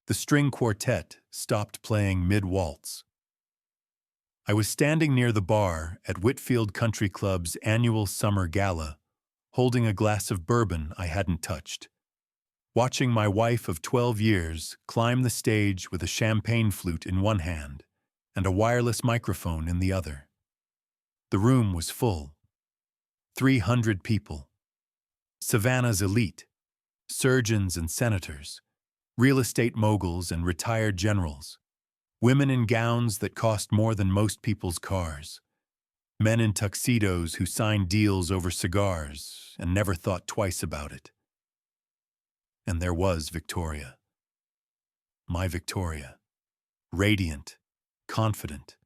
The string quartet stopped playing mid-waltz. I was standing near the bar at Whitfield Country Club's annual summer gala, holding a glass of bourbon I hadn't touched, watching my wife of 12 years climb the stage with a champagne flute in one hand and a wireless microphone in the other. The room was full. 300 people. Savannah's elite, surgeons and senators, real estate moguls and retired generals, women in gowns that cost more than most people's cars, men in tuxedos who signed deals over cigars and never thought twice about it. And there was Victoria. My Victoria. Radiant, confident,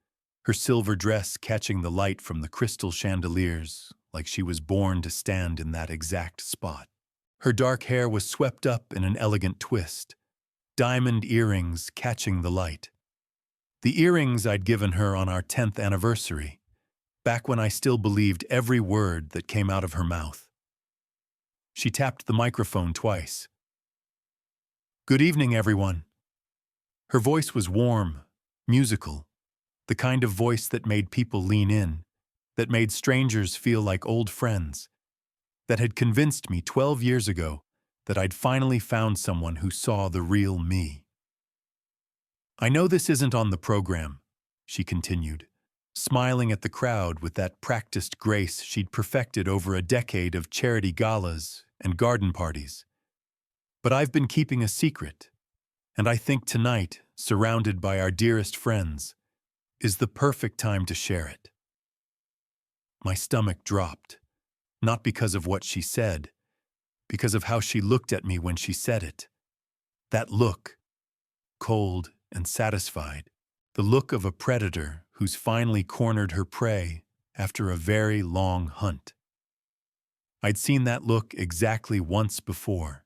her silver dress catching the light from the crystal chandeliers like she was born to stand in that exact spot. Her dark hair was swept up in an elegant twist, diamond earrings catching the light. The earrings I'd given her on our 10th anniversary, back when I still believed every word that came out of her mouth. She tapped the microphone twice. "Good evening, everyone." Her voice was warm, musical, the kind of voice that made people lean in, that made strangers feel like old friends, that had convinced me 12 years ago that I'd finally found someone who saw the real me. "I know this isn't on the program," she continued, smiling at the crowd with that practiced grace she'd perfected over a decade of charity galas and garden parties. "But I've been keeping a secret, and I think tonight, surrounded by our dearest friends, is the perfect time to share it." My stomach dropped, not because of what she said, because of how she looked at me when she said it. That look, cold and satisfied, the look of a predator who's finally cornered her prey after a very long hunt. I'd seen that look exactly once before,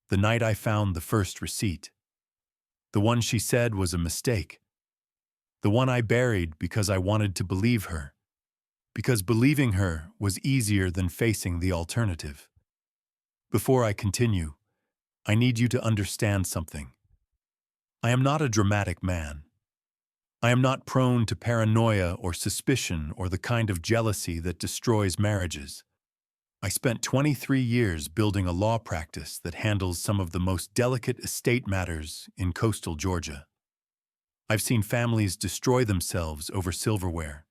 the night I found the first receipt. The one she said was a mistake. The one I buried because I wanted to believe her, because believing her was easier than facing the alternative. Before I continue, I need you to understand something. I am not a dramatic man. I am not prone to paranoia or suspicion or the kind of jealousy that destroys marriages. I spent 23 years building a law practice that handles some of the most delicate estate matters in coastal Georgia. I've seen families destroy themselves over silverware.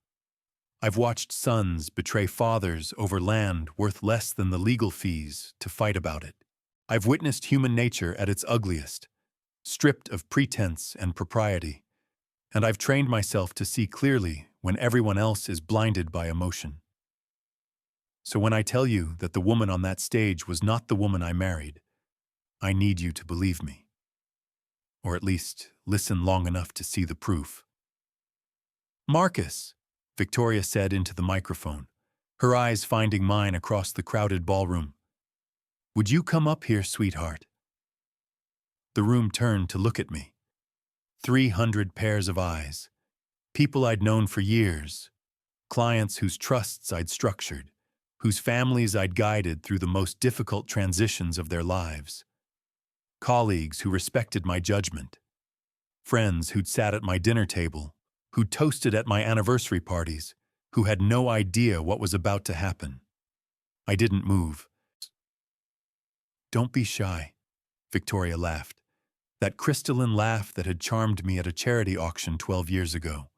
I've watched sons betray fathers over land worth less than the legal fees to fight about it. I've witnessed human nature at its ugliest, stripped of pretense and propriety, and I've trained myself to see clearly when everyone else is blinded by emotion. So when I tell you that the woman on that stage was not the woman I married, I need you to believe me. Or at least listen long enough to see the proof. "Marcus," Victoria said into the microphone, her eyes finding mine across the crowded ballroom. "Would you come up here, sweetheart?" The room turned to look at me. 300 pairs of eyes. People I'd known for years. Clients whose trusts I'd structured, whose families I'd guided through the most difficult transitions of their lives. Colleagues who respected my judgment. Friends who'd sat at my dinner table, who toasted at my anniversary parties, who had no idea what was about to happen. I didn't move. "Don't be shy," Victoria laughed. That crystalline laugh that had charmed me at a charity auction 12 years ago.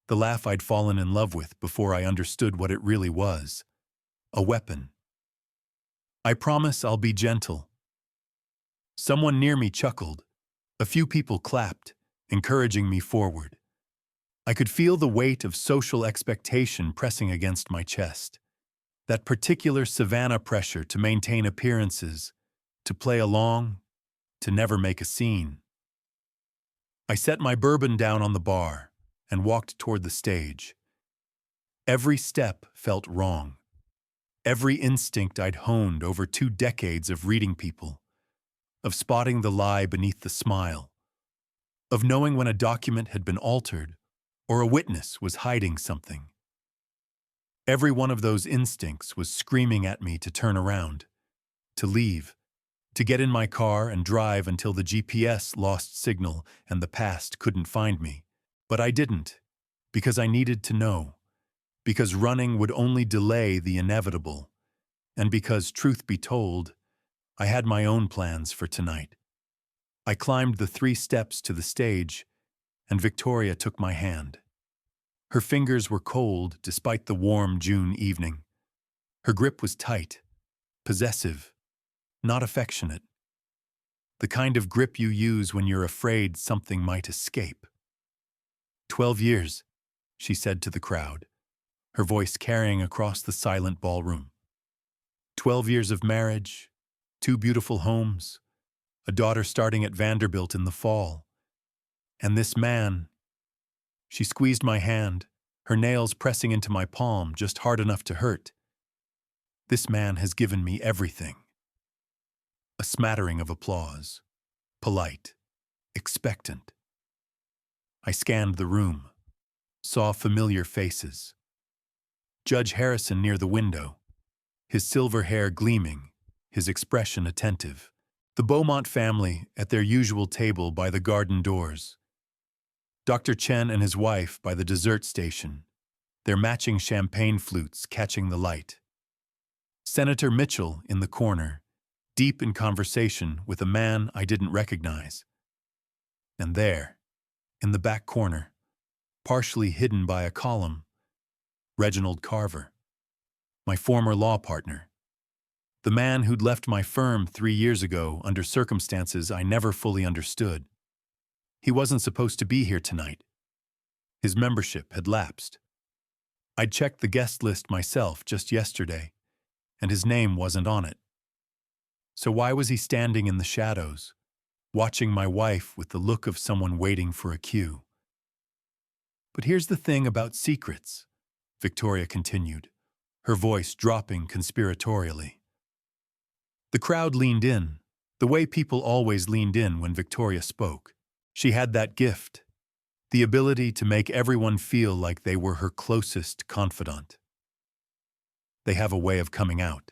The laugh I'd fallen in love with before I understood what it really was. A weapon. "I promise I'll be gentle." Someone near me chuckled. A few people clapped, encouraging me forward. I could feel the weight of social expectation pressing against my chest. That particular Savannah pressure to maintain appearances, to play along, to never make a scene. I set my bourbon down on the bar and walked toward the stage. Every step felt wrong. Every instinct I'd honed over 2 decades of reading people, of spotting the lie beneath the smile, of knowing when a document had been altered or a witness was hiding something. Every one of those instincts was screaming at me to turn around, to leave, To get in my car and drive until the GPS lost signal and the past couldn't find me. But I didn't, because I needed to know, because running would only delay the inevitable, and because, truth be told, I had my own plans for tonight. I climbed the 3 steps to the stage, and Victoria took my hand. Her fingers were cold despite the warm June evening. Her grip was tight, possessive, not affectionate. The kind of grip you use when you're afraid something might escape. 12 years, she said to the crowd, her voice carrying across the silent ballroom. 12 years of marriage, 2 beautiful homes, a daughter starting at Vanderbilt in the fall. And this man, she squeezed my hand, her nails pressing into my palm just hard enough to hurt. This man has given me everything. A smattering of applause, polite, expectant. I scanned the room, saw familiar faces. Judge Harrison near the window, his silver hair gleaming, his expression attentive. The Beaumont family at their usual table by the garden doors. Dr. Chen and his wife by the dessert station, their matching champagne flutes catching the light. Senator Mitchell in the corner, deep in conversation with a man I didn't recognize. And there, in the back corner, partially hidden by a column, Reginald Carver, my former law partner, the man who'd left my firm 3 years ago under circumstances I never fully understood. He wasn't supposed to be here tonight. His membership had lapsed. I'd checked the guest list myself just yesterday, and his name wasn't on it. So why was he standing in the shadows, watching my wife with the look of someone waiting for a cue? But here's the thing about secrets, Victoria continued, her voice dropping conspiratorially. The crowd leaned in, the way people always leaned in when Victoria spoke. She had that gift, the ability to make everyone feel like they were her closest confidant. They have a way of coming out,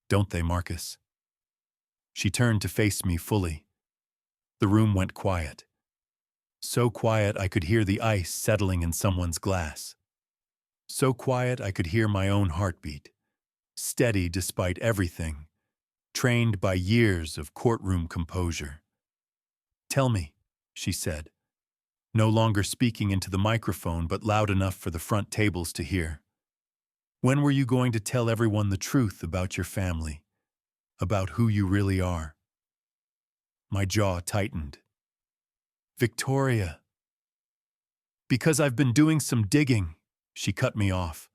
don't they, Marcus? She turned to face me fully. The room went quiet. So quiet I could hear the ice settling in someone's glass. So quiet I could hear my own heartbeat, steady despite everything, trained by years of courtroom composure. "Tell me," she said, no longer speaking into the microphone but loud enough for the front tables to hear. "When were you going to tell everyone the truth about your family, about who you really are?" My jaw tightened. "Victoria." "Because I've been doing some digging," she cut me off,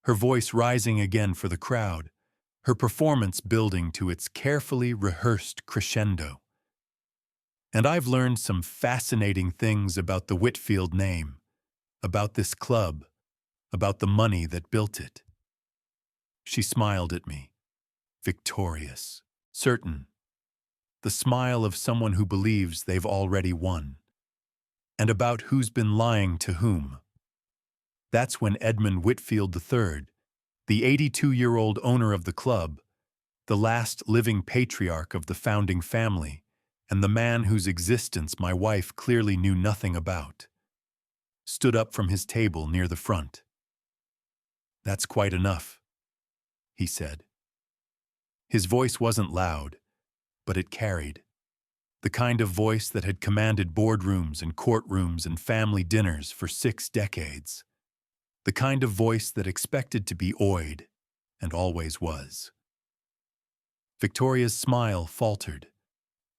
her voice rising again for the crowd, her performance building to its carefully rehearsed crescendo. "And I've learned some fascinating things about the Whitfield name, about this club, about the money that built it." She smiled at me, victorious, certain, the smile of someone who believes they've already won. "And about who's been lying to whom." That's when Edmund Whitfield III, the 82-year-old owner of the club, the last living patriarch of the founding family, and the man whose existence my wife clearly knew nothing about, stood up from his table near the front. "That's quite enough," he said. His voice wasn't loud, but it carried. The kind of voice that had commanded boardrooms and courtrooms and family dinners for 6 decades. The kind of voice that expected to be oyed, and always was. Victoria's smile faltered.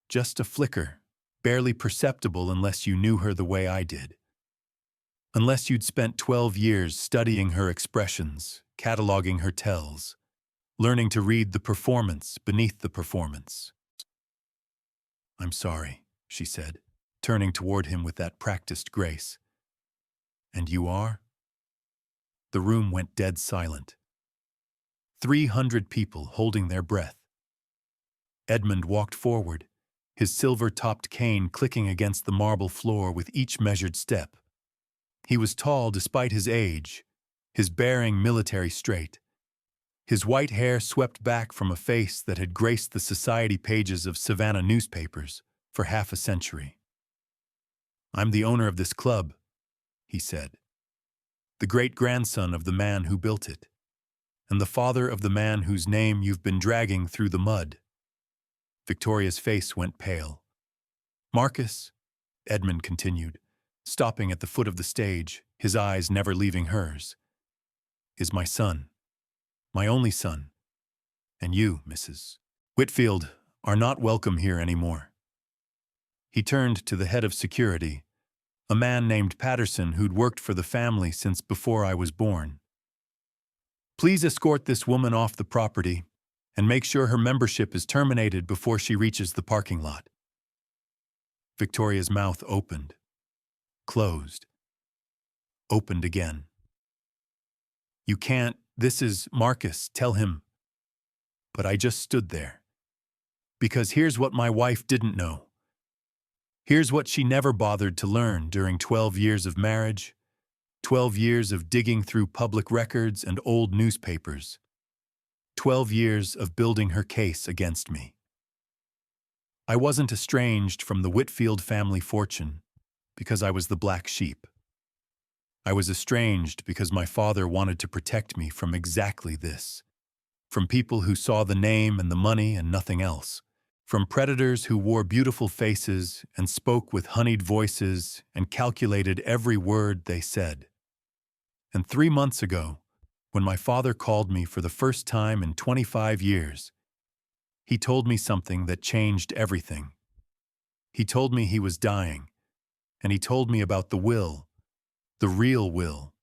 Just a flicker, barely perceptible unless you knew her the way I did. Unless you'd spent 12 years studying her expressions, cataloging her tells, learning to read the performance beneath the performance. "I'm sorry," she said, turning toward him with that practiced grace. "And you are?" The room went dead silent. 300 people holding their breath. Edmund walked forward, his silver-topped cane clicking against the marble floor with each measured step. He was tall despite his age, his bearing military straight, His white hair swept back from a face that had graced the society pages of Savannah newspapers for half a century. "I'm the owner of this club," he said. "The great-grandson of the man who built it, and the father of the man whose name you've been dragging through the mud." Victoria's face went pale. "Marcus," Edmund continued, stopping at the foot of the stage, his eyes never leaving hers, "is my son, my only son, and you, Mrs. Whitfield, are not welcome here anymore." He turned to the head of security, a man named Patterson who'd worked for the family since before I was born. "Please escort this woman off the property and make sure her membership is terminated before she reaches the parking lot." Victoria's mouth opened, closed, opened again. "You can't, this is Marcus, tell him." But I just stood there. Because here's what my wife didn't know. Here's what she never bothered to learn during 12 years of marriage, 12 years of digging through public records and old newspapers, 12 years of building her case against me. I wasn't estranged from the Whitfield family fortune because I was the black sheep. I was estranged because my father wanted to protect me from exactly this, from people who saw the name and the money and nothing else, from predators who wore beautiful faces and spoke with honeyed voices and calculated every word they said. And 3 months ago, when my father called me for the first time in 25 years, he told me something that changed everything. He told me he was dying, and he told me about the will, the real will,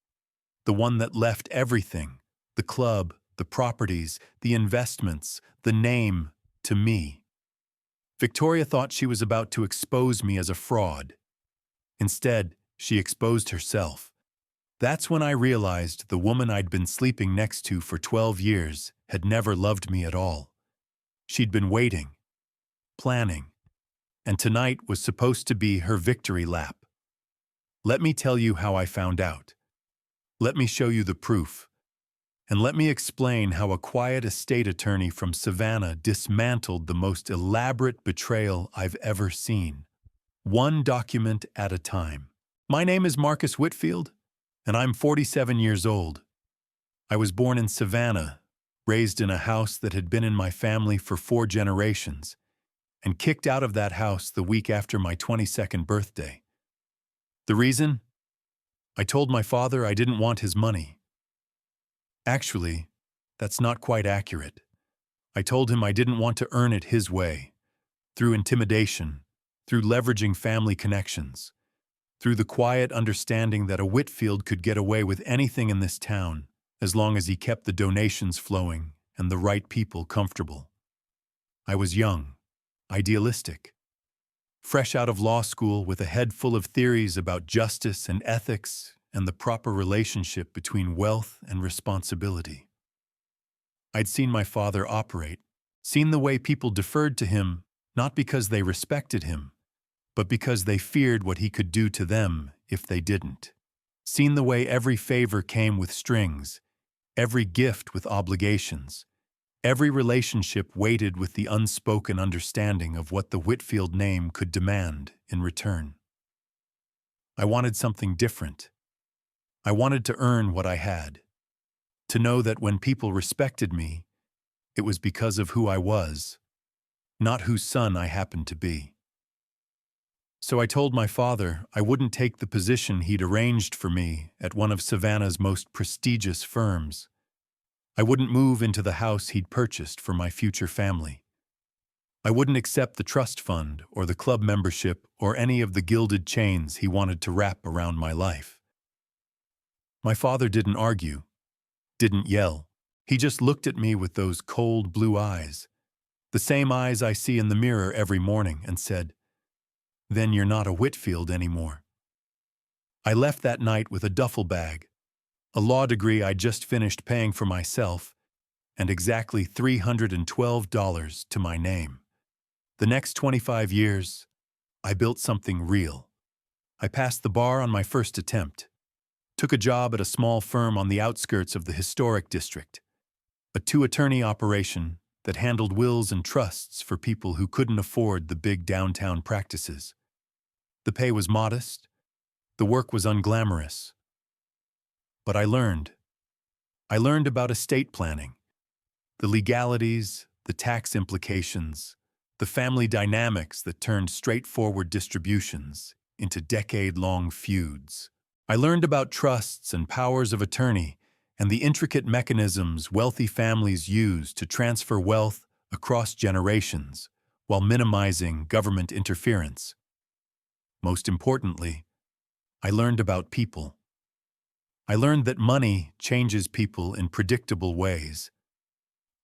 the one that left everything, the club, the properties, the investments, the name, to me. Victoria thought she was about to expose me as a fraud. Instead, she exposed herself. That's when I realized the woman I'd been sleeping next to for 12 years had never loved me at all. She'd been waiting, planning, and tonight was supposed to be her victory lap. Let me tell you how I found out. Let me show you the proof. And let me explain how a quiet estate attorney from Savannah dismantled the most elaborate betrayal I've ever seen, one document at a time. My name is Marcus Whitfield, and I'm 47 years old. I was born in Savannah, raised in a house that had been in my family for 4 generations, and kicked out of that house the week after my 22nd birthday. The reason? I told my father I didn't want his money. Actually, that's not quite accurate. I told him I didn't want to earn it his way, through intimidation, through leveraging family connections, through the quiet understanding that a Whitfield could get away with anything in this town as long as he kept the donations flowing and the right people comfortable. I was young, idealistic, fresh out of law school with a head full of theories about justice and ethics and the proper relationship between wealth and responsibility. I'd seen my father operate, seen the way people deferred to him not because they respected him, but because they feared what he could do to them if they didn't. Seen the way every favor came with strings, every gift with obligations, every relationship weighted with the unspoken understanding of what the Whitfield name could demand in return. I wanted something different. I wanted to earn what I had, to know that when people respected me, it was because of who I was, not whose son I happened to be. So I told my father I wouldn't take the position he'd arranged for me at one of Savannah's most prestigious firms. I wouldn't move into the house he'd purchased for my future family. I wouldn't accept the trust fund or the club membership or any of the gilded chains he wanted to wrap around my life. My father didn't argue, didn't yell. He just looked at me with those cold blue eyes, the same eyes I see in the mirror every morning, and said, "Then you're not a Whitfield anymore." I left that night with a duffel bag, a law degree I'd just finished paying for myself, and exactly $312 to my name. The next 25 years, I built something real. I passed the bar on my first attempt, took a job at a small firm on the outskirts of the historic district, a two-attorney operation that handled wills and trusts for people who couldn't afford the big downtown practices. The pay was modest, the work was unglamorous. But I learned. I learned about estate planning, the legalities, the tax implications, the family dynamics that turned straightforward distributions into decade-long feuds. I learned about trusts and powers of attorney and the intricate mechanisms wealthy families use to transfer wealth across generations while minimizing government interference. Most importantly, I learned about people. I learned that money changes people in predictable ways.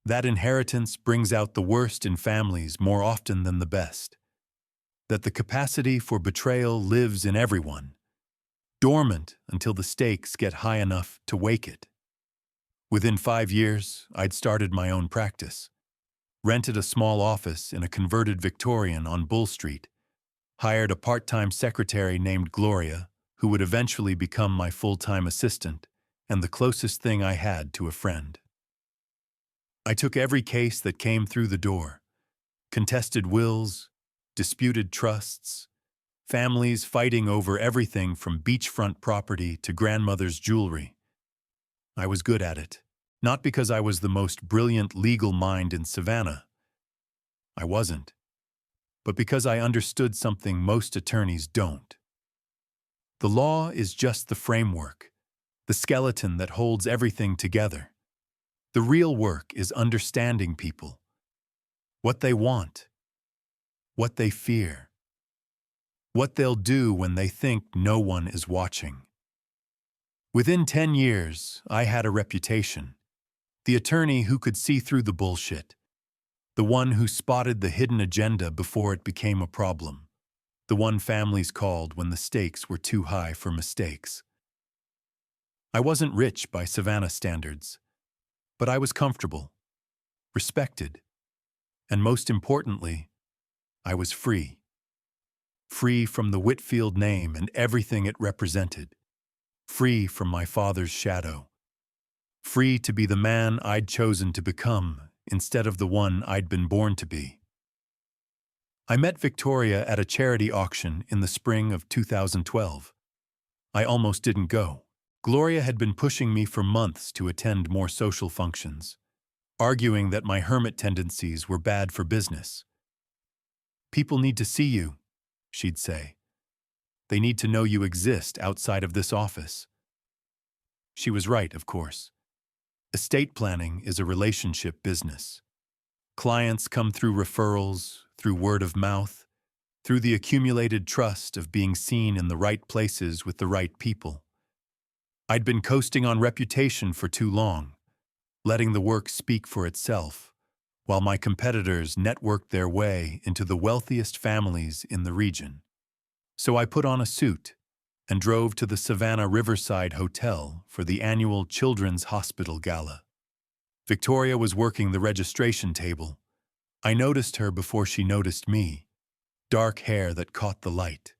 That inheritance brings out the worst in families more often than the best. That the capacity for betrayal lives in everyone, dormant until the stakes get high enough to wake it. Within 5 years, I'd started my own practice, rented a small office in a converted Victorian on Bull Street, hired a part-time secretary named Gloria, who would eventually become my full-time assistant and the closest thing I had to a friend. I took every case that came through the door: contested wills, disputed trusts, families fighting over everything from beachfront property to grandmother's jewelry. I was good at it, not because I was the most brilliant legal mind in Savannah. I wasn't. But because I understood something most attorneys don't. The law is just the framework, the skeleton that holds everything together. The real work is understanding people, what they want, what they fear, what they'll do when they think no one is watching. Within 10 years, I had a reputation. The attorney who could see through the bullshit. The one who spotted the hidden agenda before it became a problem. The one families called when the stakes were too high for mistakes. I wasn't rich by Savannah standards, but I was comfortable, respected, and most importantly, I was free. Free from the Whitfield name and everything it represented. Free from my father's shadow. Free to be the man I'd chosen to become instead of the one I'd been born to be. I met Victoria at a charity auction in the spring of 2012. I almost didn't go. Gloria had been pushing me for months to attend more social functions, arguing that my hermit tendencies were bad for business. "People need to see you," she'd say. "They need to know you exist outside of this office." She was right, of course. Estate planning is a relationship business. Clients come through referrals, through word of mouth, through the accumulated trust of being seen in the right places with the right people. I'd been coasting on reputation for too long, letting the work speak for itself, while my competitors networked their way into the wealthiest families in the region. So I put on a suit and drove to the Savannah Riverside Hotel for the annual Children's Hospital Gala. Victoria was working the registration table. I noticed her before she noticed me. Dark hair that caught the light.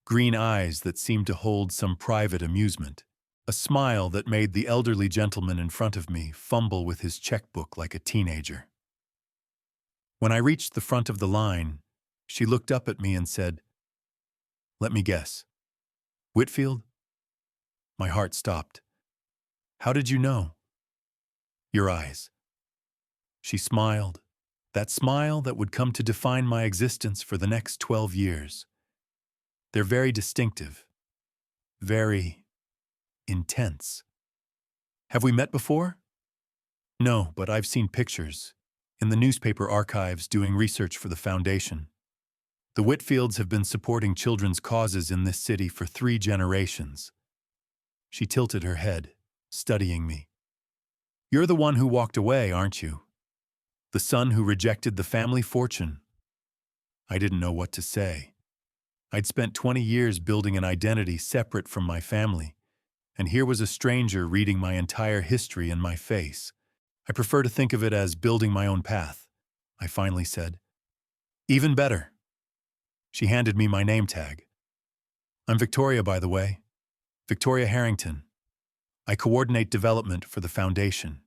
Green eyes that seemed to hold some private amusement. A smile that made the elderly gentleman in front of me fumble with his checkbook like a teenager. When I reached the front of the line, she looked up at me and said, "Let me guess. Whitfield?" My heart stopped. "How did you know?" "Your eyes." She smiled, that smile that would come to define my existence for the next 12 years. They're very distinctive, very intense. "Have we met before?" "No, but I've seen pictures in the newspaper archives doing research for the foundation. The Whitfields have been supporting children's causes in this city for 3 generations. She tilted her head, studying me. "You're the one who walked away, aren't you? The son who rejected the family fortune." I didn't know what to say. I'd spent 20 years building an identity separate from my family, and here was a stranger reading my entire history in my face. "I prefer to think of it as building my own path," I finally said. "Even better." She handed me my name tag. "I'm Victoria, by the way. Victoria Harrington. I coordinate development for the foundation."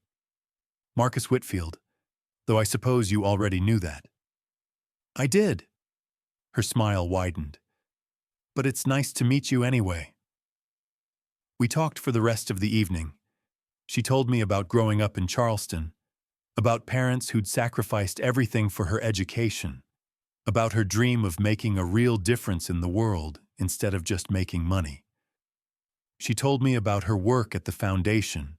Marcus Whitfield, though I suppose you already knew that. I did. Her smile widened. But it's nice to meet you anyway. We talked for the rest of the evening. She told me about growing up in Charleston, about parents who'd sacrificed everything for her education, about her dream of making a real difference in the world instead of just making money. She told me about her work at the foundation,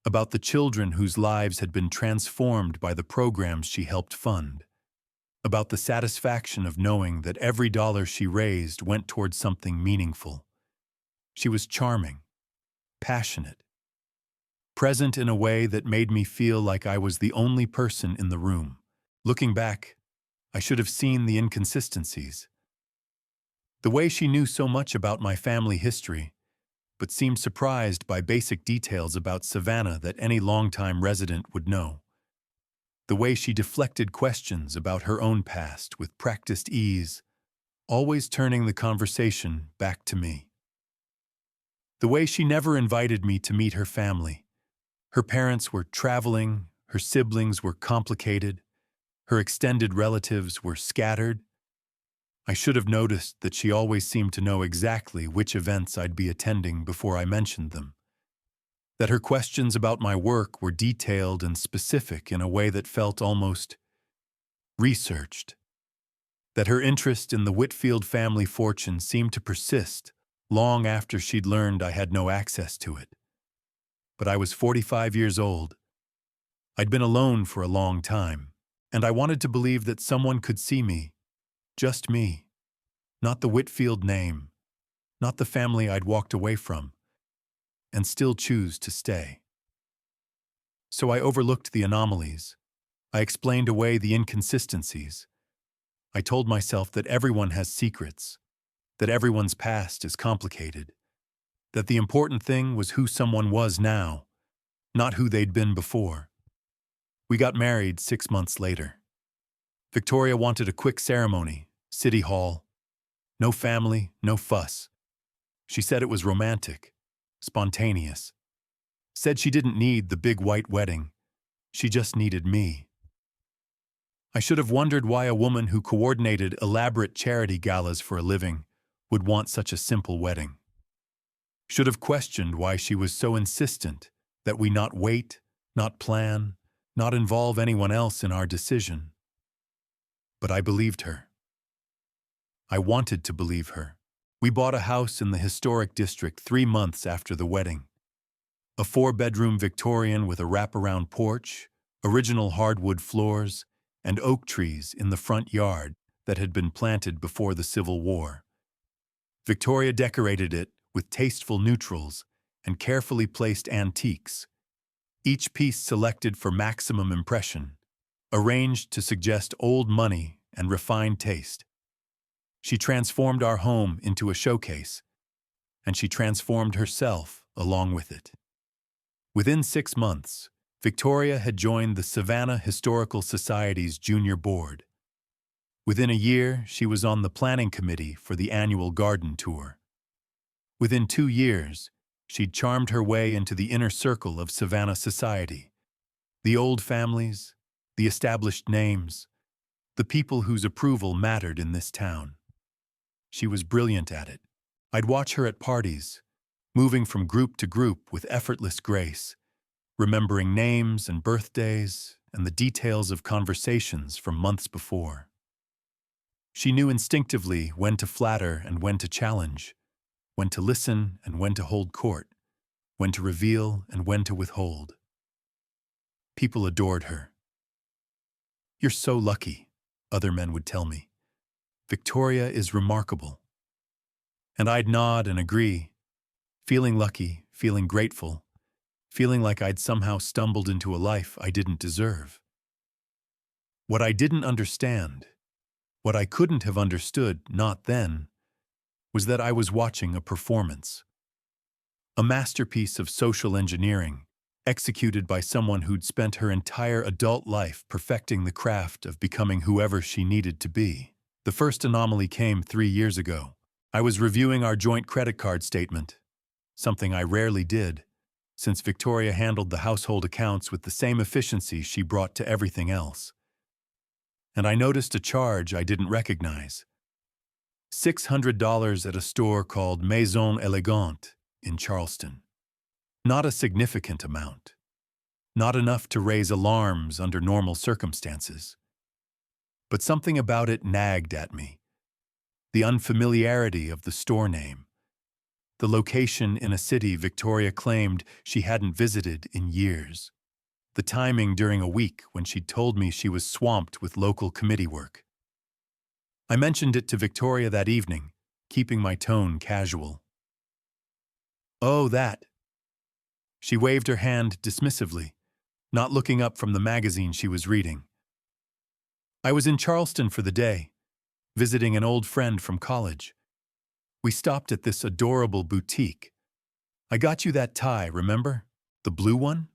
about the children whose lives had been transformed by the programs she helped fund, about the satisfaction of knowing that every dollar she raised went towards something meaningful. She was charming, passionate, present in a way that made me feel like I was the only person in the room. Looking back, I should have seen the inconsistencies. The way she knew so much about my family history, but seemed surprised by basic details about Savannah that any longtime resident would know. The way she deflected questions about her own past with practiced ease, always turning the conversation back to me. The way she never invited me to meet her family. Her parents were traveling, her siblings were complicated, her extended relatives were scattered. I should have noticed that she always seemed to know exactly which events I'd be attending before I mentioned them. That her questions about my work were detailed and specific in a way that felt almost researched. That her interest in the Whitfield family fortune seemed to persist long after she'd learned I had no access to it. But I was 45 years old. I'd been alone for a long time, and I wanted to believe that someone could see me, just me, not the Whitfield name, not the family I'd walked away from, and still choose to stay. So I overlooked the anomalies. I explained away the inconsistencies. I told myself that everyone has secrets, that everyone's past is complicated, that the important thing was who someone was now, not who they'd been before. We got married 6 months later. Victoria wanted a quick ceremony, City Hall. No family, no fuss. She said it was romantic, spontaneous. Said she didn't need the big white wedding. She just needed me. I should have wondered why a woman who coordinated elaborate charity galas for a living would want such a simple wedding. Should have questioned why she was so insistent that we not wait, not plan, not involve anyone else in our decision. But I believed her. I wanted to believe her. We bought a house in the historic district 3 months after the wedding. A 4-bedroom Victorian with a wraparound porch, original hardwood floors, and oak trees in the front yard that had been planted before the Civil War. Victoria decorated it with tasteful neutrals and carefully placed antiques, each piece selected for maximum impression, arranged to suggest old money and refined taste. She transformed our home into a showcase, and she transformed herself along with it. Within 6 months, Victoria had joined the Savannah Historical Society's junior board. Within a year, she was on the planning committee for the annual garden tour. Within 2 years, she'd charmed her way into the inner circle of Savannah society. The old families, the established names, the people whose approval mattered in this town. She was brilliant at it. I'd watch her at parties, moving from group to group with effortless grace, remembering names and birthdays and the details of conversations from months before. She knew instinctively when to flatter and when to challenge, when to listen and when to hold court, when to reveal and when to withhold. People adored her. "You're so lucky," other men would tell me. "Victoria is remarkable." And I'd nod and agree, feeling lucky, feeling grateful, feeling like I'd somehow stumbled into a life I didn't deserve. What I didn't understand, what I couldn't have understood not then, was that I was watching a performance. A masterpiece of social engineering, executed by someone who'd spent her entire adult life perfecting the craft of becoming whoever she needed to be. The first anomaly came 3 years ago. I was reviewing our joint credit card statement, something I rarely did, since Victoria handled the household accounts with the same efficiency she brought to everything else. And I noticed a charge I didn't recognize. $600 at a store called Maison Elegante in Charleston. Not a significant amount. Not enough to raise alarms under normal circumstances. But something about it nagged at me. The unfamiliarity of the store name. The location in a city Victoria claimed she hadn't visited in years. The timing during a week when she'd told me she was swamped with local committee work. I mentioned it to Victoria that evening, keeping my tone casual. "Oh, that." She waved her hand dismissively, not looking up from the magazine she was reading. "I was in Charleston for the day, visiting an old friend from college. We stopped at this adorable boutique. I got you that tie, remember? The blue one?"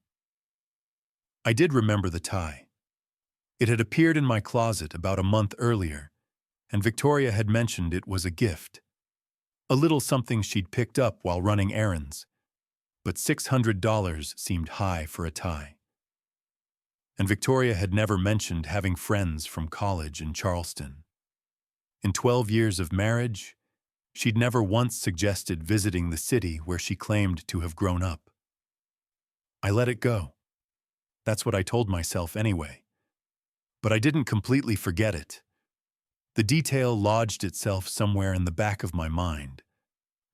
I did remember the tie. It had appeared in my closet about a month earlier, and Victoria had mentioned it was a gift. A little something she'd picked up while running errands. But $600 seemed high for a tie. And Victoria had never mentioned having friends from college in Charleston. In 12 years of marriage, she'd never once suggested visiting the city where she claimed to have grown up. I let it go. That's what I told myself anyway. But I didn't completely forget it. The detail lodged itself somewhere in the back of my mind,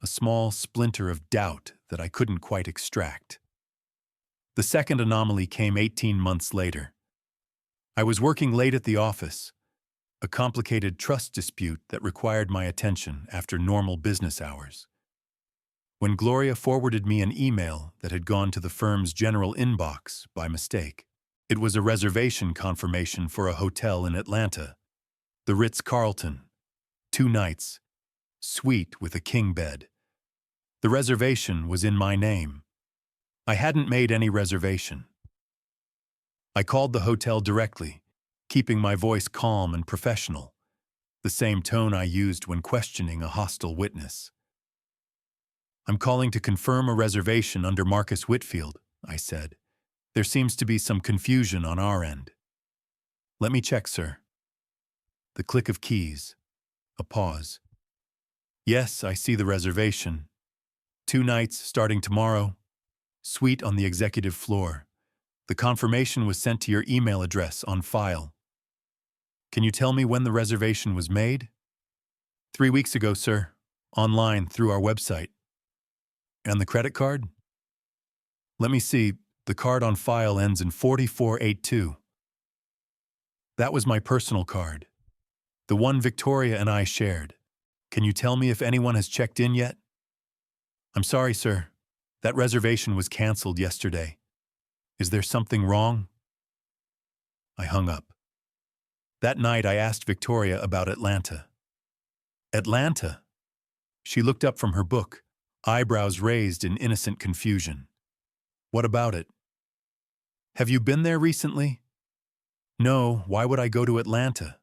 a small splinter of doubt that I couldn't quite extract. The second anomaly came 18 months later. I was working late at the office, a complicated trust dispute that required my attention after normal business hours. When Gloria forwarded me an email that had gone to the firm's general inbox by mistake. It was a reservation confirmation for a hotel in Atlanta, the Ritz-Carlton, 2 nights, suite with a king bed. The reservation was in my name. I hadn't made any reservation. I called the hotel directly, keeping my voice calm and professional, the same tone I used when questioning a hostile witness. "I'm calling to confirm a reservation under Marcus Whitfield," I said. "There seems to be some confusion on our end." "Let me check, sir." The click of keys. A pause. "Yes, I see the reservation. 2 nights starting tomorrow. Suite on the executive floor. The confirmation was sent to your email address on file. Can you tell me when the reservation was made?" 3 weeks ago, sir. Online through our website." "And the credit card?" "Let me see. The card on file ends in 4482. That was my personal card. The one Victoria and I shared. Can you tell me if anyone has checked in yet?" "I'm sorry, sir. That reservation was canceled yesterday. Is there something wrong?" I hung up. That night I asked Victoria about Atlanta. "Atlanta?" She looked up from her book, eyebrows raised in innocent confusion. "What about it?" "Have you been there recently?" "No, why would I go to Atlanta?"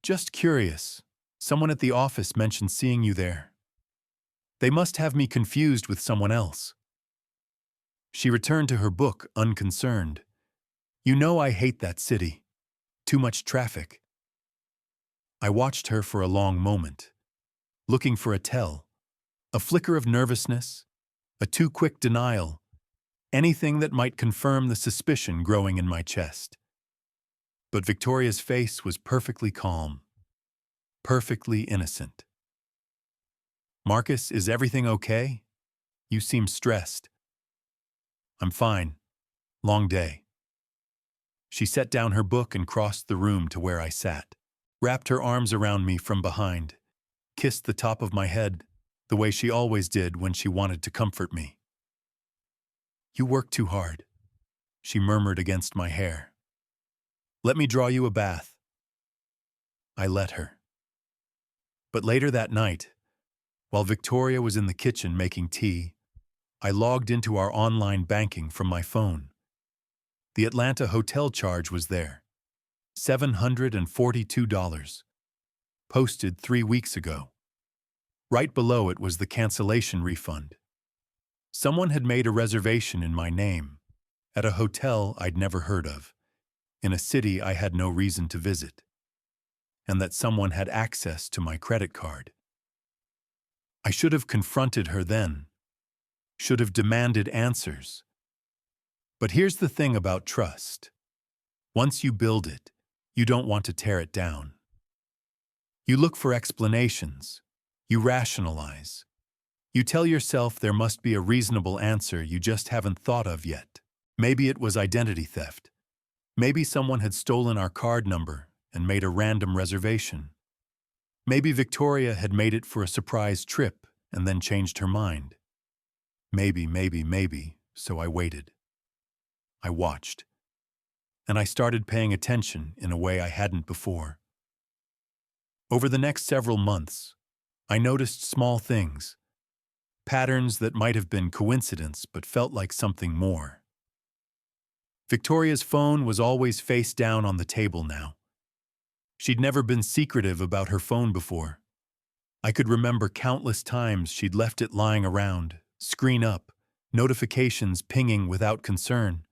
"Just curious. Someone at the office mentioned seeing you there. They must have me confused with someone else." She returned to her book, unconcerned. "You know I hate that city. Too much traffic." I watched her for a long moment, looking for a tell, a flicker of nervousness, a too quick denial, anything that might confirm the suspicion growing in my chest. But Victoria's face was perfectly calm, perfectly innocent. "Marcus, is everything okay? You seem stressed." "I'm fine. Long day." She set down her book and crossed the room to where I sat, wrapped her arms around me from behind, kissed the top of my head the way she always did when she wanted to comfort me. "You work too hard," she murmured against my hair. "Let me draw you a bath." I let her. But later that night, while Victoria was in the kitchen making tea, I logged into our online banking from my phone. The Atlanta hotel charge was there, $742, posted 3 weeks ago. Right below it was the cancellation refund. Someone had made a reservation in my name, at a hotel I'd never heard of, in a city I had no reason to visit, and that someone had access to my credit card. I should have confronted her then, should have demanded answers. But here's the thing about trust. Once you build it, you don't want to tear it down. You look for explanations. You rationalize. You tell yourself there must be a reasonable answer you just haven't thought of yet. Maybe it was identity theft. Maybe someone had stolen our card number and made a random reservation. Maybe Victoria had made it for a surprise trip and then changed her mind. Maybe, so I waited. I watched. And I started paying attention in a way I hadn't before. Over the next several months, I noticed small things, patterns that might have been coincidence but felt like something more. Victoria's phone was always face down on the table now. She'd never been secretive about her phone before. I could remember countless times she'd left it lying around, screen up, notifications pinging without concern.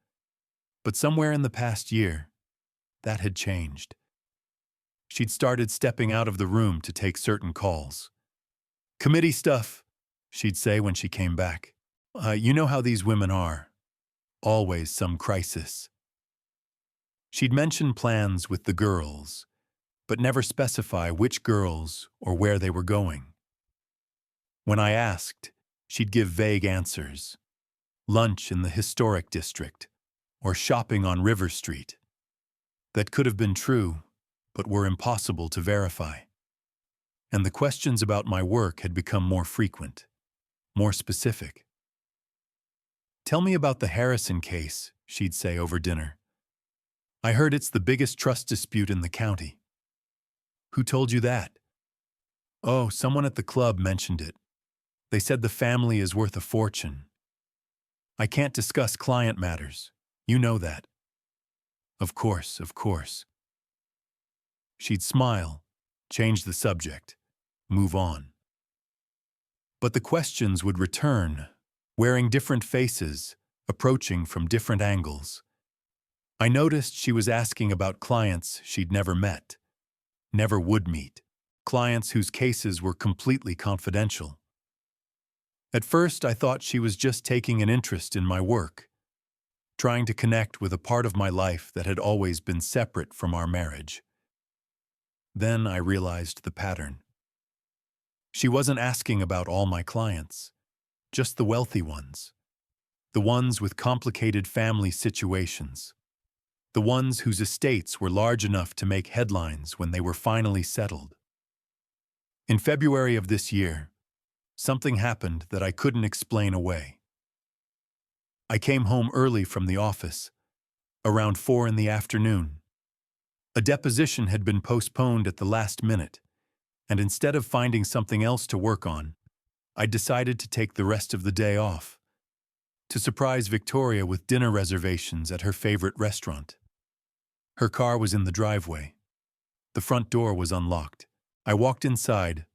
But somewhere in the past year, that had changed. She'd started stepping out of the room to take certain calls. "Committee stuff," she'd say when she came back. You know how these women are. Always some crisis." She'd mention plans with the girls, but never specify which girls or where they were going. When I asked, she'd give vague answers. Lunch in the historic district, or shopping on River Street. That could have been true, but were impossible to verify. And the questions about my work had become more frequent, more specific. "Tell me about the Harrison case," she'd say over dinner. "I heard it's the biggest trust dispute in the county." "Who told you that?" "Oh, someone at the club mentioned it. They said the family is worth a fortune. I can't discuss client matters. You know that." Of course. She'd smile, change the subject, move on. But the questions would return, wearing different faces, approaching from different angles. I noticed she was asking about clients she'd never met, never would meet, clients whose cases were completely confidential. At first, I thought she was just taking an interest in my work, trying to connect with a part of my life that had always been separate from our marriage. Then I realized the pattern. She wasn't asking about all my clients, just the wealthy ones, the ones with complicated family situations, the ones whose estates were large enough to make headlines when they were finally settled. In February of this year, something happened that I couldn't explain away. I came home early from the office, around 4 in the afternoon. A deposition had been postponed at the last minute, and instead of finding something else to work on, I decided to take the rest of the day off, to surprise Victoria with dinner reservations at her favorite restaurant. Her car was in the driveway. The front door was unlocked. I walked inside,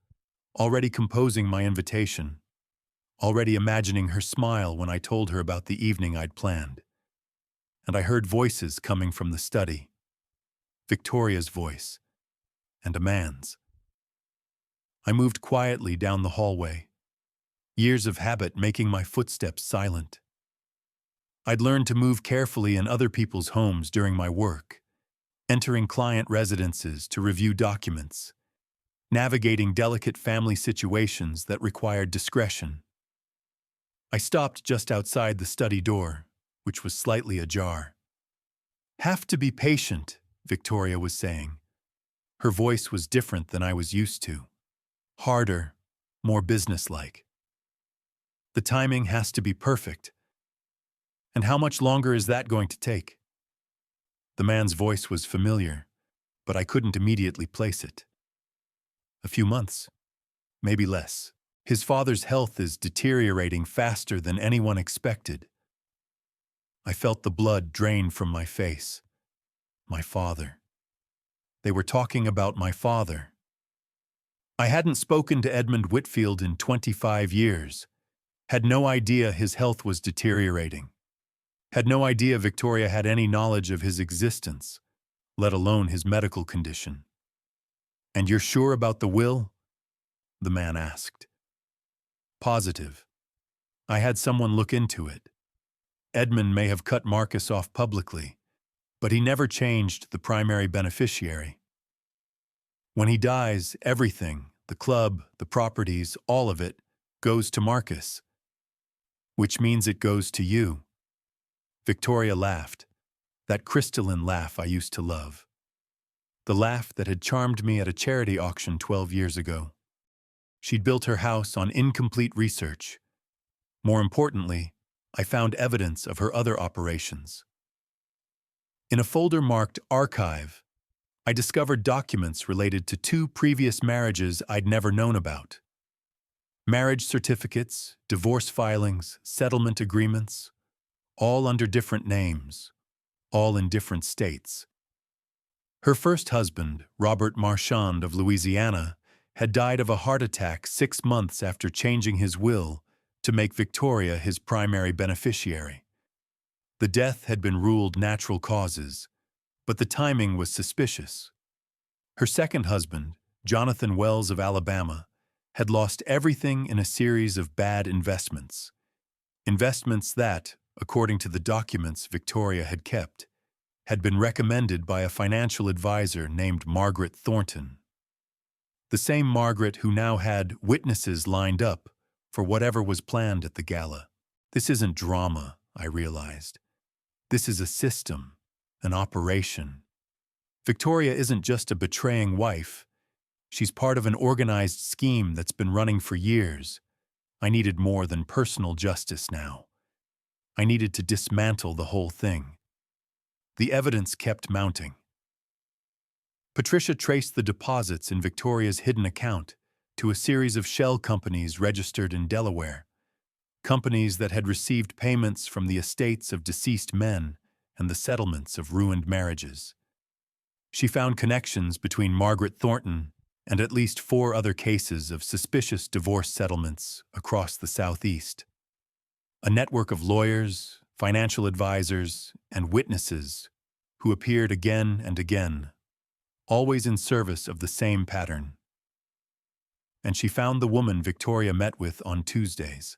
already composing my invitation, already imagining her smile when I told her about the evening I'd planned. And I heard voices coming from the study. Victoria's voice, and a man's. I moved quietly down the hallway, years of habit making my footsteps silent. I'd learned to move carefully in other people's homes during my work, entering client residences to review documents, navigating delicate family situations that required discretion. I stopped just outside the study door, which was slightly ajar. "Have to be patient," Victoria was saying. Her voice was different than I was used to. Harder, more businesslike. "The timing has to be perfect. And how much longer is that going to take?" The man's voice was familiar, but I couldn't immediately place it. "A few months, maybe less. His father's health is deteriorating faster than anyone expected." I felt the blood drain from my face. My father. They were talking about my father. I hadn't spoken to Edmund Whitfield in 25 years, Had no idea his health was deteriorating. Had no idea Victoria had any knowledge of his existence, let alone his medical condition. "And you're sure about the will?" the man asked. "Positive. I had someone look into it. Edmund may have cut Marcus off publicly, but he never changed the primary beneficiary. When he dies, everything, the club, the properties, all of it, goes to Marcus. Which means it goes to you." Victoria laughed, that crystalline laugh I used to love. The laugh that had charmed me at a charity auction 12 years ago. She'd built her house on incomplete research. More importantly, I found evidence of her other operations. In a folder marked Archive, I discovered documents related to 2 previous marriages I'd never known about. Marriage certificates, divorce filings, settlement agreements, all under different names, all in different states. Her first husband, Robert Marchand of Louisiana, had died of a heart attack 6 months after changing his will to make Victoria his primary beneficiary. The death had been ruled natural causes, but the timing was suspicious. Her second husband, Jonathan Wells of Alabama, had lost everything in a series of bad investments. Investments that, according to the documents Victoria had kept, had been recommended by a financial advisor named Margaret Thornton. The same Margaret who now had witnesses lined up for whatever was planned at the gala. This isn't drama, I realized. This is a system, an operation. Victoria isn't just a betraying wife. She's part of an organized scheme that's been running for years. I needed more than personal justice now. I needed to dismantle the whole thing. The evidence kept mounting. Patricia traced the deposits in Victoria's hidden account to a series of shell companies registered in Delaware, companies that had received payments from the estates of deceased men and the settlements of ruined marriages. She found connections between Margaret Thornton and at least 4 other cases of suspicious divorce settlements across the Southeast. A network of lawyers, financial advisors, and witnesses who appeared again and again, always in service of the same pattern. And she found the woman Victoria met with on Tuesdays.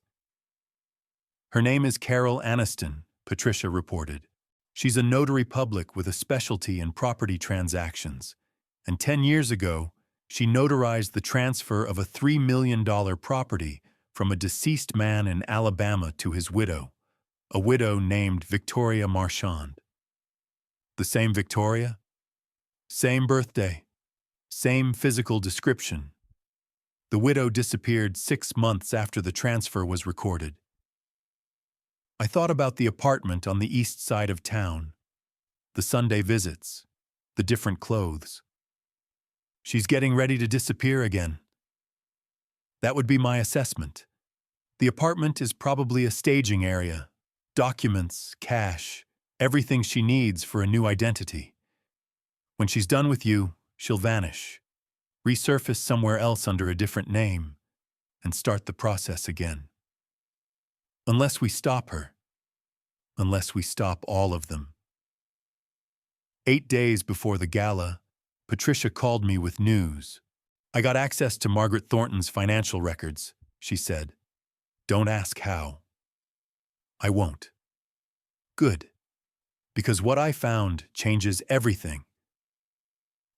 "Her name is Carol Aniston," Patricia reported. "She's a notary public with a specialty in property transactions, and 10 years ago, she notarized the transfer of a $3 million property from a deceased man in Alabama to his widow, a widow named Victoria Marchand." The same Victoria? Same birthday, same physical description. The widow disappeared 6 months after the transfer was recorded. I thought about the apartment on the east side of town, the Sunday visits, the different clothes. She's getting ready to disappear again. That would be my assessment. The apartment is probably a staging area, documents, cash, everything she needs for a new identity. When she's done with you, she'll vanish, resurface somewhere else under a different name, and start the process again. Unless we stop her. Unless we stop all of them. 8 days before the gala, Patricia called me with news. "I got access to Margaret Thornton's financial records," she said. "Don't ask how." "I won't." "Good. Because what I found changes everything."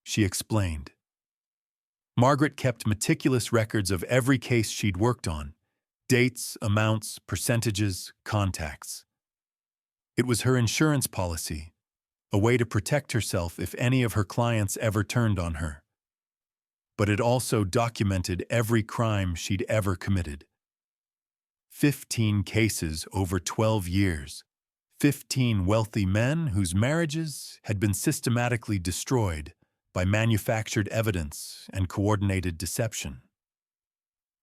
She explained. Margaret kept meticulous records of every case she'd worked on, dates, amounts, percentages, contacts. It was her insurance policy, a way to protect herself if any of her clients ever turned on her. But it also documented every crime she'd ever committed. 15 cases over 12 years. 15 wealthy men whose marriages had been systematically destroyed by manufactured evidence and coordinated deception.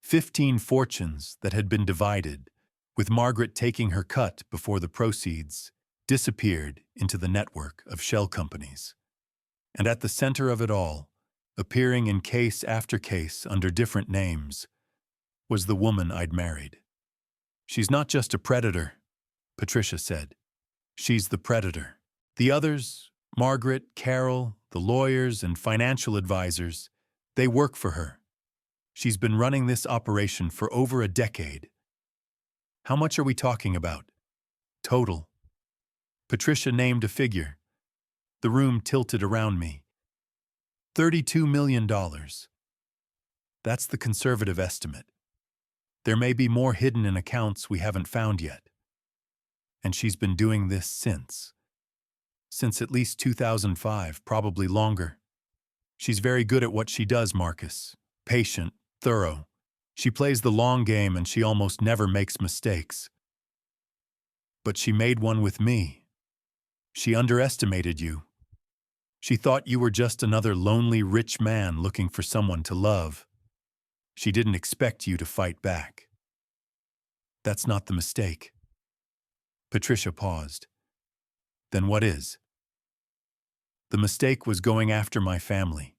15 fortunes that had been divided, with Margaret taking her cut before the proceeds disappeared into the network of shell companies. And at the center of it all, appearing in case after case under different names, was the woman I'd married. She's not just a predator, Patricia said. She's the predator. The others, Margaret, Carol, the lawyers and financial advisors, they work for her. She's been running this operation for over a decade. How much are we talking about? Total. Patricia named a figure. The room tilted around me. $32 million. That's the conservative estimate. There may be more hidden in accounts we haven't found yet. And she's been doing this since at least 2005, probably longer. She's very good at what she does, Marcus. Patient, thorough. She plays the long game and she almost never makes mistakes. But she made one with me. She underestimated you. She thought you were just another lonely rich man looking for someone to love. She didn't expect you to fight back. That's not the mistake. Patricia paused. Then what is? The mistake was going after my family.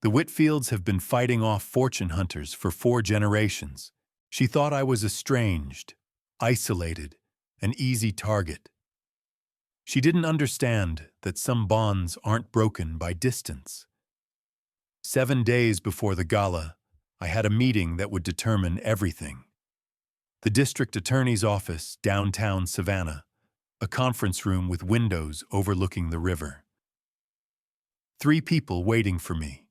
The Whitfields have been fighting off fortune hunters for 4 generations. She thought I was estranged, isolated, an easy target. She didn't understand that some bonds aren't broken by distance. 7 days before the gala, I had a meeting that would determine everything. The district attorney's office, downtown Savannah, a conference room with windows overlooking the river. 3 people waiting for me.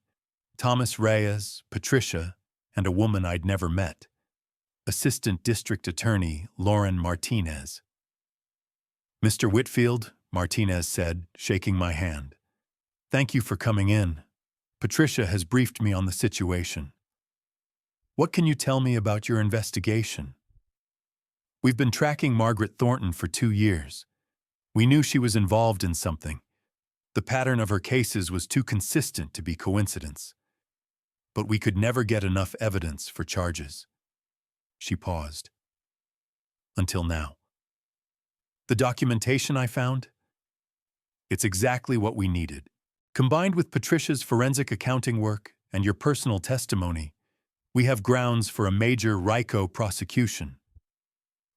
Thomas Reyes, Patricia, and a woman I'd never met. Assistant District Attorney Lauren Martinez. Mr. Whitfield, Martinez said, shaking my hand. Thank you for coming in. Patricia has briefed me on the situation. What can you tell me about your investigation? We've been tracking Margaret Thornton for 2 years. We knew she was involved in something. The pattern of her cases was too consistent to be coincidence. But we could never get enough evidence for charges. She paused. Until now. The documentation I found? It's exactly what we needed. Combined with Patricia's forensic accounting work and your personal testimony, we have grounds for a major RICO prosecution.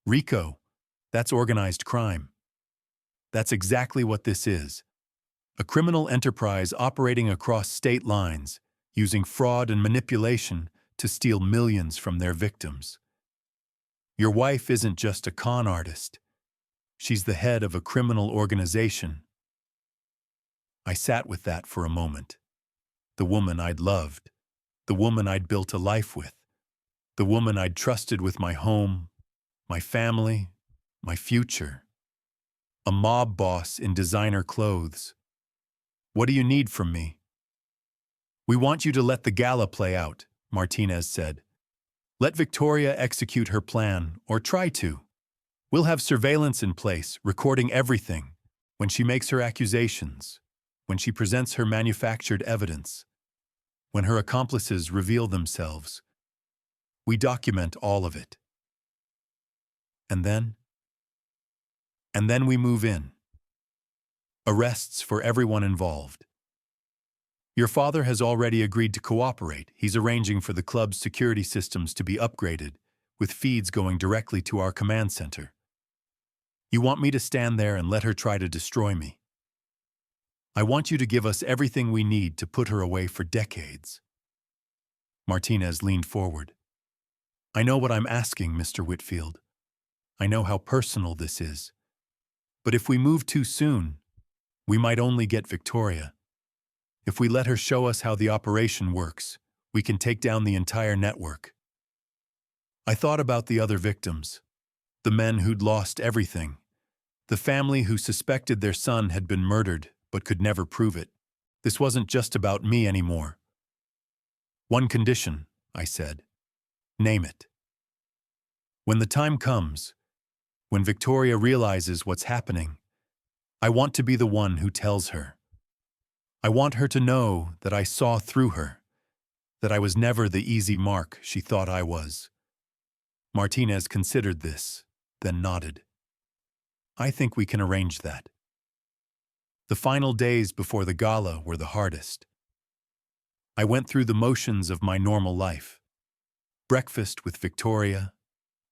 RICO, that's organized crime. That's exactly what this is. A criminal enterprise operating across state lines, using fraud and manipulation to steal millions from their victims. Your wife isn't just a con artist. She's the head of a criminal organization. I sat with that for a moment. The woman I'd loved. The woman I'd built a life with. The woman I'd trusted with my home, my family, my future. A mob boss in designer clothes. What do you need from me? We want you to let the gala play out, Martinez said. Let Victoria execute her plan, or try to. We'll have surveillance in place, recording everything. When she makes her accusations, when she presents her manufactured evidence, when her accomplices reveal themselves. We document all of it. And then we move in. Arrests for everyone involved. Your father has already agreed to cooperate. He's arranging for the club's security systems to be upgraded, with feeds going directly to our command center. You want me to stand there and let her try to destroy me? I want you to give us everything we need to put her away for decades. Martinez leaned forward. I know what I'm asking, Mr. Whitfield. I know how personal this is. But if we move too soon, we might only get Victoria. If we let her show us how the operation works, we can take down the entire network. I thought about the other victims, the men who'd lost everything, the family who suspected their son had been murdered but could never prove it. This wasn't just about me anymore. One condition, I said. Name it. When the time comes, when Victoria realizes what's happening, I want to be the one who tells her. I want her to know that I saw through her, that I was never the easy mark she thought I was. Martinez considered this, then nodded. I think we can arrange that. The final days before the gala were the hardest. I went through the motions of my normal life. Breakfast with Victoria,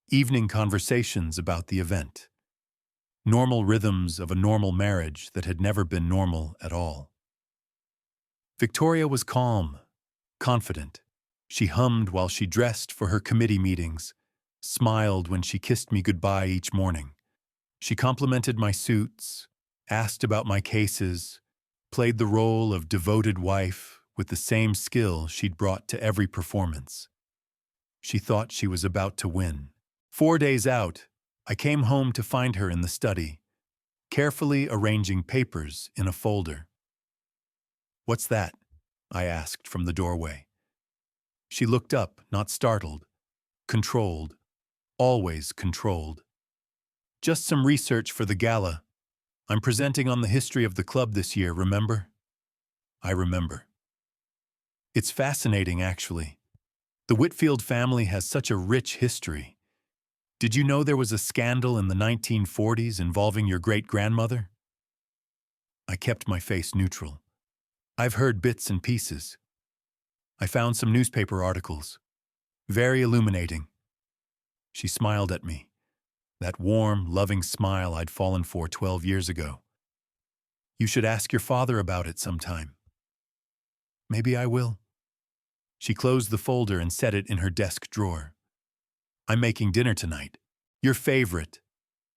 evening conversations about the event, normal rhythms of a normal marriage that had never been normal at all. Victoria was calm, confident. She hummed while she dressed for her committee meetings, smiled when she kissed me goodbye each morning. She complimented my suits, asked about my cases, played the role of devoted wife with the same skill she'd brought to every performance. She thought she was about to win. 4 days out, I came home to find her in the study, carefully arranging papers in a folder. "What's that?" I asked from the doorway. She looked up, not startled, controlled, always controlled. "Just some research for the gala. I'm presenting on the history of the club this year, remember?" I remember. It's fascinating, actually. The Whitfield family has such a rich history. Did you know there was a scandal in the 1940s involving your great-grandmother? I kept my face neutral. "I've heard bits and pieces. I found some newspaper articles. Very illuminating." She smiled at me, that warm, loving smile I'd fallen for 12 years ago. "You should ask your father about it sometime." "Maybe I will." She closed the folder and set it in her desk drawer. "I'm making dinner tonight. Your favorite,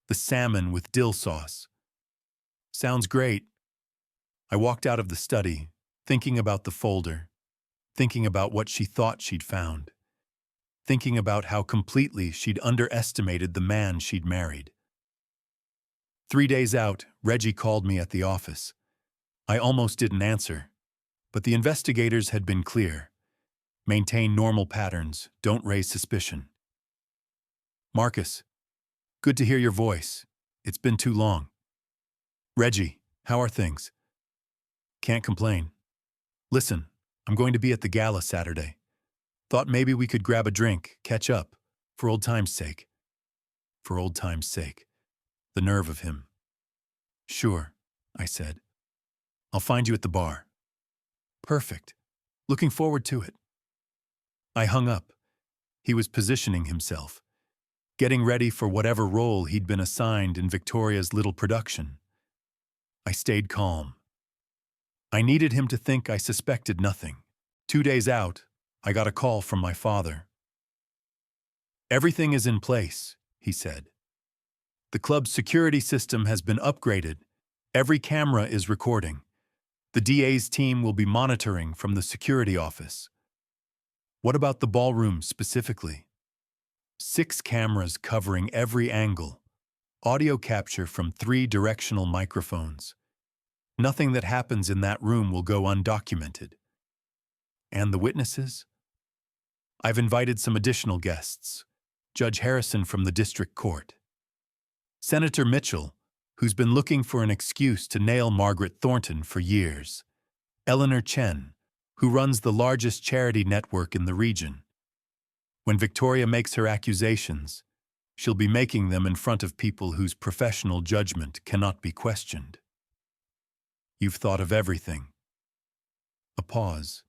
the salmon with dill sauce." "Sounds great." I walked out of the study, thinking about the folder, thinking about what she thought she'd found, thinking about how completely she'd underestimated the man she'd married. 3 days out, Reggie called me at the office. I almost didn't answer, but the investigators had been clear. Maintain normal patterns, don't raise suspicion. "Marcus, good to hear your voice. It's been too long." "Reggie, how are things?" "Can't complain. Listen, I'm going to be at the gala Saturday. Thought maybe we could grab a drink, catch up, for old time's sake." For old time's sake. The nerve of him. "Sure," I said. "I'll find you at the bar." "Perfect. Looking forward to it." I hung up. He was positioning himself, getting ready for whatever role he'd been assigned in Victoria's little production. I stayed calm. I needed him to think I suspected nothing. 2 days out, I got a call from my father. "Everything is in place," he said. "The club's security system has been upgraded. Every camera is recording. The DA's team will be monitoring from the security office." "What about the ballroom specifically?" 6 cameras covering every angle. Audio capture from 3 directional microphones. Nothing that happens in that room will go undocumented. "And the witnesses?" "I've invited some additional guests. Judge Harrison from the district court. Senator Mitchell, who's been looking for an excuse to nail Margaret Thornton for years. Eleanor Chen, who runs the largest charity network in the region. When Victoria makes her accusations, she'll be making them in front of people whose professional judgment cannot be questioned." "You've thought of everything." A pause.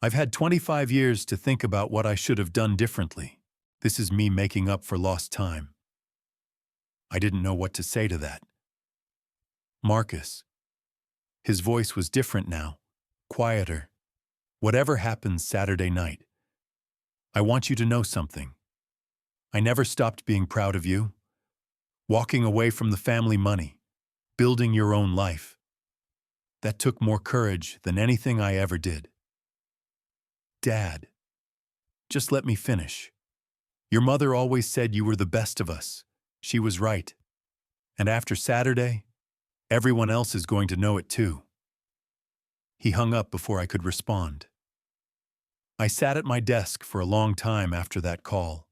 "I've had 25 years to think about what I should have done differently. This is me making up for lost time." I didn't know what to say to that. "Marcus." His voice was different now, quieter. "Whatever happens Saturday night, I want you to know something. I never stopped being proud of you. Walking away from the family money, building your own life. That took more courage than anything I ever did." "Dad, just let me finish. Your mother always said you were the best of us. She was right. And after Saturday, everyone else is going to know it too." He hung up before I could respond. I sat at my desk for a long time after that call,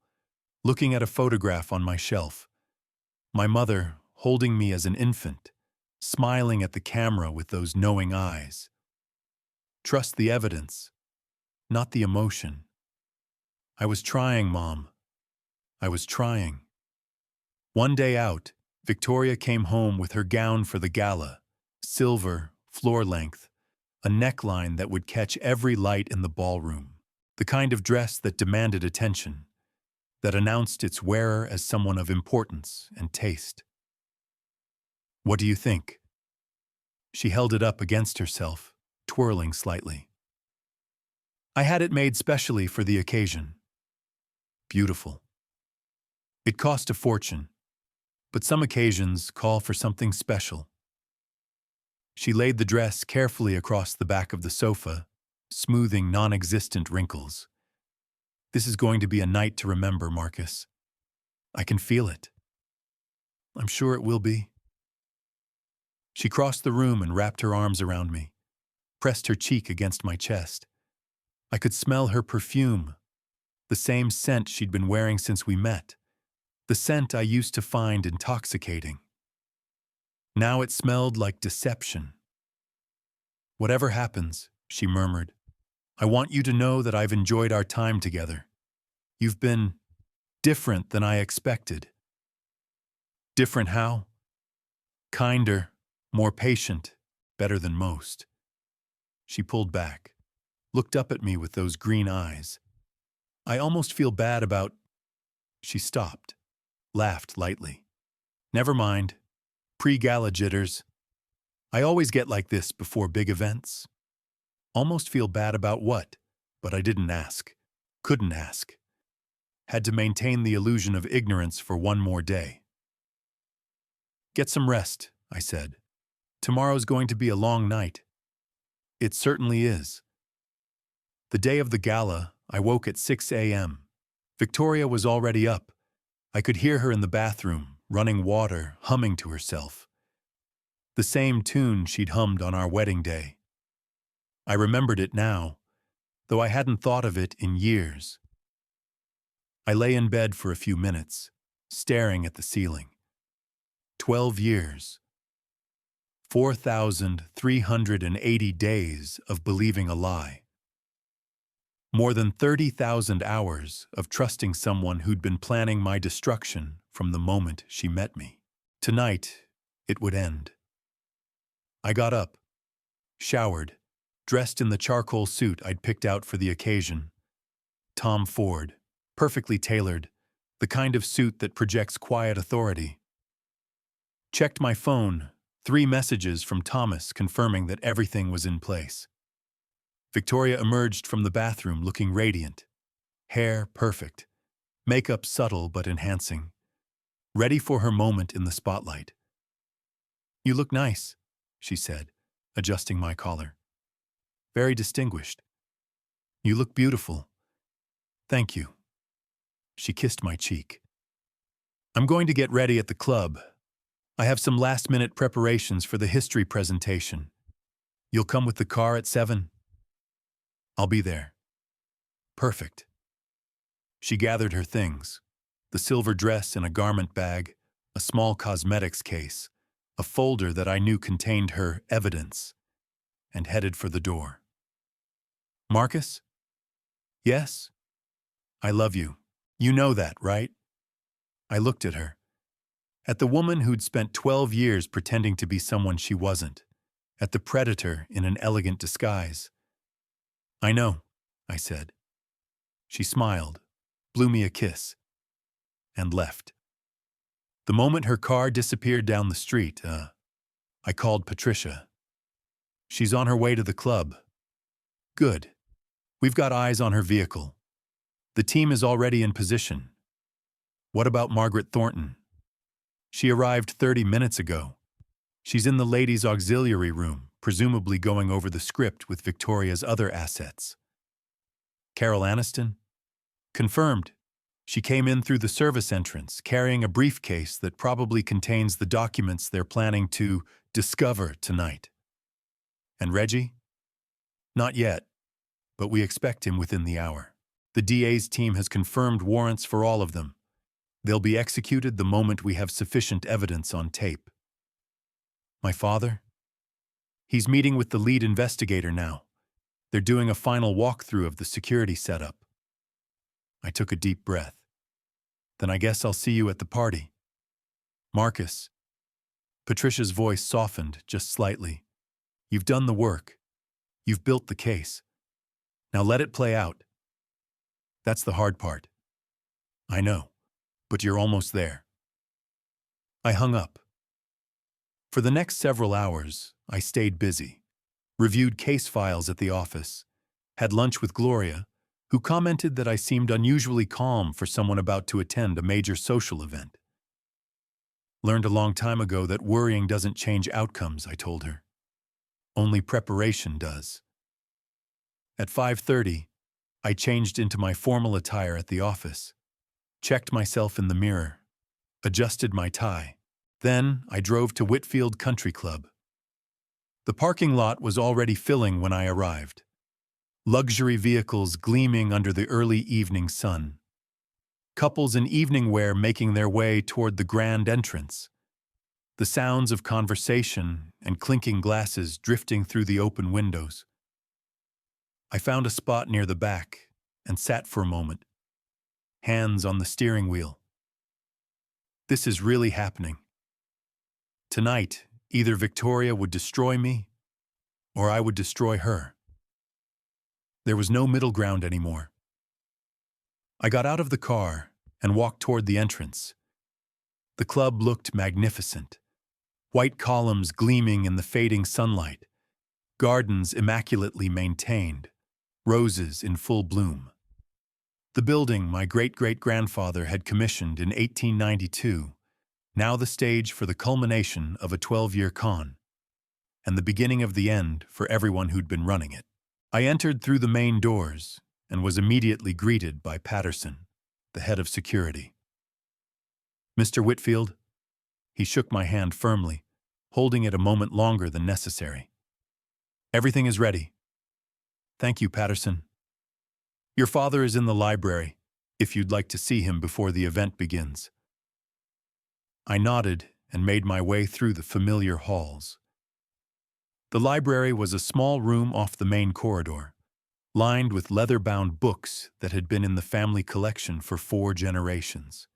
looking at a photograph on my shelf. My mother holding me as an infant, smiling at the camera with those knowing eyes. Trust the evidence, not the emotion. I was trying, Mom. I was trying. One day out, Victoria came home with her gown for the gala, silver, floor-length, a neckline that would catch every light in the ballroom, the kind of dress that demanded attention. that announced its wearer as someone of importance and taste. "What do you think?" She held it up against herself, twirling slightly. "I had it made specially for the occasion." "Beautiful." "It cost a fortune, but some occasions call for something special." She laid the dress carefully across the back of the sofa, smoothing non-existent wrinkles. "This is going to be a night to remember, Marcus. I can feel it." "I'm sure it will be." She crossed the room and wrapped her arms around me, pressed her cheek against my chest. I could smell her perfume, the same scent she'd been wearing since we met, the scent I used to find intoxicating. Now it smelled like deception. "Whatever happens," she murmured, "I want you to know that I've enjoyed our time together. You've been different than I expected." "Different how?" "Kinder, more patient, better than most." She pulled back, looked up at me with those green eyes. "I almost feel bad about—" She stopped, laughed lightly. "Never mind. Pre-gala jitters. I always get like this before big events." Almost feel bad about what? But I didn't ask. Couldn't ask. Had to maintain the illusion of ignorance for one more day. "Get some rest," I said. "Tomorrow's going to be a long night." "It certainly is." The day of the gala, I woke at 6 a.m. Victoria was already up. I could hear her in the bathroom, running water, humming to herself. The same tune she'd hummed on our wedding day. I remembered it now, though I hadn't thought of it in years. I lay in bed for a few minutes, staring at the ceiling. 12 years. 4,380 days of believing a lie. More than 30,000 hours of trusting someone who'd been planning my destruction from the moment she met me. Tonight, it would end. I got up, showered, dressed in the charcoal suit I'd picked out for the occasion. Tom Ford, perfectly tailored, the kind of suit that projects quiet authority. Checked my phone, 3 messages from Thomas confirming that everything was in place. Victoria emerged from the bathroom looking radiant. Hair perfect, makeup subtle but enhancing. Ready for her moment in the spotlight. "You look nice," she said, adjusting my collar. "Very distinguished." "You look beautiful." "Thank you." She kissed my cheek. "I'm going to get ready at the club. I have some last-minute preparations for the history presentation. You'll come with the car at 7? "I'll be there." "Perfect." She gathered her things, the silver dress in a garment bag, a small cosmetics case, a folder that I knew contained her evidence, and headed for the door. "Marcus?" "Yes?" "I love you. You know that, right?" I looked at her. At the woman who'd spent 12 years pretending to be someone she wasn't. At the predator in an elegant disguise. "I know," I said. She smiled, blew me a kiss, and left. The moment her car disappeared down the street, I called Patricia. "She's on her way to the club." "Good. We've got eyes on her vehicle. The team is already in position." "What about Margaret Thornton?" "She arrived 30 minutes ago. She's in the ladies' auxiliary room, presumably going over the script with Victoria's other assets." "Carol Aniston?" "Confirmed. She came in through the service entrance, carrying a briefcase that probably contains the documents they're planning to discover tonight." "And Reggie?" "Not yet, but we expect him within the hour. The DA's team has confirmed warrants for all of them. They'll be executed the moment we have sufficient evidence on tape." "My father?" "He's meeting with the lead investigator now. They're doing a final walkthrough of the security setup." I took a deep breath. "Then I guess I'll see you at the party." "Marcus." Patricia's voice softened just slightly. "You've done the work. You've built the case. Now let it play out." "That's the hard part." I know, but you're almost there. I hung up. For the next several hours, I stayed busy, reviewed case files at the office, had lunch with Gloria, who commented that I seemed unusually calm for someone about to attend a major social event. Learned a long time ago that worrying doesn't change outcomes, I told her. Only preparation does. At 5:30, I changed into my formal attire at the office, checked myself in the mirror, adjusted my tie. Then I drove to Whitfield Country Club. The parking lot was already filling when I arrived. Luxury vehicles gleaming under the early evening sun. Couples in evening wear making their way toward the grand entrance. The sounds of conversation and clinking glasses drifting through the open windows. I found a spot near the back and sat for a moment, hands on the steering wheel. This is really happening. Tonight, either Victoria would destroy me or I would destroy her. There was no middle ground anymore. I got out of the car and walked toward the entrance. The club looked magnificent. White columns gleaming in the fading sunlight, gardens immaculately maintained, roses in full bloom. The building my great-great-grandfather had commissioned in 1892, now the stage for the culmination of a 12-year con, and the beginning of the end for everyone who'd been running it. I entered through the main doors and was immediately greeted by Patterson, the head of security. "Mr. Whitfield?" He shook my hand firmly, holding it a moment longer than necessary. "Everything is ready." "Thank you, Patterson. Your father is in the library, if you'd like to see him before the event begins." I nodded and made my way through the familiar halls. The library was a small room off the main corridor, lined with leather-bound books that had been in the family collection for 4 generations.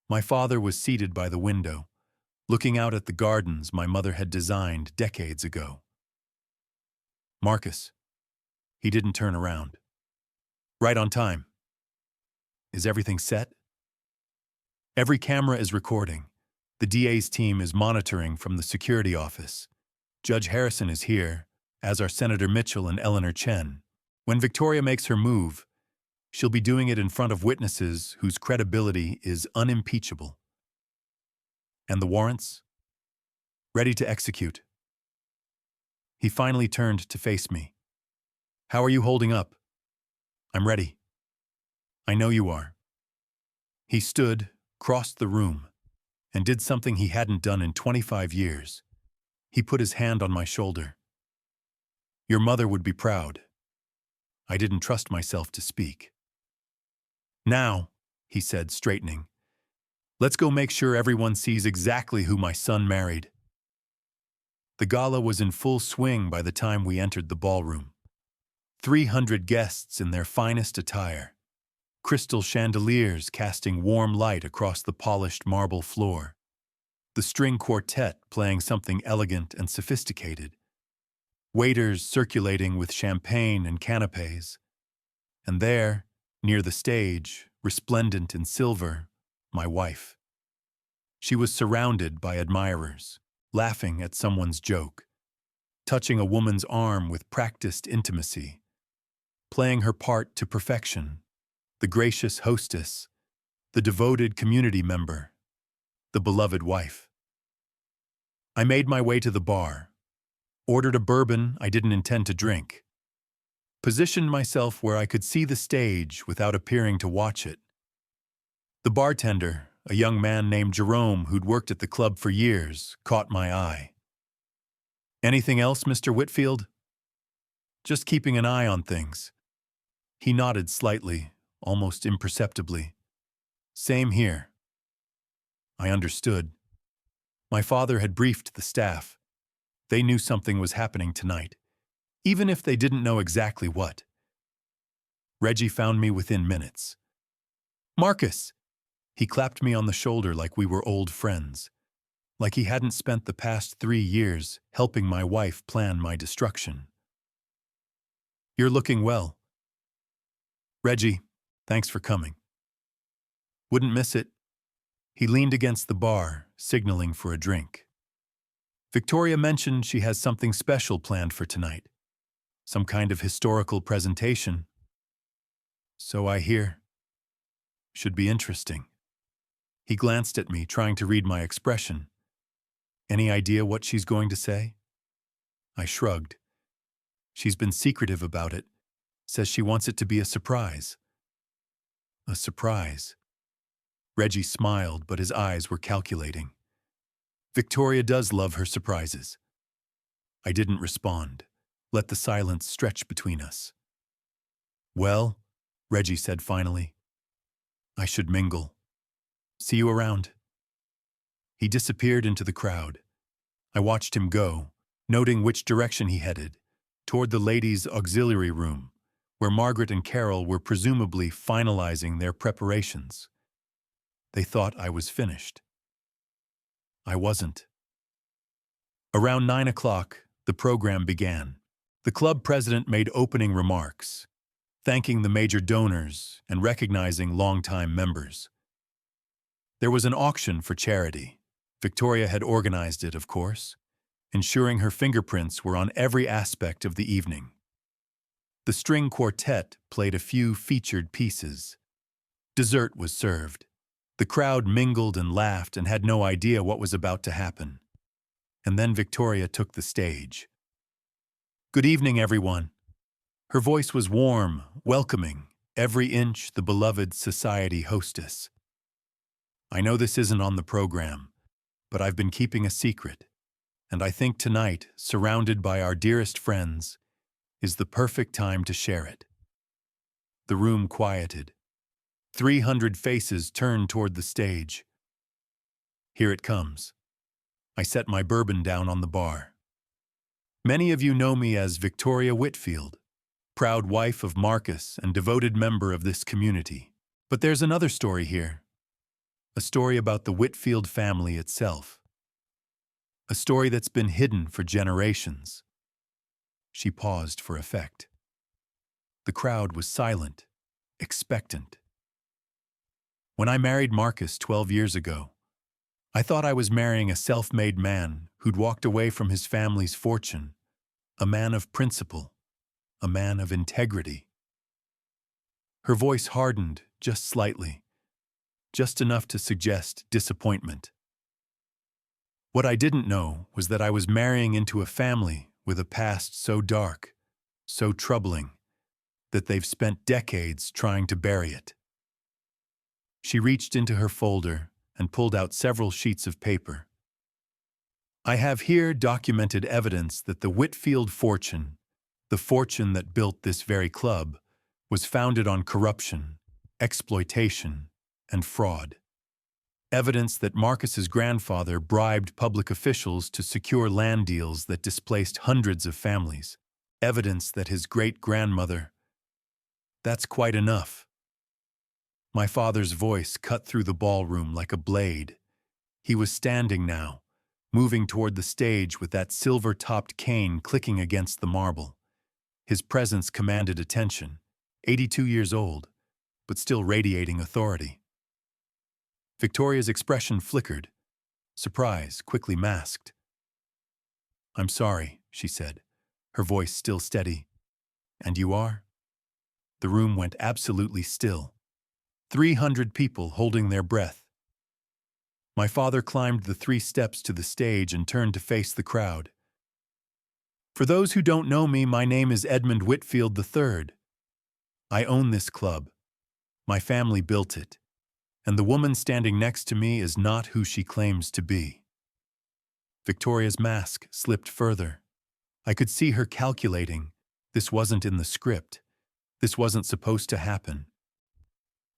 My father was seated by the window, looking out at the gardens my mother had designed decades ago. "Marcus." He didn't turn around. "Right on time. Is everything set?" "Every camera is recording. The DA's team is monitoring from the security office. Judge Harrison is here, as are Senator Mitchell and Eleanor Chen. When Victoria makes her move, she'll be doing it in front of witnesses whose credibility is unimpeachable." "And the warrants?" "Ready to execute." He finally turned to face me. "How are you holding up?" "I'm ready." "I know you are." He stood, crossed the room, and did something he hadn't done in 25 years. He put his hand on my shoulder. "Your mother would be proud." I didn't trust myself to speak. "Now," he said, straightening, "let's go make sure everyone sees exactly who my son married." The gala was in full swing by the time we entered the ballroom. 300 guests in their finest attire, crystal chandeliers casting warm light across the polished marble floor, the string quartet playing something elegant and sophisticated, waiters circulating with champagne and canapes, and there, near the stage, resplendent in silver, my wife. She was surrounded by admirers, laughing at someone's joke, touching a woman's arm with practiced intimacy, playing her part to perfection, the gracious hostess, the devoted community member, the beloved wife. I made my way to the bar, ordered a bourbon I didn't intend to drink, positioned myself where I could see the stage without appearing to watch it. The bartender, a young man named Jerome who'd worked at the club for years, caught my eye. "Anything else, Mr. Whitfield?" "Just keeping an eye on things." He nodded slightly, almost imperceptibly. "Same here." I understood. My father had briefed the staff. They knew something was happening tonight, even if they didn't know exactly what. Reggie found me within minutes. "Marcus!" He clapped me on the shoulder like we were old friends, like he hadn't spent the past 3 years helping my wife plan my destruction. "You're looking well." "Reggie, thanks for coming." Wouldn't miss it. He leaned against the bar, signaling for a drink. Victoria mentioned she has something special planned for tonight. Some kind of historical presentation. So I hear. Should be interesting. He glanced at me, trying to read my expression. Any idea what she's going to say? I shrugged. She's been secretive about it. Says she wants it to be a surprise. A surprise. Reggie smiled, but his eyes were calculating. Victoria does love her surprises. I didn't respond. Let the silence stretch between us. Well, Reggie said finally, I should mingle. See you around. He disappeared into the crowd. I watched him go, noting which direction he headed, toward the ladies' auxiliary room, where Margaret and Carol were presumably finalizing their preparations. They thought I was finished. I wasn't. Around 9 o'clock, the program began. The club president made opening remarks, thanking the major donors and recognizing longtime members. There was an auction for charity. Victoria had organized it, of course, ensuring her fingerprints were on every aspect of the evening. The string quartet played a few featured pieces. Dessert was served. The crowd mingled and laughed and had no idea what was about to happen. And then Victoria took the stage. Good evening, everyone. Her voice was warm, welcoming, every inch the beloved society hostess. I know this isn't on the program, but I've been keeping a secret, and I think tonight, surrounded by our dearest friends, is the perfect time to share it. The room quieted. 300 faces turned toward the stage. Here it comes. I set my bourbon down on the bar. Many of you know me as Victoria Whitfield, proud wife of Marcus and devoted member of this community. But there's another story here. A story about the Whitfield family itself. A story that's been hidden for generations. She paused for effect. The crowd was silent, expectant. When I married Marcus 12 years ago, I thought I was marrying a self-made man who'd walked away from his family's fortune, a man of principle, a man of integrity. Her voice hardened just slightly, just enough to suggest disappointment. What I didn't know was that I was marrying into a family with a past so dark, so troubling, that they've spent decades trying to bury it. She reached into her folder and pulled out several sheets of paper. I have here documented evidence that the Whitfield fortune, the fortune that built this very club, was founded on corruption, exploitation, and fraud. Evidence that Marcus's grandfather bribed public officials to secure land deals that displaced hundreds of families. Evidence that his great-grandmother... That's quite enough. My father's voice cut through the ballroom like a blade. He was standing now, moving toward the stage with that silver-topped cane clicking against the marble. His presence commanded attention, 82 years old, but still radiating authority. Victoria's expression flickered, surprise quickly masked. I'm sorry, she said, her voice still steady. And you are? The room went absolutely still. 300 people holding their breath. My father climbed the 3 steps to the stage and turned to face the crowd. For those who don't know me, my name is Edmund Whitfield III. I own this club. My family built it. And the woman standing next to me is not who she claims to be. Victoria's mask slipped further. I could see her calculating. This wasn't in the script. This wasn't supposed to happen.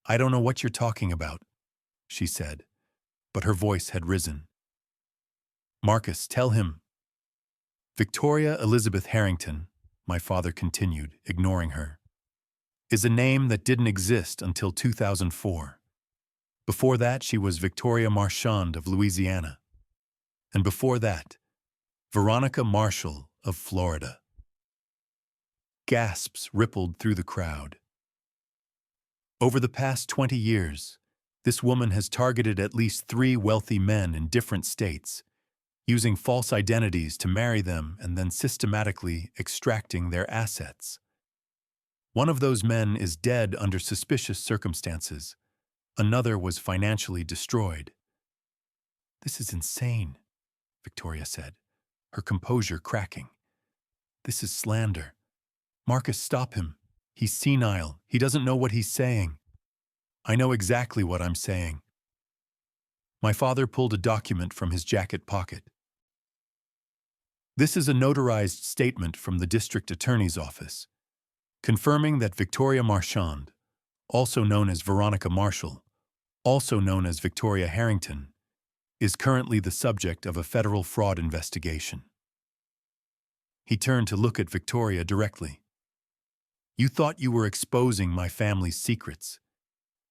I don't know what you're talking about, she said, but her voice had risen. Marcus, tell him. Victoria Elizabeth Harrington, my father continued, ignoring her, is a name that didn't exist until 2004. Before that, she was Victoria Marchand of Louisiana. And before that, Veronica Marshall of Florida. Gasps rippled through the crowd. Over the past 20 years, This woman has targeted at least 3 wealthy men in different states, using false identities to marry them and then systematically extracting their assets. One of those men is dead under suspicious circumstances. Another was financially destroyed. "This is insane," Victoria said, her composure cracking. "This is slander. Marcus, stop him. He's senile. He doesn't know what he's saying." "I know exactly what I'm saying." My father pulled a document from his jacket pocket. "This is a notarized statement from the district attorney's office, confirming that Victoria Marchand, also known as Veronica Marshall, also known as Victoria Harrington, is currently the subject of a federal fraud investigation." He turned to look at Victoria directly. "You thought you were exposing my family's secrets.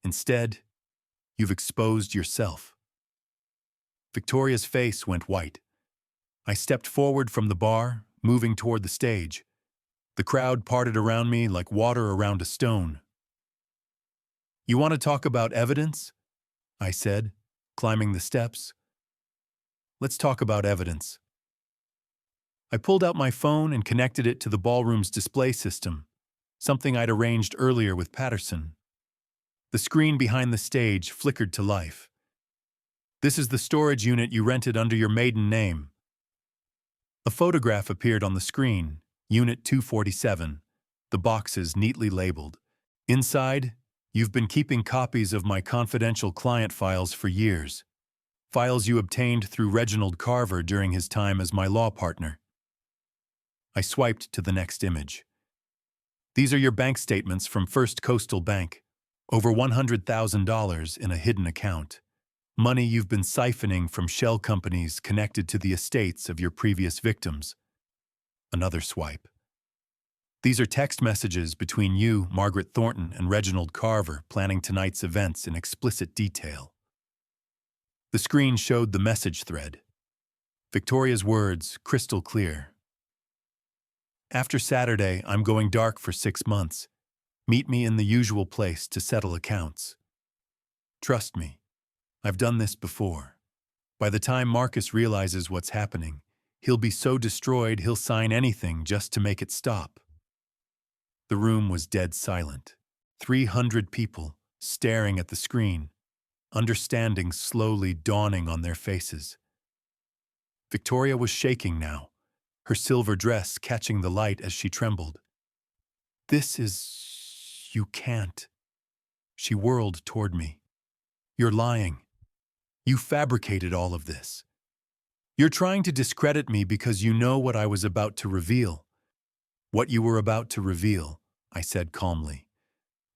Instead, you've exposed yourself." Victoria's face went white. I stepped forward from the bar, moving toward the stage. The crowd parted around me like water around a stone. "You want to talk about evidence?" I said, climbing the steps. "Let's talk about evidence." I pulled out my phone and connected it to the ballroom's display system, something I'd arranged earlier with Patterson. The screen behind the stage flickered to life. "This is the storage unit you rented under your maiden name." A photograph appeared on the screen, Unit 247, the boxes neatly labeled. "Inside, you've been keeping copies of my confidential client files for years. Files you obtained through Reginald Carver during his time as my law partner." I swiped to the next image. "These are your bank statements from First Coastal Bank. Over $100,000 in a hidden account. Money you've been siphoning from shell companies connected to the estates of your previous victims." Another swipe. "These are text messages between you, Margaret Thornton, and Reginald Carver planning tonight's events in explicit detail." The screen showed the message thread. Victoria's words, crystal clear. "After Saturday, I'm going dark for 6 months. Meet me in the usual place to settle accounts. Trust me, I've done this before. By the time Marcus realizes what's happening, he'll be so destroyed he'll sign anything just to make it stop." The room was dead silent. 300 people staring at the screen, understanding slowly dawning on their faces. Victoria was shaking now, her silver dress catching the light as she trembled. "This is... you can't." She whirled toward me. "You're lying. You fabricated all of this. You're trying to discredit me because you know what I was about to reveal." "What you were about to reveal," I said calmly,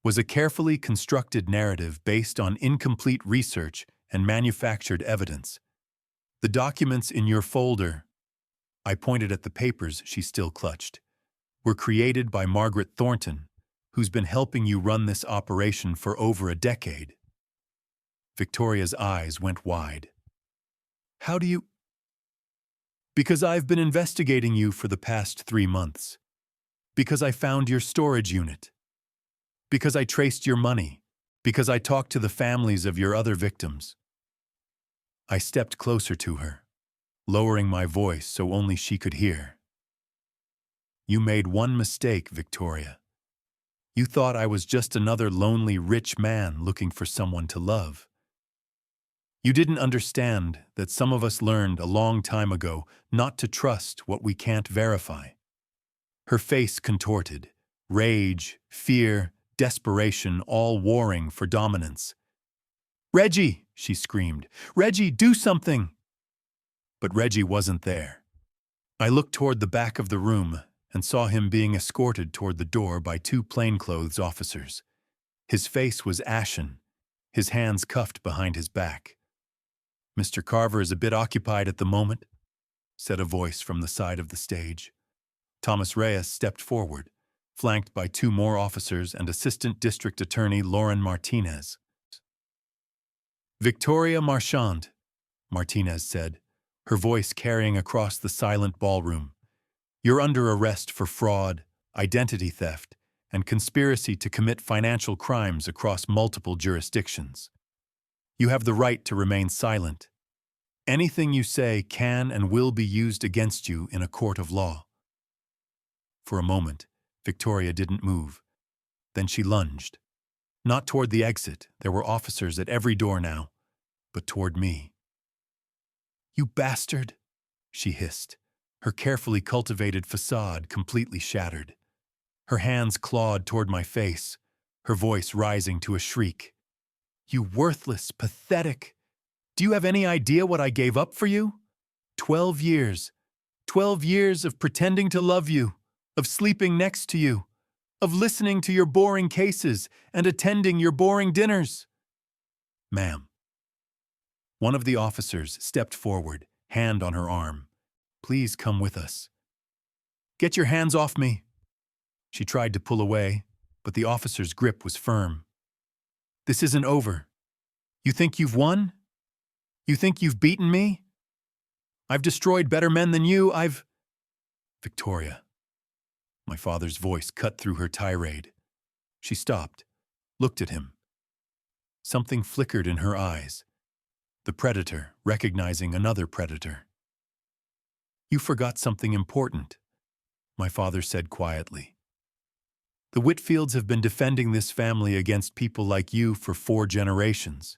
"was a carefully constructed narrative based on incomplete research and manufactured evidence. The documents in your folder," I pointed at the papers she still clutched, "were created by Margaret Thornton, who's been helping you run this operation for over a decade." Victoria's eyes went wide. "How do you—" "Because I've been investigating you for the past 3 months. Because I found your storage unit. Because I traced your money. Because I talked to the families of your other victims." I stepped closer to her, lowering my voice so only she could hear. "You made one mistake, Victoria. You thought I was just another lonely rich man looking for someone to love. You didn't understand that some of us learned a long time ago not to trust what we can't verify." Her face contorted, rage, fear, desperation, all warring for dominance. "Reggie!" she screamed. "Reggie, do something!" But Reggie wasn't there. I looked toward the back of the room and saw him being escorted toward the door by 2 plainclothes officers. His face was ashen, his hands cuffed behind his back. "Mr. Carver is a bit occupied at the moment," said a voice from the side of the stage. Thomas Reyes stepped forward, flanked by 2 more officers and Assistant District Attorney Lauren Martinez. "Victoria Marchand," Martinez said, her voice carrying across the silent ballroom. "You're under arrest for fraud, identity theft, and conspiracy to commit financial crimes across multiple jurisdictions." You have the right to remain silent. Anything you say can and will be used against you in a court of law." For a moment, Victoria didn't move. Then she lunged. Not toward the exit, there were officers at every door now, but toward me. "You bastard," she hissed, her carefully cultivated facade completely shattered. Her hands clawed toward my face, her voice rising to a shriek. "You worthless, pathetic. Do you have any idea what I gave up for you? 12 years. 12 years of pretending to love you, of sleeping next to you, of listening to your boring cases and attending your boring dinners." "Ma'am." One of the officers stepped forward, hand on her arm. "Please come with us." "Get your hands off me." She tried to pull away, but the officer's grip was firm. "This isn't over. You think you've won? You think you've beaten me? I've destroyed better men than you. Victoria." My father's voice cut through her tirade. She stopped, looked at him. Something flickered in her eyes. The predator recognizing another predator. "You forgot something important," my father said quietly. "The Whitfields have been defending this family against people like you for 4 generations.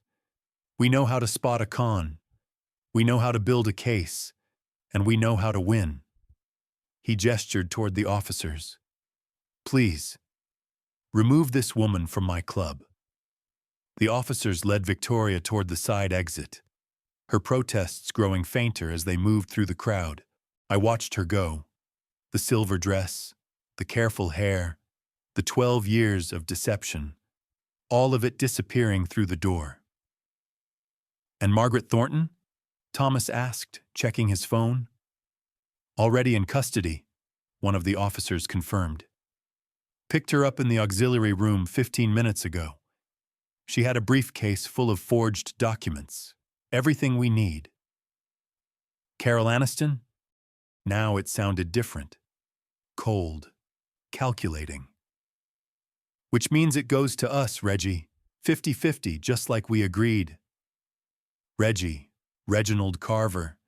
We know how to spot a con. We know how to build a case. And we know how to win." He gestured toward the officers. "Please, remove this woman from my club." The officers led Victoria toward the side exit, her protests growing fainter as they moved through the crowd. I watched her go. The silver dress, the careful hair, the 12 years of deception, all of it disappearing through the door. "And Margaret Thornton?" Thomas asked, checking his phone. "Already in custody," one of the officers confirmed. "Picked her up in the auxiliary room 15 minutes ago. She had a briefcase full of forged documents. Everything we need." "Carol Aniston?" Now it sounded different. Cold. Calculating. "Which means it goes to us, Reggie. 50-50, just like we agreed." Reggie, Reginald Carver,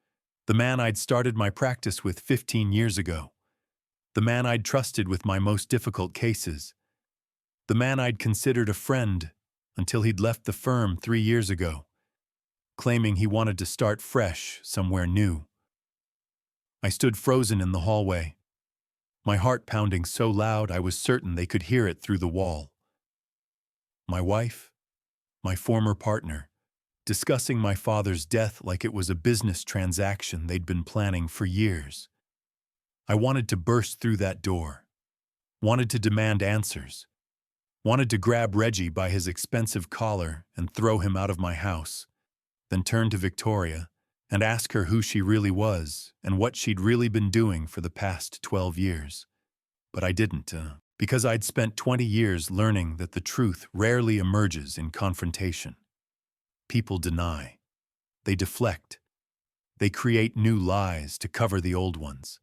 the man I'd started my practice with 15 years ago. The man I'd trusted with my most difficult cases. The man I'd considered a friend until he'd left the firm 3 years ago, claiming he wanted to start fresh somewhere new. I stood frozen in the hallway, my heart pounding so loud I was certain they could hear it through the wall. My wife, my former partner, discussing my father's death like it was a business transaction they'd been planning for years. I wanted to burst through that door, wanted to demand answers, wanted to grab Reggie by his expensive collar and throw him out of my house, then turn to Victoria and ask her who she really was and what she'd really been doing for the past 12 years. But I didn't, because I'd spent 20 years learning that the truth rarely emerges in confrontation. People deny. They deflect. They create new lies to cover the old ones.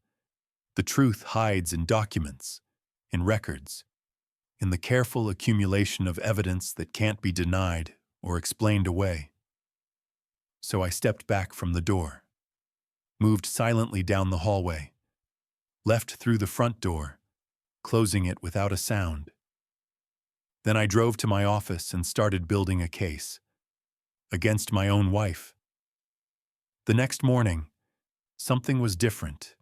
The truth hides in documents, in records, in the careful accumulation of evidence that can't be denied or explained away. So I stepped back from the door, moved silently down the hallway, left through the front door, closing it without a sound. Then I drove to my office and started building a case against my own wife. The next morning, something was different.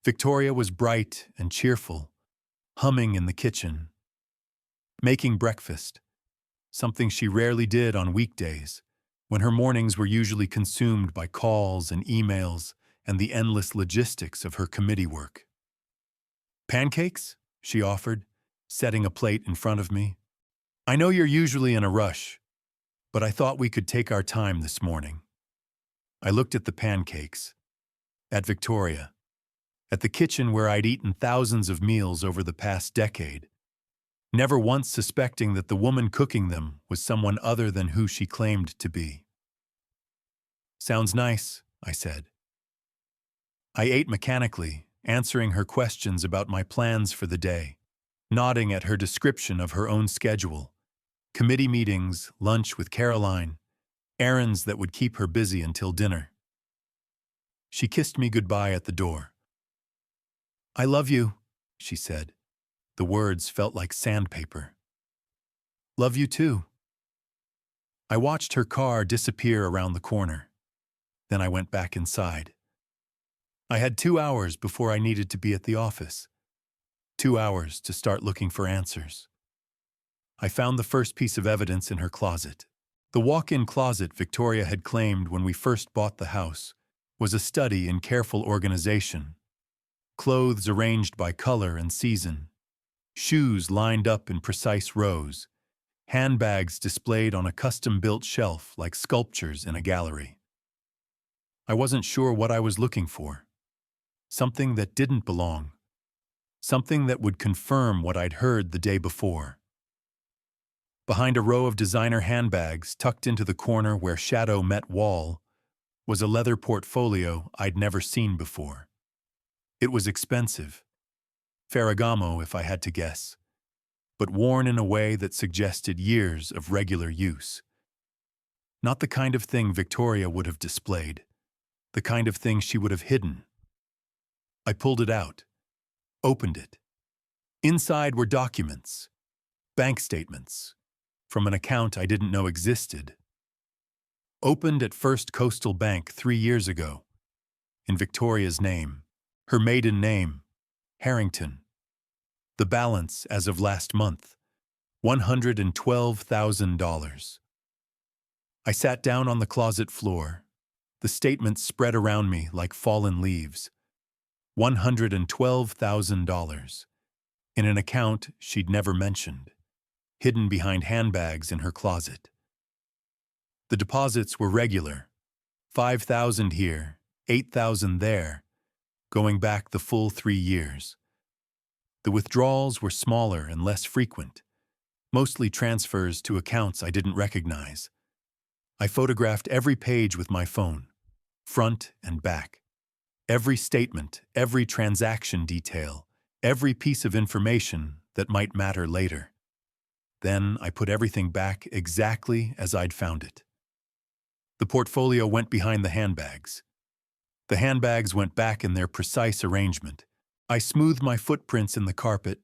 Victoria was bright and cheerful, humming in the kitchen, making breakfast, something she rarely did on weekdays, when her mornings were usually consumed by calls and emails and the endless logistics of her committee work. "Pancakes?" she offered, setting a plate in front of me. "I know you're usually in a rush, but I thought we could take our time this morning." I looked at the pancakes, at Victoria, at the kitchen where I'd eaten thousands of meals over the past decade, never once suspecting that the woman cooking them was someone other than who she claimed to be. "Sounds nice," I said. I ate mechanically, answering her questions about my plans for the day, nodding at her description of her own schedule, committee meetings, lunch with Caroline, errands that would keep her busy until dinner. She kissed me goodbye at the door. "I love you," she said. The words felt like sandpaper. "Love you too." I watched her car disappear around the corner. Then I went back inside. I had 2 hours before I needed to be at the office. 2 hours to start looking for answers. I found the first piece of evidence in her closet. The walk-in closet Victoria had claimed when we first bought the house was a study in careful organization. Clothes arranged by color and season. Shoes lined up in precise rows. Handbags displayed on a custom-built shelf like sculptures in a gallery. I wasn't sure what I was looking for. Something that didn't belong. Something that would confirm what I'd heard the day before. Behind a row of designer handbags tucked into the corner where shadow met wall was a leather portfolio I'd never seen before. It was expensive. Ferragamo, if I had to guess, but worn in a way that suggested years of regular use. Not the kind of thing Victoria would have displayed, the kind of thing she would have hidden. I pulled it out, opened it. Inside were documents, bank statements, from an account I didn't know existed. Opened at First Coastal Bank 3 years ago, in Victoria's name, her maiden name, Harrington. The balance as of last month, $112,000. I sat down on the closet floor, the statements spread around me like fallen leaves. $112,000 in an account she'd never mentioned, hidden behind handbags in her closet. The deposits were regular, $5,000 here, $8,000 there, going back the full 3 years. The withdrawals were smaller and less frequent, mostly transfers to accounts I didn't recognize. I photographed every page with my phone, front and back. Every statement, every transaction detail, every piece of information that might matter later. Then I put everything back exactly as I'd found it. The portfolio went behind the handbags. The handbags went back in their precise arrangement. I smoothed my footprints in the carpet,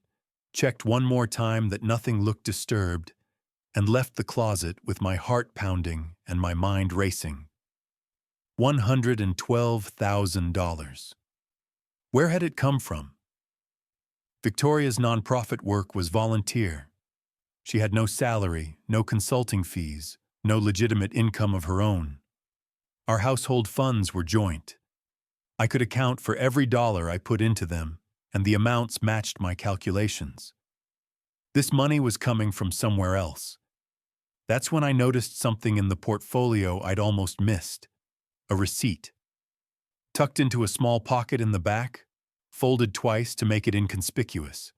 checked one more time that nothing looked disturbed, and left the closet with my heart pounding and my mind racing. $112,000. Where had it come from? Victoria's nonprofit work was volunteer. She had no salary, no consulting fees, no legitimate income of her own. Our household funds were joint. I could account for every dollar I put into them, and the amounts matched my calculations. This money was coming from somewhere else. That's when I noticed something in the portfolio I'd almost missed. A receipt. Tucked into a small pocket in the back, folded twice to make it inconspicuous.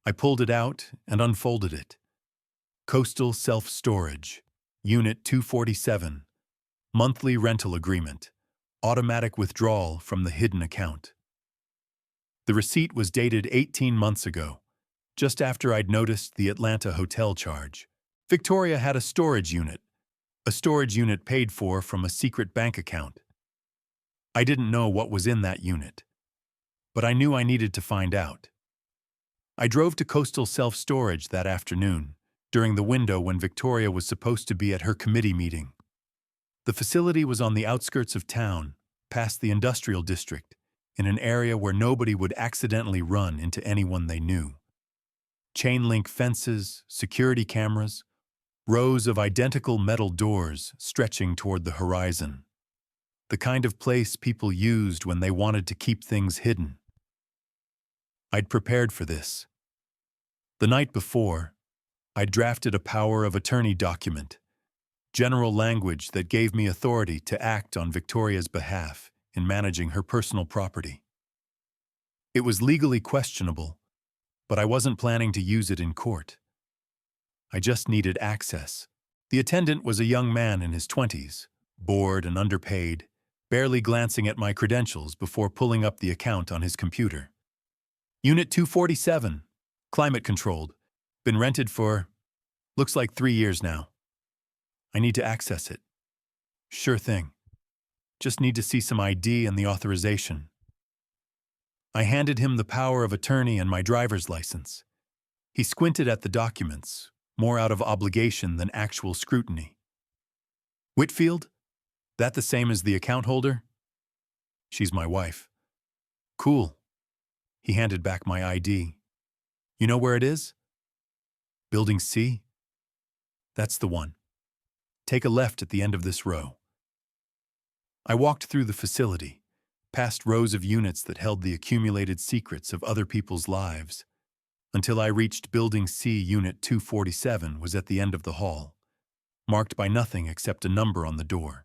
I pulled it out and unfolded it. Coastal Self-Storage, Unit 247, monthly rental agreement, automatic withdrawal from the hidden account. The receipt was dated 18 months ago, just after I'd noticed the Atlanta hotel charge. Victoria had a storage unit paid for from a secret bank account. I didn't know what was in that unit, but I knew I needed to find out. I drove to Coastal Self-Storage that afternoon, during the window when Victoria was supposed to be at her committee meeting. The facility was on the outskirts of town, past the industrial district, in an area where nobody would accidentally run into anyone they knew. Chain-link fences, security cameras, rows of identical metal doors stretching toward the horizon. The kind of place people used when they wanted to keep things hidden. I'd prepared for this. The night before, I'd drafted a power of attorney document, general language that gave me authority to act on Victoria's behalf in managing her personal property. It was legally questionable, but I wasn't planning to use it in court. I just needed access. The attendant was a young man in his 20s, bored and underpaid, barely glancing at my credentials before pulling up the account on his computer. Unit 247, climate-controlled, been rented for, looks like 3 years now. I need to access it. Sure thing. Just need to see some ID and the authorization. I handed him the power of attorney and my driver's license. He squinted at the documents, more out of obligation than actual scrutiny. Whitfield? That the same as the account holder? She's my wife. Cool. He handed back my ID. You know where it is? Building C? That's the one. Take a left at the end of this row. I walked through the facility, past rows of units that held the accumulated secrets of other people's lives, until I reached Building C. Unit 247 was at the end of the hall, marked by nothing except a number on the door.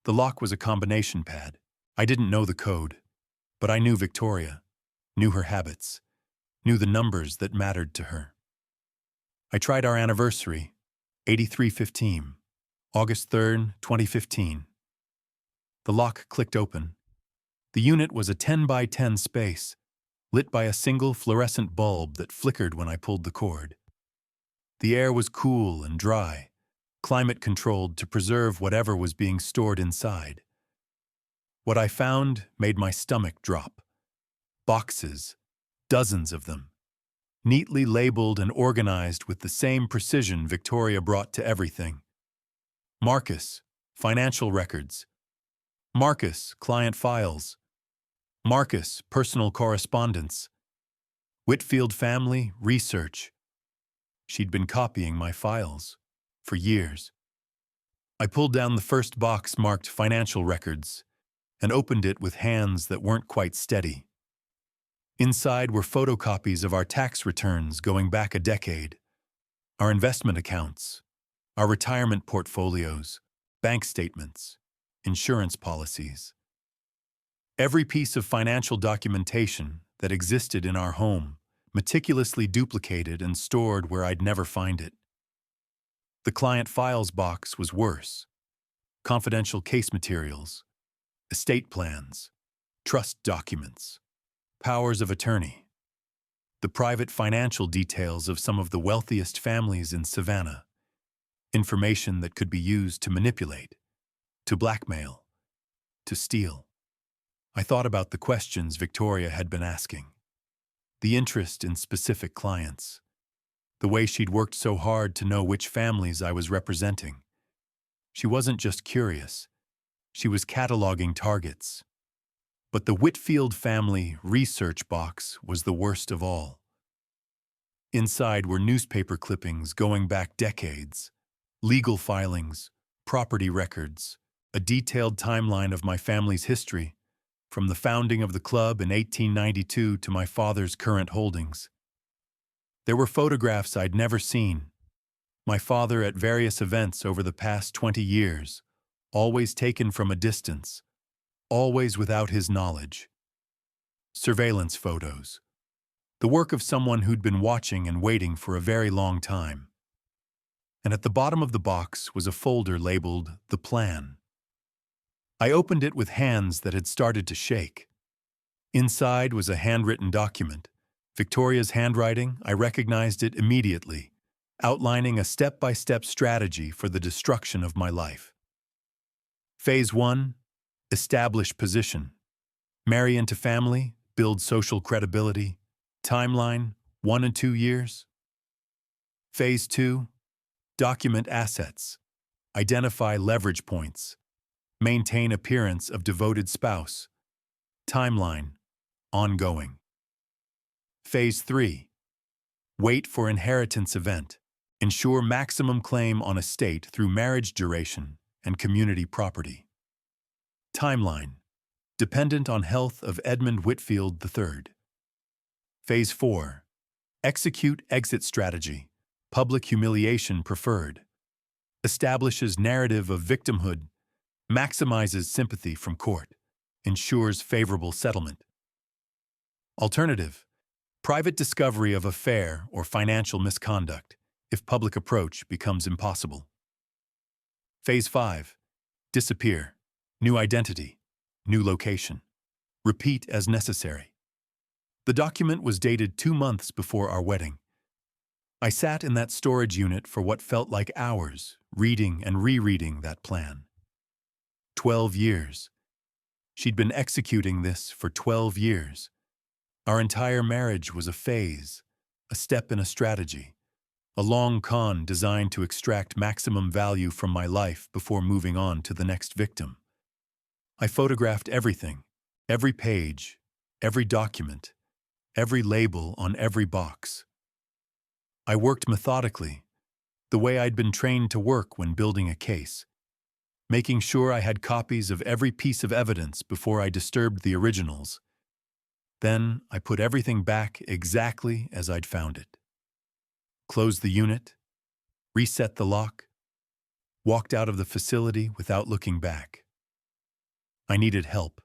The lock was a combination pad. I didn't know the code, but I knew Victoria, knew her habits, knew the numbers that mattered to her. I tried our anniversary, 8315, August 3rd, 2015. The lock clicked open. The unit was a 10 by 10 space, lit by a single fluorescent bulb that flickered when I pulled the cord. The air was cool and dry, climate-controlled to preserve whatever was being stored inside. What I found made my stomach drop. Boxes, dozens of them, neatly labeled and organized with the same precision Victoria brought to everything. Marcus, financial records. Marcus, client files. Marcus, personal correspondence. Whitfield family, research. She'd been copying my files for years. I pulled down the first box marked financial records and opened it with hands that weren't quite steady. Inside were photocopies of our tax returns going back a decade, our investment accounts, our retirement portfolios, bank statements, insurance policies. Every piece of financial documentation that existed in our home, meticulously duplicated and stored where I'd never find it. The client files box was worse. Confidential case materials, estate plans, trust documents, powers of attorney, the private financial details of some of the wealthiest families in Savannah, information that could be used to manipulate, to blackmail, to steal. I thought about the questions Victoria had been asking, the interest in specific clients, the way she'd worked so hard to know which families I was representing. She wasn't just curious, she was cataloging targets. But the Whitfield family research box was the worst of all. Inside were newspaper clippings going back decades, legal filings, property records, a detailed timeline of my family's history, from the founding of the club in 1892 to my father's current holdings. There were photographs I'd never seen. My father at various events over the past 20 years, always taken from a distance, always without his knowledge. Surveillance photos. The work of someone who'd been watching and waiting for a very long time. And at the bottom of the box was a folder labeled The Plan. I opened it with hands that had started to shake. Inside was a handwritten document. Victoria's handwriting, I recognized it immediately, outlining a step-by-step strategy for the destruction of my life. Phase 1. Establish position. Marry into family, build social credibility. Timeline, 1 and 2 years. Phase 2. Document assets. Identify leverage points. Maintain appearance of devoted spouse. Timeline, ongoing. Phase 3. Wait for inheritance event. Ensure maximum claim on estate through marriage duration and community property. Timeline, dependent on health of Edmund Whitfield III. Phase 4. Execute exit strategy. Public humiliation preferred. Establishes narrative of victimhood. Maximizes sympathy from court. Ensures favorable settlement. Alternative. Private discovery of affair or financial misconduct if public approach becomes impossible. Phase 5. Disappear. New identity. New location. Repeat as necessary. The document was dated 2 months before our wedding. I sat in that storage unit for what felt like hours, reading and rereading that plan. 12 years. She'd been executing this for 12 years. Our entire marriage was a phase, a step in a strategy, a long con designed to extract maximum value from my life before moving on to the next victim. I photographed everything, every page, every document, every label on every box. I worked methodically, the way I'd been trained to work when building a case, making sure I had copies of every piece of evidence before I disturbed the originals. Then I put everything back exactly as I'd found it. Closed the unit, reset the lock, walked out of the facility without looking back. I needed help.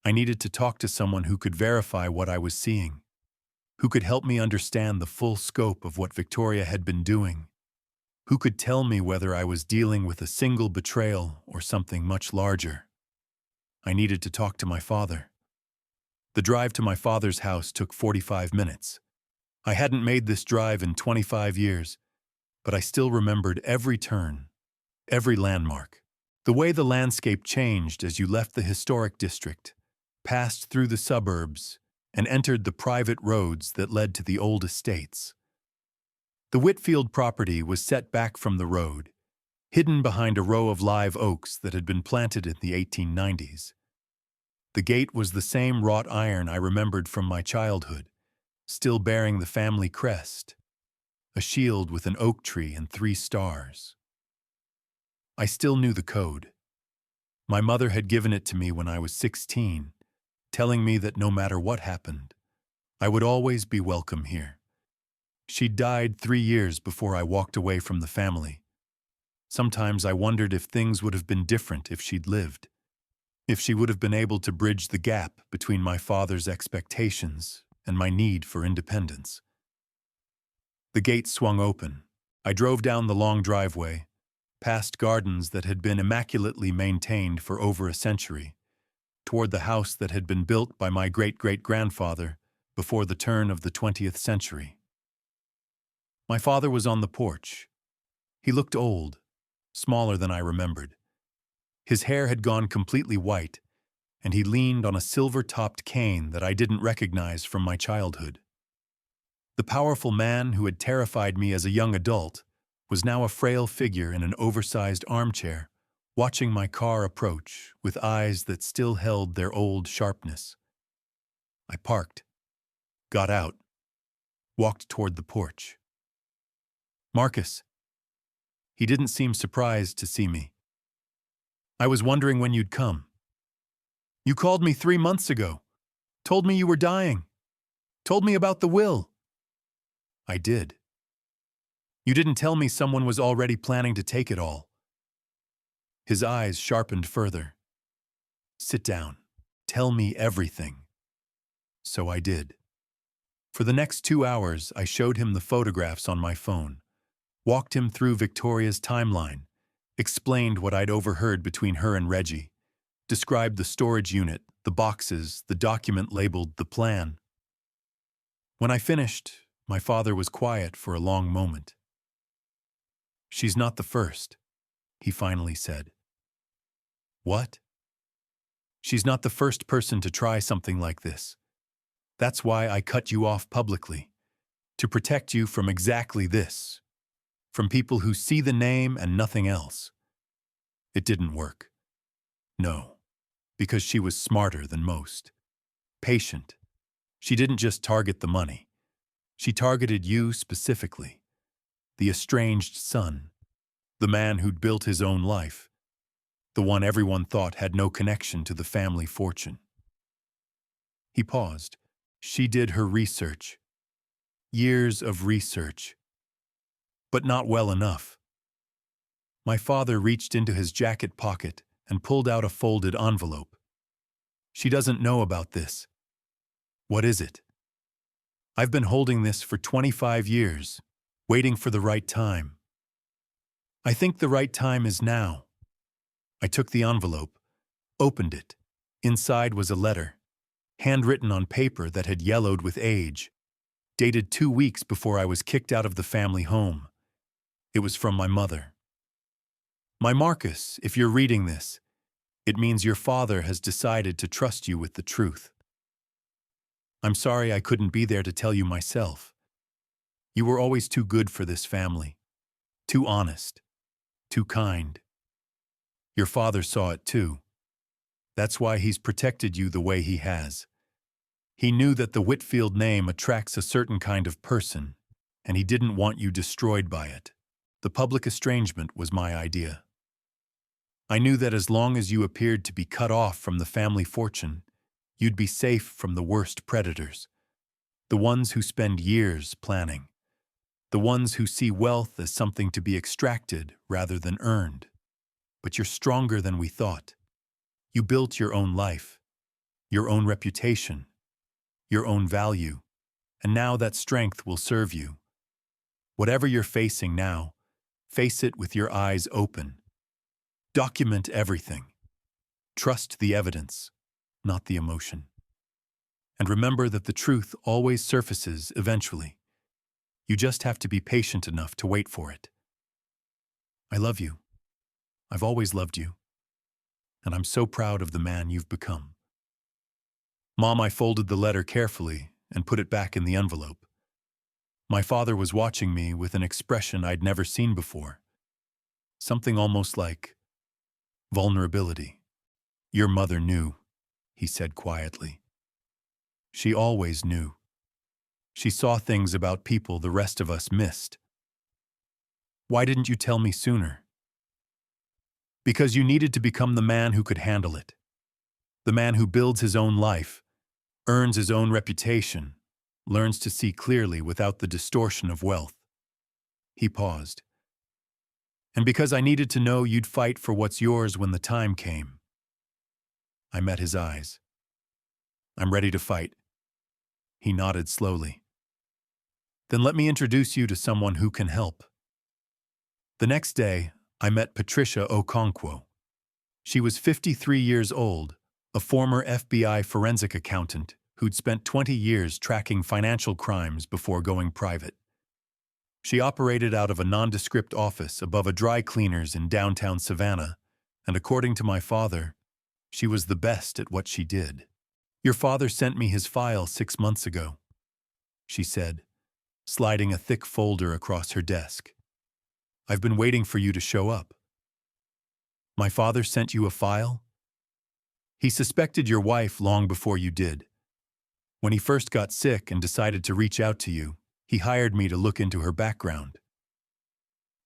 I needed to talk to someone who could verify what I was seeing, who could help me understand the full scope of what Victoria had been doing, who could tell me whether I was dealing with a single betrayal or something much larger. I needed to talk to my father. The drive to my father's house took 45 minutes. I hadn't made this drive in 25 years, but I still remembered every turn, every landmark. The way the landscape changed as you left the historic district, passed through the suburbs, and entered the private roads that led to the old estates. The Whitfield property was set back from the road, hidden behind a row of live oaks that had been planted in the 1890s. The gate was the same wrought iron I remembered from my childhood, still bearing the family crest, a shield with an oak tree and 3 stars. I still knew the code. My mother had given it to me when I was 16, telling me that no matter what happened, I would always be welcome here. She died 3 years before I walked away from the family. Sometimes I wondered if things would have been different if she'd lived, if she would have been able to bridge the gap between my father's expectations and my need for independence. The gate swung open. I drove down the long driveway, past gardens that had been immaculately maintained for over a century, toward the house that had been built by my great-great-grandfather before the turn of the 20th century. My father was on the porch. He looked old, smaller than I remembered. His hair had gone completely white, and he leaned on a silver-topped cane that I didn't recognize from my childhood. The powerful man who had terrified me as a young adult was now a frail figure in an oversized armchair, watching my car approach with eyes that still held their old sharpness. I parked, got out, walked toward the porch. "Marcus." He didn't seem surprised to see me. "I was wondering when you'd come. You called me 3 months ago, told me you were dying, told me about the will." "I did." "You didn't tell me someone was already planning to take it all." His eyes sharpened further. "Sit down. Tell me everything." So I did. For the next 2 hours, I showed him the photographs on my phone, walked him through Victoria's timeline, explained what I'd overheard between her and Reggie, described the storage unit, the boxes, the document labeled the plan. When I finished, my father was quiet for a long moment. "She's not the first," he finally said. "What?" "She's not the first person to try something like this. That's why I cut you off publicly, to protect you from exactly this, from people who see the name and nothing else." It didn't work. No, because she was smarter than most. Patient. She didn't just target the money. She targeted you specifically. The estranged son. The man who'd built his own life. The one everyone thought had no connection to the family fortune. He paused. She did her research. Years of research. But not well enough. My father reached into his jacket pocket and pulled out a folded envelope. "She doesn't know about this." "What is it?" "I've been holding this for 25 years, waiting for the right time. I think the right time is now." I took the envelope, opened it. Inside was a letter, handwritten on paper that had yellowed with age. dated 2 weeks before I was kicked out of the family home. It was from my mother. My Marcus, if you're reading this, it means your father has decided to trust you with the truth. I'm sorry I couldn't be there to tell you myself. You were always too good for this family, too honest, too kind. Your father saw it too. That's why he's protected you the way he has. He knew that the Whitfield name attracts a certain kind of person, and he didn't want you destroyed by it. The public estrangement was my idea. I knew that as long as you appeared to be cut off from the family fortune, you'd be safe from the worst predators, the ones who spend years planning, the ones who see wealth as something to be extracted rather than earned. But you're stronger than we thought. You built your own life, your own reputation, your own value, and now that strength will serve you. Whatever you're facing now, face it with your eyes open. Document everything. Trust the evidence, not the emotion. And remember that the truth always surfaces eventually. You just have to be patient enough to wait for it. I love you. I've always loved you. And I'm so proud of the man you've become. Mom, I folded the letter carefully and put it back in the envelope. My father was watching me with an expression I'd never seen before. Something almost like vulnerability. Your mother knew, he said quietly. She always knew. She saw things about people the rest of us missed. Why didn't you tell me sooner? Because you needed to become the man who could handle it. The man who builds his own life, earns his own reputation, learns to see clearly without the distortion of wealth. He paused. And because I needed to know you'd fight for what's yours when the time came. I met his eyes. I'm ready to fight. He nodded slowly. Then let me introduce you to someone who can help. The next day, I met Patricia Okonkwo. She was 53 years old, a former FBI forensic accountant who'd spent 20 years tracking financial crimes before going private. She operated out of a nondescript office above a dry cleaner's in downtown Savannah, and according to my father, she was the best at what she did. Your father sent me his file 6 months ago, she said, sliding a thick folder across her desk. I've been waiting for you to show up. My father sent you a file? He suspected your wife long before you did. When he first got sick and decided to reach out to you, he hired me to look into her background.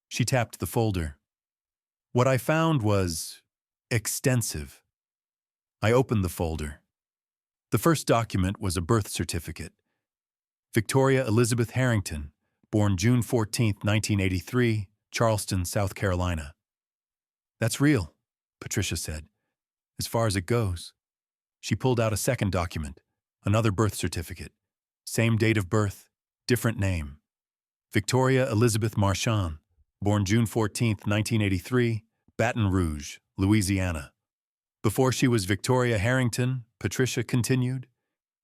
She tapped the folder. What I found was extensive. I opened the folder. The first document was a birth certificate. Victoria Elizabeth Harrington, born June 14, 1983, Charleston, South Carolina. That's real, Patricia said. As far as it goes. She pulled out a second document, another birth certificate. Same date of birth, different name. Victoria Elizabeth Marchand, born June 14, 1983, Baton Rouge, Louisiana. Before she was Victoria Harrington, Patricia continued,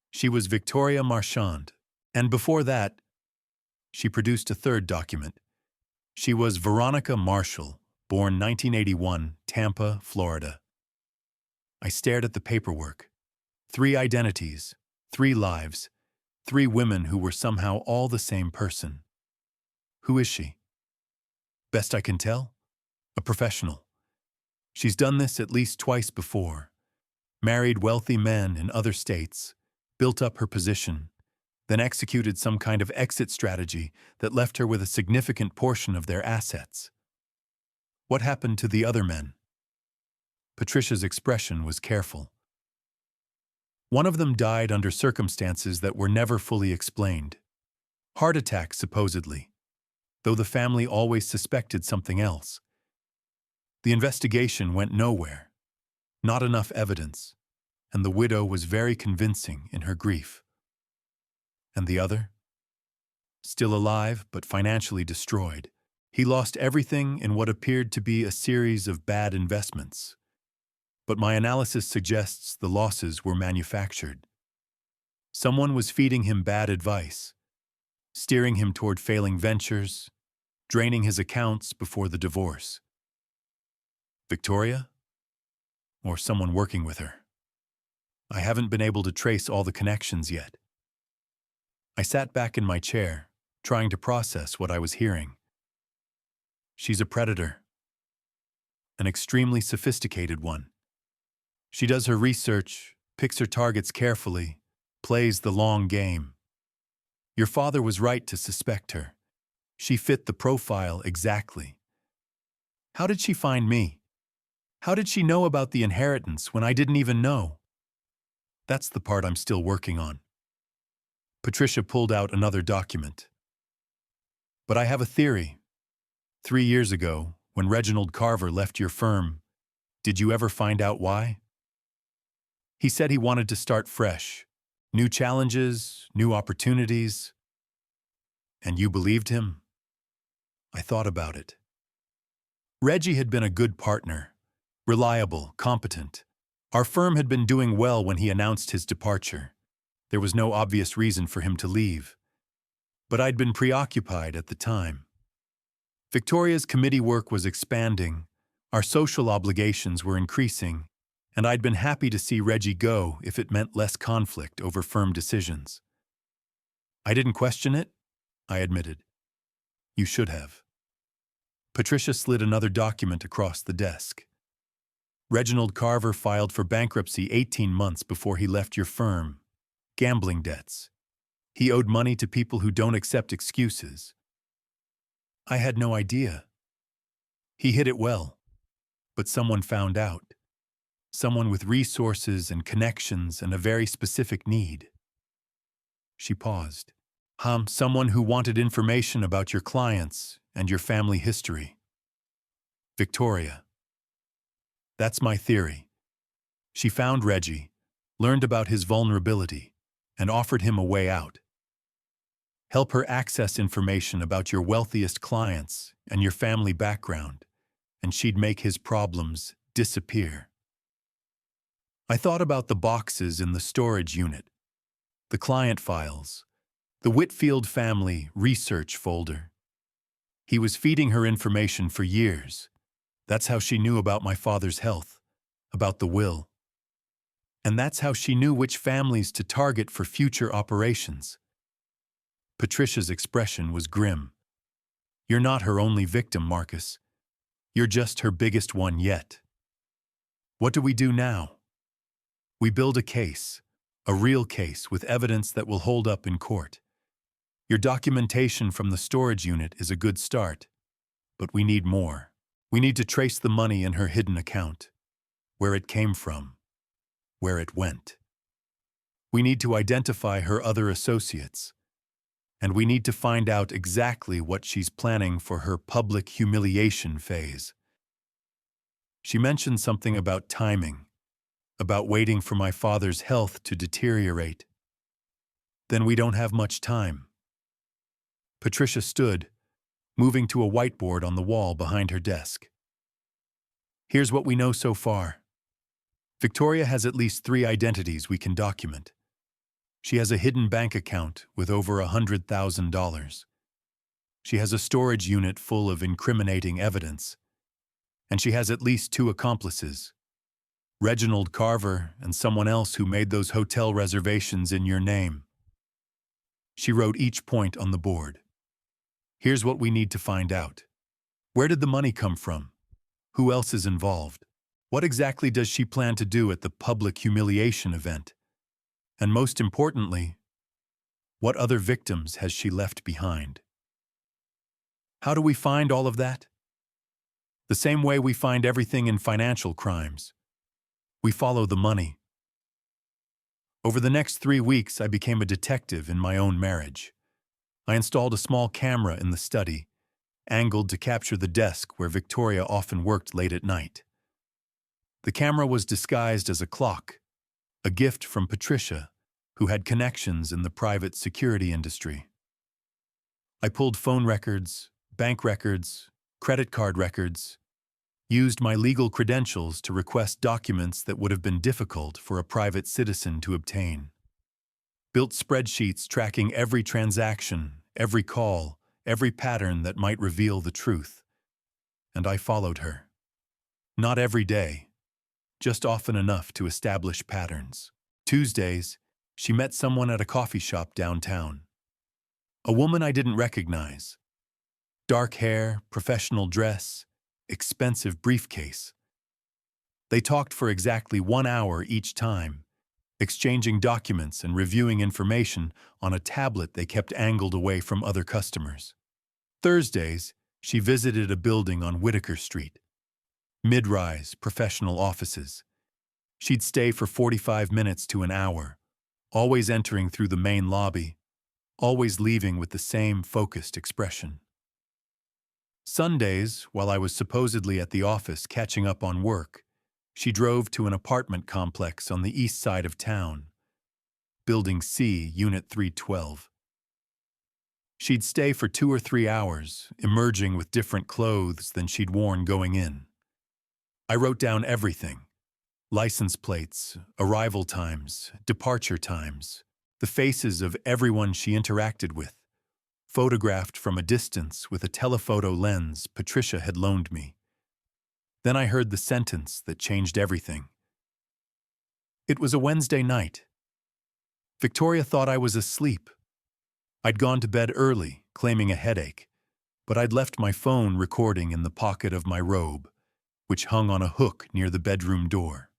she was Victoria Marchand. And before that, she produced a third document. She was Veronica Marshall, born 1981, Tampa, Florida. I stared at the paperwork. 3 identities, 3 lives, 3 women who were somehow all the same person. Who is she? Best I can tell, a professional. She's done this at least twice before. Married wealthy men in other states, built up her position, then executed some kind of exit strategy that left her with a significant portion of their assets. What happened to the other men? Patricia's expression was careful. One of them died under circumstances that were never fully explained. Heart attack, supposedly, though the family always suspected something else. The investigation went nowhere. Not enough evidence, and the widow was very convincing in her grief. And the other? Still alive, but financially destroyed. He lost everything in what appeared to be a series of bad investments. But my analysis suggests the losses were manufactured. Someone was feeding him bad advice, steering him toward failing ventures, draining his accounts before the divorce. Victoria? Or someone working with her? I haven't been able to trace all the connections yet. I sat back in my chair, trying to process what I was hearing. She's a predator. An extremely sophisticated one. She does her research, picks her targets carefully, plays the long game. Your father was right to suspect her. She fit the profile exactly. How did she find me? How did she know about the inheritance when I didn't even know? That's the part I'm still working on. Patricia pulled out another document. But I have a theory. 3 years ago, when Reginald Carver left your firm, did you ever find out why? He said he wanted to start fresh. New challenges, new opportunities. And you believed him? I thought about it. Reggie had been a good partner, reliable, competent. Our firm had been doing well when he announced his departure. There was no obvious reason for him to leave. But I'd been preoccupied at the time. Victoria's committee work was expanding, our social obligations were increasing, and I'd been happy to see Reggie go if it meant less conflict over firm decisions. I didn't question it, I admitted. You should have. Patricia slid another document across the desk. Reginald Carver filed for bankruptcy 18 months before he left your firm. Gambling debts. He owed money to people who don't accept excuses. I had no idea. He hid it well, but someone found out. Someone with resources and connections and a very specific need. She paused. Someone who wanted information about your clients and your family history. Victoria. That's my theory. She found Reggie, learned about his vulnerability, and offered him a way out. Help her access information about your wealthiest clients and your family background, and she'd make his problems disappear. I thought about the boxes in the storage unit, the client files, the Whitfield family research folder. He was feeding her information for years. That's how she knew about my father's health, about the will. And that's how she knew which families to target for future operations. Patricia's expression was grim. You're not her only victim, Marcus. You're just her biggest one yet. What do we do now? We build a case, a real case with evidence that will hold up in court. Your documentation from the storage unit is a good start, but we need more. We need to trace the money in her hidden account, where it came from, where it went. We need to identify her other associates, and we need to find out exactly what she's planning for her public humiliation phase. She mentioned something about timing, about waiting for my father's health to deteriorate. Then we don't have much time. Patricia stood, moving to a whiteboard on the wall behind her desk. Here's what we know so far. Victoria has at least 3 identities we can document. She has a hidden bank account with over $100,000. She has a storage unit full of incriminating evidence. And she has at least 2 accomplices, Reginald Carver and someone else who made those hotel reservations in your name. She wrote each point on the board. Here's what we need to find out. Where did the money come from? Who else is involved? What exactly does she plan to do at the public humiliation event? And most importantly, what other victims has she left behind? How do we find all of that? The same way we find everything in financial crimes. We follow the money. Over the next 3 weeks, I became a detective in my own marriage. I installed a small camera in the study, angled to capture the desk where Victoria often worked late at night. The camera was disguised as a clock, a gift from Patricia, who had connections in the private security industry. I pulled phone records, bank records, credit card records, used my legal credentials to request documents that would have been difficult for a private citizen to obtain. Built spreadsheets tracking every transaction, every call, every pattern that might reveal the truth. And I followed her. Not every day, just often enough to establish patterns. Tuesdays, she met someone at a coffee shop downtown. A woman I didn't recognize. Dark hair, professional dress, expensive briefcase. They talked for exactly 1 hour each time, exchanging documents and reviewing information on a tablet they kept angled away from other customers. Thursdays, she visited a building on Whitaker Street. Mid-rise, professional offices. She'd stay for 45 minutes to an hour, always entering through the main lobby, always leaving with the same focused expression. Sundays, while I was supposedly at the office catching up on work, she drove to an apartment complex on the east side of town, Building C, Unit 312. She'd stay for 2 or 3 hours, emerging with different clothes than she'd worn going in. I wrote down everything: license plates, arrival times, departure times, the faces of everyone she interacted with, photographed from a distance with a telephoto lens Patricia had loaned me. Then I heard the sentence that changed everything. It was a Wednesday night. Victoria thought I was asleep. I'd gone to bed early, claiming a headache, but I'd left my phone recording in the pocket of my robe, which hung on a hook near the bedroom door.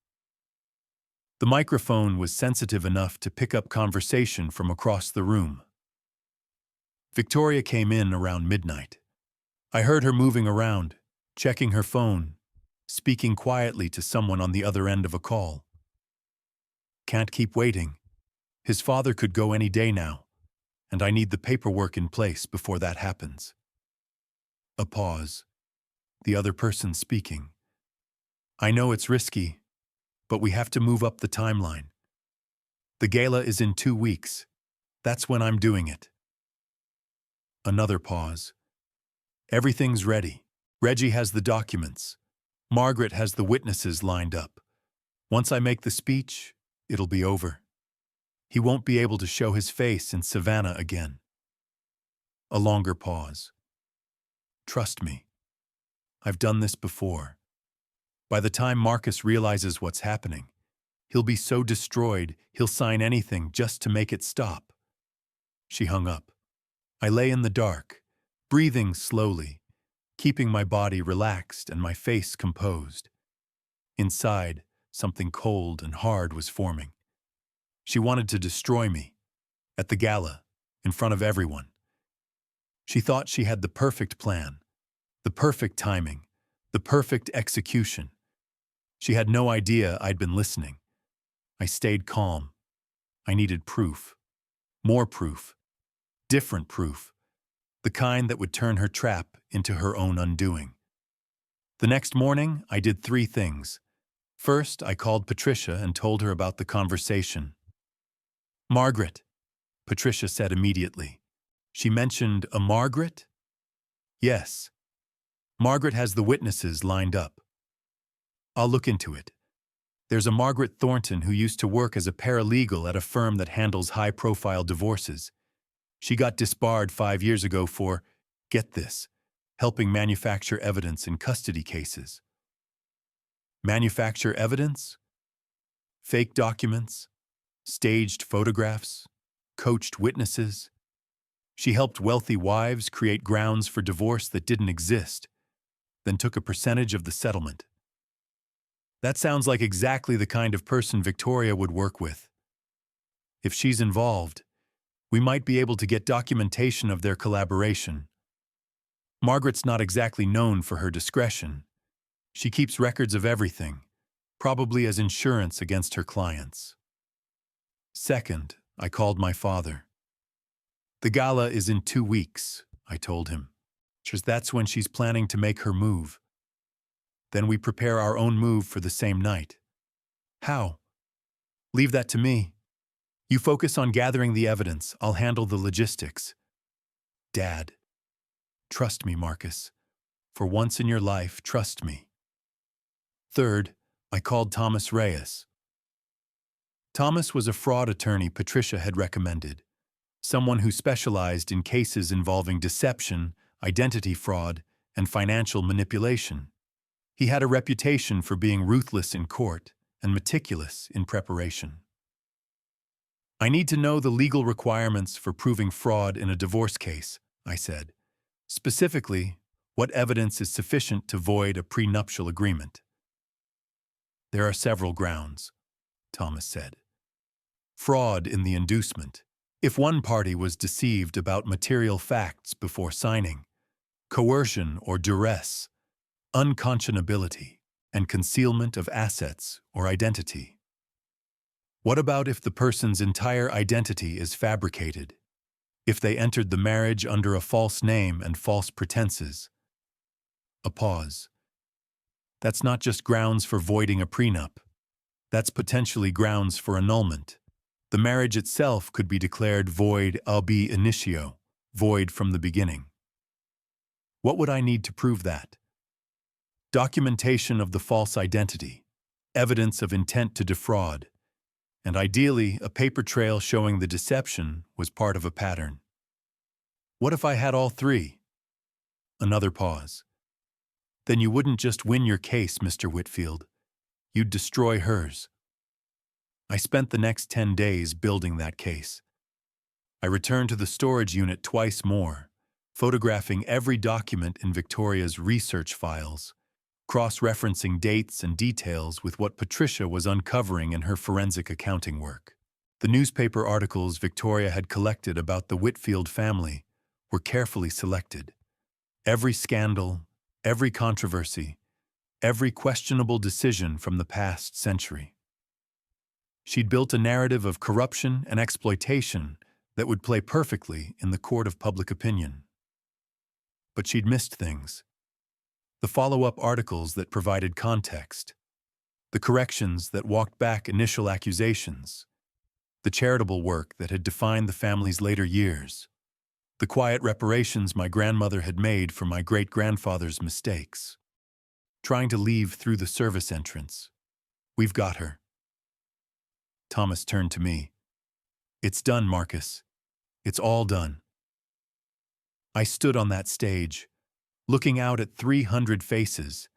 The microphone was sensitive enough to pick up conversation from across the room. Victoria came in around midnight. I heard her moving around, checking her phone, speaking quietly to someone on the other end of a call. Can't keep waiting. His father could go any day now, and I need the paperwork in place before that happens. A pause. The other person speaking. I know it's risky, but we have to move up the timeline. The gala is in 2 weeks. That's when I'm doing it. Another pause. Everything's ready. Reggie has the documents. Margaret has the witnesses lined up. Once I make the speech, it'll be over. He won't be able to show his face in Savannah again. A longer pause. Trust me. I've done this before. By the time Marcus realizes what's happening, he'll be so destroyed he'll sign anything just to make it stop. She hung up. I lay in the dark, breathing slowly, keeping my body relaxed and my face composed. Inside, something cold and hard was forming. She wanted to destroy me, at the gala, in front of everyone. She thought she had the perfect plan, the perfect timing, the perfect execution. She had no idea I'd been listening. I stayed calm. I needed proof. More proof. Different proof. The kind that would turn her trap into her own undoing. The next morning, I did 3 things. First, I called Patricia and told her about the conversation. Margaret, Patricia said immediately. She mentioned a Margaret? Yes. Margaret has the witnesses lined up. I'll look into it. There's a Margaret Thornton who used to work as a paralegal at a firm that handles high-profile divorces. She got disbarred 5 years ago for, get this, helping manufacture evidence in custody cases. Manufacture evidence? Fake documents? Staged photographs? Coached witnesses? She helped wealthy wives create grounds for divorce that didn't exist, then took a percentage of the settlement. That sounds like exactly the kind of person Victoria would work with. If she's involved, we might be able to get documentation of their collaboration. Margaret's not exactly known for her discretion. She keeps records of everything, probably as insurance against her clients. Second, I called my father. The gala is in 2 weeks, I told him. That's when she's planning to make her move. Then we prepare our own move for the same night. How? Leave that to me. You focus on gathering the evidence. I'll handle the logistics. Dad. Trust me, Marcus. For once in your life, trust me. Third, I called Thomas Reyes. Thomas was a fraud attorney Patricia had recommended. someone who specialized in cases involving deception, identity fraud, and financial manipulation. He had a reputation for being ruthless in court and meticulous in preparation. "I need to know the legal requirements for proving fraud in a divorce case," I said. "Specifically, what evidence is sufficient to void a prenuptial agreement?" "There are several grounds," Thomas said. "Fraud in the inducement. If one party was deceived about material facts before signing, coercion or duress, unconscionability, and concealment of assets or identity. What about if the person's entire identity is fabricated? If they entered the marriage under a false name and false pretenses?" A pause. "That's not just grounds for voiding a prenup. That's potentially grounds for annulment. The marriage itself could be declared void ab initio, void from the beginning." "What would I need to prove that?" "Documentation of the false identity, evidence of intent to defraud, and ideally a paper trail showing the deception was part of a pattern." "What if I had all three?" Another pause. "Then you wouldn't just win your case, Mr. Whitfield. You'd destroy hers." I spent the next 10 days building that case. I returned to the storage unit twice more, photographing every document in Victoria's research files, cross-referencing dates and details with what Patricia was uncovering in her forensic accounting work. The newspaper articles Victoria had collected about the Whitfield family were carefully selected. Every scandal, every controversy, every questionable decision from the past century. She'd built a narrative of corruption and exploitation that would play perfectly in the court of public opinion. But she'd missed things. The follow-up articles that provided context, the corrections that walked back initial accusations, the charitable work that had defined the family's later years, the quiet reparations my grandmother had made for my great-grandfather's mistakes. Trying to leave through the service entrance. "We've got her." Thomas turned to me. "It's done, Marcus. It's all done." I stood on that stage, looking out at 300 faces,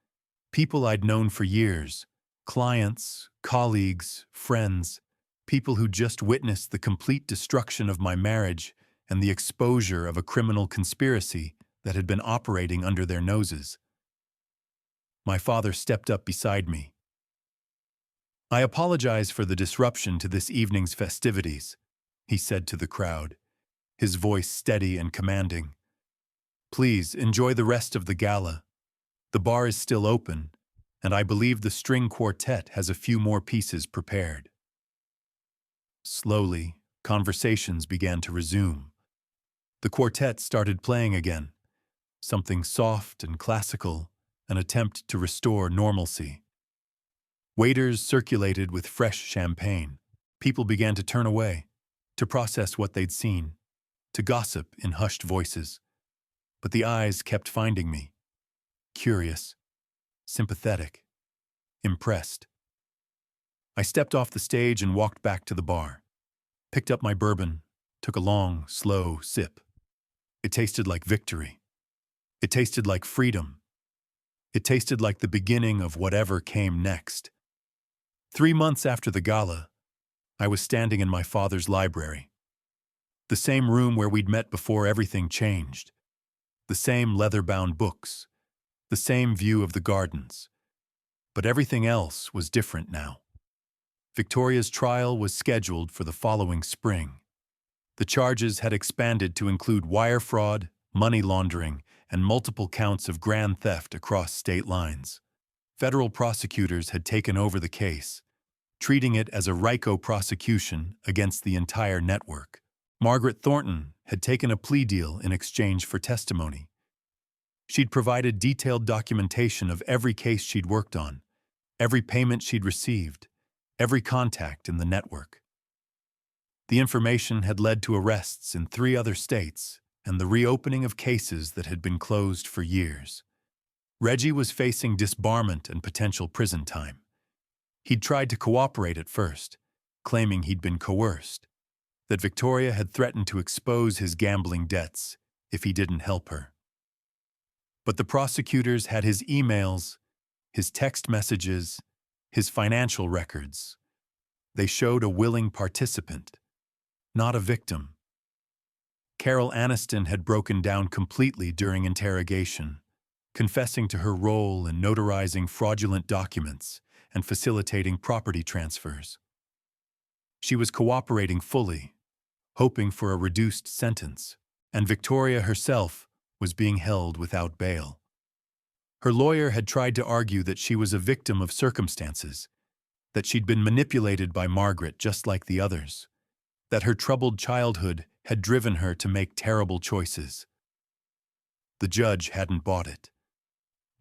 people I'd known for years, clients, colleagues, friends, people who just witnessed the complete destruction of my marriage and the exposure of a criminal conspiracy that had been operating under their noses. My father stepped up beside me. "I apologize for the disruption to this evening's festivities," he said to the crowd, his voice steady and commanding. "Please enjoy the rest of the gala. The bar is still open, and I believe the string quartet has a few more pieces prepared." Slowly, conversations began to resume. The quartet started playing again, something soft and classical, an attempt to restore normalcy. Waiters circulated with fresh champagne. People began to turn away, to process what they'd seen, to gossip in hushed voices. But the eyes kept finding me. Curious, sympathetic, impressed. I stepped off the stage and walked back to the bar, picked up my bourbon, took a long, slow sip. It tasted like victory. It tasted like freedom. It tasted like the beginning of whatever came next. 3 months after the gala, I was standing in my father's library. The same room where we'd met before everything changed. The same leather-bound books. The same view of the gardens. But everything else was different now. Victoria's trial was scheduled for the following spring. The charges had expanded to include wire fraud, money laundering, and multiple counts of grand theft across state lines. Federal prosecutors had taken over the case, treating it as a RICO prosecution against the entire network. Margaret Thornton had taken a plea deal in exchange for testimony. She'd provided detailed documentation of every case she'd worked on, every payment she'd received, every contact in the network. The information had led to arrests in 3 other states and the reopening of cases that had been closed for years. Reggie was facing disbarment and potential prison time. He'd tried to cooperate at first, claiming he'd been coerced. that Victoria had threatened to expose his gambling debts if he didn't help her. But the prosecutors had his emails, his text messages, his financial records. They showed a willing participant, not a victim. Carol Aniston had broken down completely during interrogation, confessing to her role in notarizing fraudulent documents and facilitating property transfers. She was cooperating fully, hoping for a reduced sentence, and Victoria herself was being held without bail. Her lawyer had tried to argue that she was a victim of circumstances, that she'd been manipulated by Margaret just like the others, that her troubled childhood had driven her to make terrible choices. The judge hadn't bought it.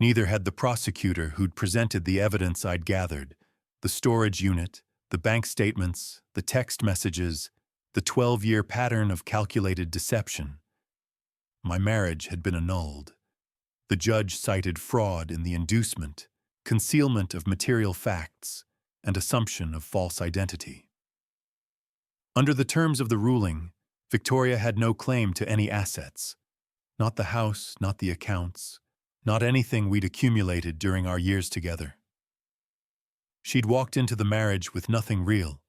Neither had the prosecutor who'd presented the evidence I'd gathered, the storage unit, the bank statements, the text messages, the 12-year pattern of calculated deception. My marriage had been annulled. The judge cited fraud in the inducement, concealment of material facts, and assumption of false identity. Under the terms of the ruling, Victoria had no claim to any assets. Not the house, not the accounts, not anything we'd accumulated during our years together. She'd walked into the marriage with nothing real.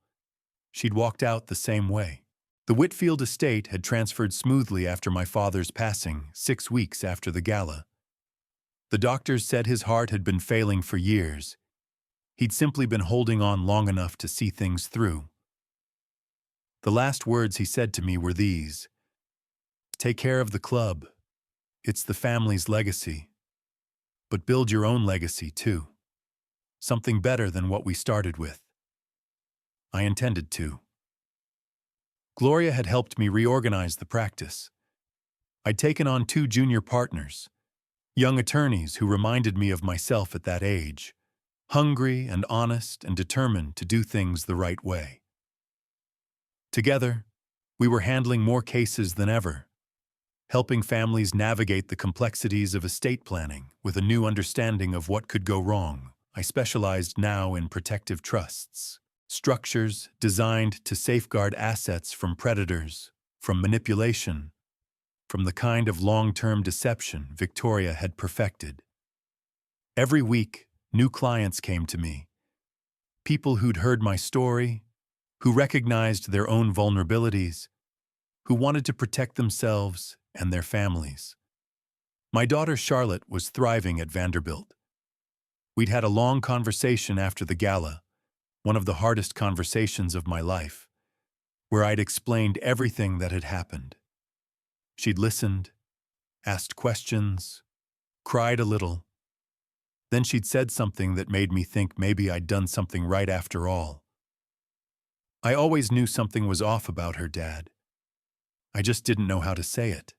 She'd walked out the same way. The Whitfield estate had transferred smoothly after my father's passing, 6 weeks after the gala. The doctors said his heart had been failing for years. He'd simply been holding on long enough to see things through. The last words he said to me were these: "Take care of the club. It's the family's legacy. But build your own legacy, too. Something better than what we started with." I intended to. Gloria had helped me reorganize the practice. I'd taken on 2 junior partners, young attorneys who reminded me of myself at that age, hungry and honest and determined to do things the right way. Together, we were handling more cases than ever, helping families navigate the complexities of estate planning with a new understanding of what could go wrong. I specialized now in protective trusts, structures designed to safeguard assets from predators, from manipulation, from the kind of long-term deception Victoria had perfected. Every week, new clients came to me, people who'd heard my story, who recognized their own vulnerabilities, who wanted to protect themselves and their families. My daughter Charlotte was thriving at Vanderbilt. We'd had a long conversation after the gala, one of the hardest conversations of my life, where I'd explained everything that had happened. She'd listened, asked questions, cried a little. Then she'd said something that made me think maybe I'd done something right after all. I always knew something was off about her dad. I just didn't know how to say it.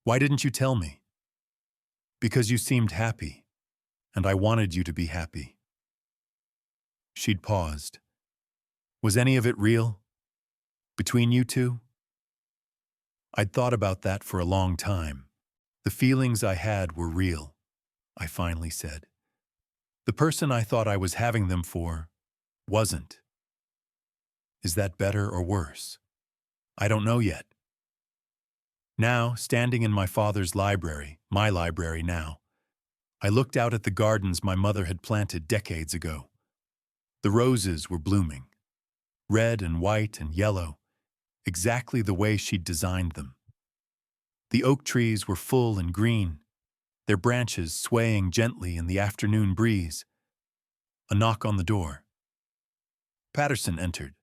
"Why didn't you tell me?" "Because you seemed happy, and I wanted you to be happy." She'd paused. "Was any of it real? Between you two?" I'd thought about that for a long time. The feelings I had were real, I finally said. The person I thought I was having them for wasn't. Is that better or worse? I don't know yet. Now, standing in my father's library, my library now, I looked out at the gardens my mother had planted decades ago. The roses were blooming, red and white and yellow, exactly the way she'd designed them. The oak trees were full and green, their branches swaying gently in the afternoon breeze. A knock on the door. Patterson entered.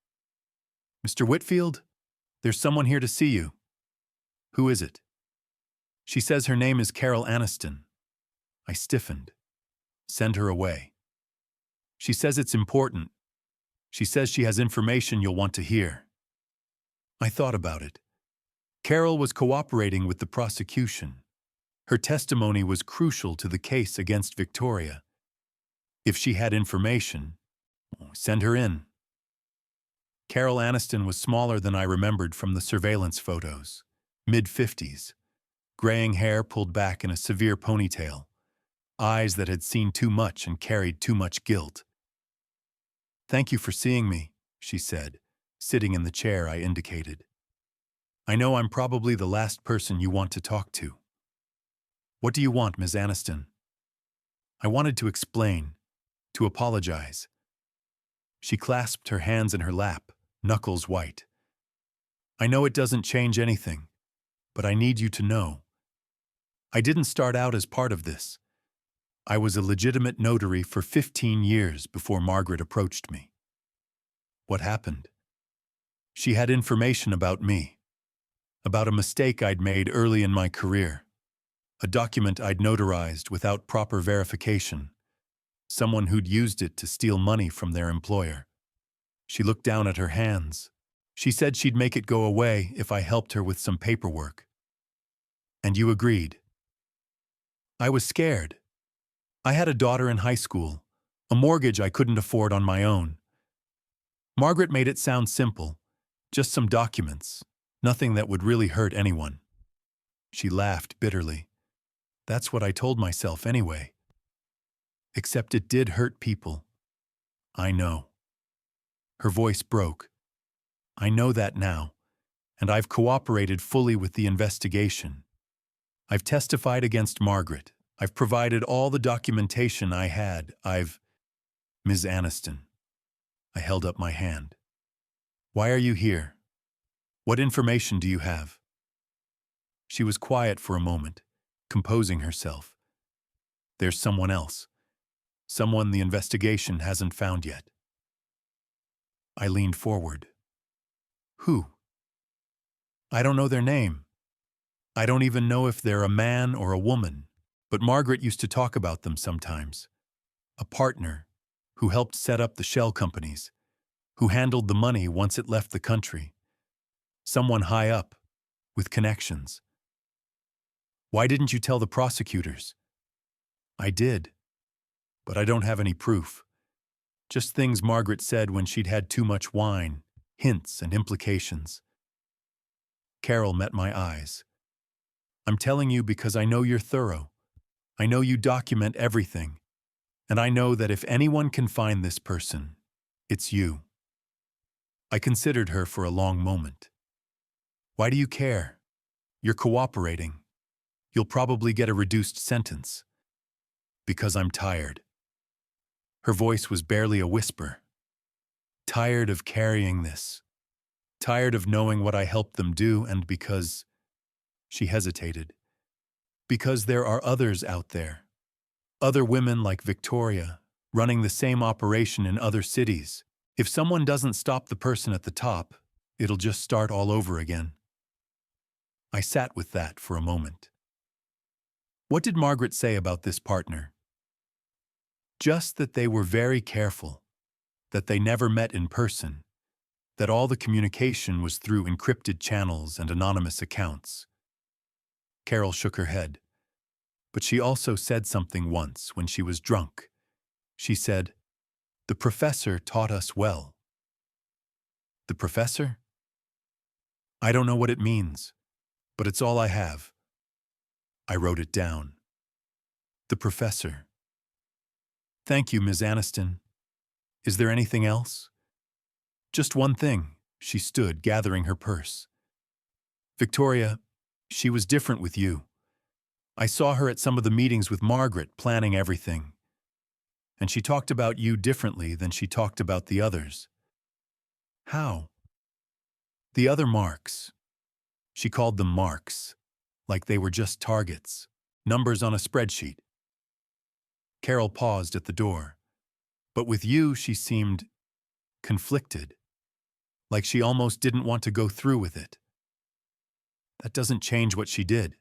"Mr. Whitfield, there's someone here to see you." "Who is it?" "She says her name is Carol Aniston." I stiffened. "Send her away." "She says it's important. She says she has information you'll want to hear." I thought about it. Carol was cooperating with the prosecution. Her testimony was crucial to the case against Victoria. If she had information, send her in. Carol Aniston was smaller than I remembered from the surveillance photos, mid-50s, graying hair pulled back in a severe ponytail, eyes that had seen too much and carried too much guilt. "Thank you for seeing me," she said, sitting in the chair I indicated. I know I'm probably the last person you want to talk to. What do you want, Ms. Aniston? I wanted to explain, to apologize. She clasped her hands in her lap, knuckles white. I know it doesn't change anything, but I need you to know. I didn't start out as part of this. I was a legitimate notary for 15 years before Margaret approached me. What happened? She had information about me, about a mistake I'd made early in my career, a document I'd notarized without proper verification, someone who'd used it to steal money from their employer. She looked down at her hands. She said she'd make it go away if I helped her with some paperwork. And you agreed. I was scared. I had a daughter in high school, a mortgage I couldn't afford on my own. Margaret made it sound simple, just some documents, nothing that would really hurt anyone. She laughed bitterly. That's what I told myself anyway. Except it did hurt people. I know. Her voice broke. I know that now, and I've cooperated fully with the investigation. I've testified against Margaret. I've provided all the documentation I had. Ms. Aniston. I held up my hand. Why are you here? What information do you have? She was quiet for a moment, composing herself. There's someone else. Someone the investigation hasn't found yet. I leaned forward. Who? I don't know their name. I don't even know if they're a man or a woman, but Margaret used to talk about them sometimes. A partner who helped set up the shell companies, who handled the money once it left the country. Someone high up, with connections. Why didn't you tell the prosecutors? I did, but I don't have any proof. Just things Margaret said when she'd had too much wine, hints and implications. Carol met my eyes. I'm telling you because I know you're thorough. I know you document everything. And I know that if anyone can find this person, it's you. I considered her for a long moment. Why do you care? You're cooperating. You'll probably get a reduced sentence. Because I'm tired. Her voice was barely a whisper. Tired of carrying this. Tired of knowing what I helped them do, and because... She hesitated. Because there are others out there. Other women like Victoria, running the same operation in other cities. If someone doesn't stop the person at the top, it'll just start all over again. I sat with that for a moment. What did Margaret say about this partner? Just that they were very careful, that they never met in person, that all the communication was through encrypted channels and anonymous accounts. Carol shook her head. But she also said something once when she was drunk. She said, "The professor taught us well." The professor? I don't know what it means, but it's all I have. I wrote it down. The professor. Thank you, Ms. Aniston. Is there anything else? Just one thing. She stood, gathering her purse. Victoria, she was different with you. I saw her at some of the meetings with Margaret, planning everything. And she talked about you differently than she talked about the others. How? The other marks. She called them marks, like they were just targets, numbers on a spreadsheet. Carol paused at the door. But with you, she seemed conflicted, like she almost didn't want to go through with it. That doesn't change what she did.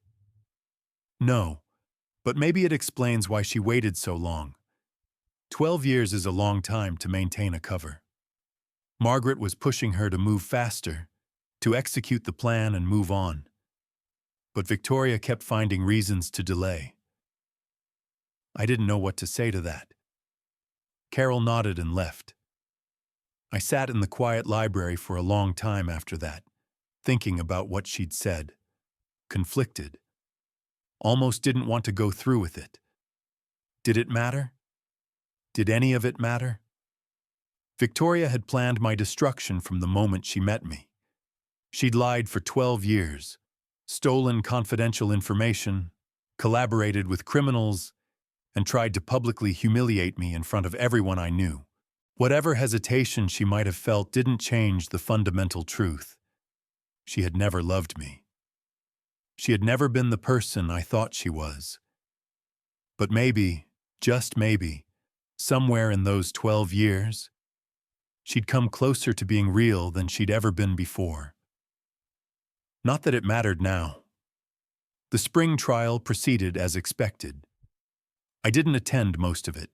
No, but maybe it explains why she waited so long. 12 years is a long time to maintain a cover. Margaret was pushing her to move faster, to execute the plan and move on. But Victoria kept finding reasons to delay. I didn't know what to say to that. Carol nodded and left. I sat in the quiet library for a long time after that, thinking about what she'd said. Conflicted. Almost didn't want to go through with it. Did it matter? Did any of it matter? Victoria had planned my destruction from the moment she met me. She'd lied for 12 years, stolen confidential information, collaborated with criminals, and tried to publicly humiliate me in front of everyone I knew. Whatever hesitation she might have felt didn't change the fundamental truth. She had never loved me. She had never been the person I thought she was. But maybe, just maybe, somewhere in those 12 years, she'd come closer to being real than she'd ever been before. Not that it mattered now. The spring trial proceeded as expected. I didn't attend most of it.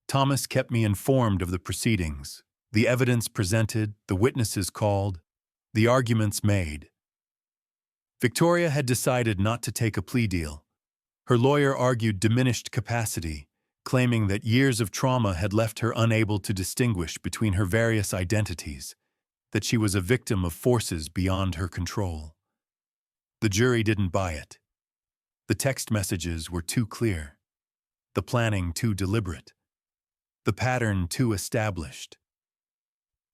Thomas kept me informed of the proceedings, the evidence presented, the witnesses called, the arguments made. Victoria had decided not to take a plea deal. Her lawyer argued diminished capacity, claiming that years of trauma had left her unable to distinguish between her various identities, that she was a victim of forces beyond her control. The jury didn't buy it. The text messages were too clear, the planning too deliberate, the pattern too established.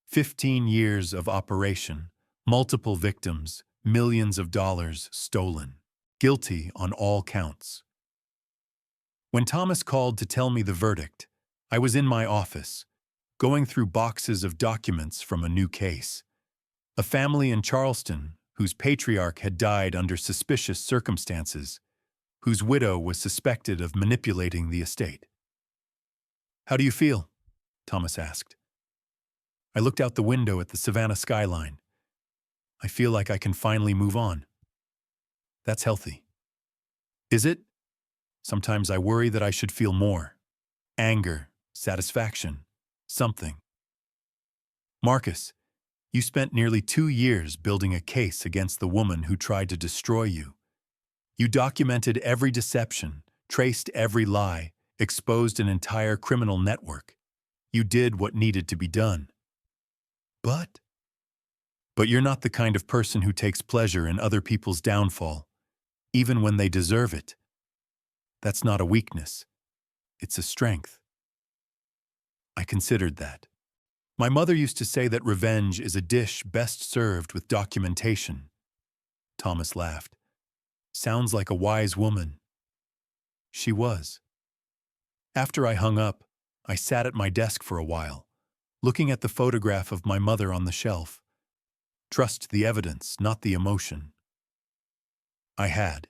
15 years of operation, multiple victims, millions of dollars stolen, guilty on all counts. When Thomas called to tell me the verdict, I was in my office, going through boxes of documents from a new case. A family in Charleston, whose patriarch had died under suspicious circumstances, whose widow was suspected of manipulating the estate. "How do you feel?" Thomas asked. I looked out the window at the Savannah skyline. "I feel like I can finally move on." "That's healthy." "Is it? Sometimes I worry that I should feel more. Anger, satisfaction, something." "Marcus, you spent nearly 2 years building a case against the woman who tried to destroy you. You documented every deception, traced every lie, exposed an entire criminal network. You did what needed to be done. But you're not the kind of person who takes pleasure in other people's downfall, even when they deserve it. That's not a weakness. It's a strength." I considered that. My mother used to say that revenge is a dish best served with documentation. Thomas laughed. "Sounds like a wise woman." She was. After I hung up, I sat at my desk for a while, looking at the photograph of my mother on the shelf. Trust the evidence, not the emotion. I had,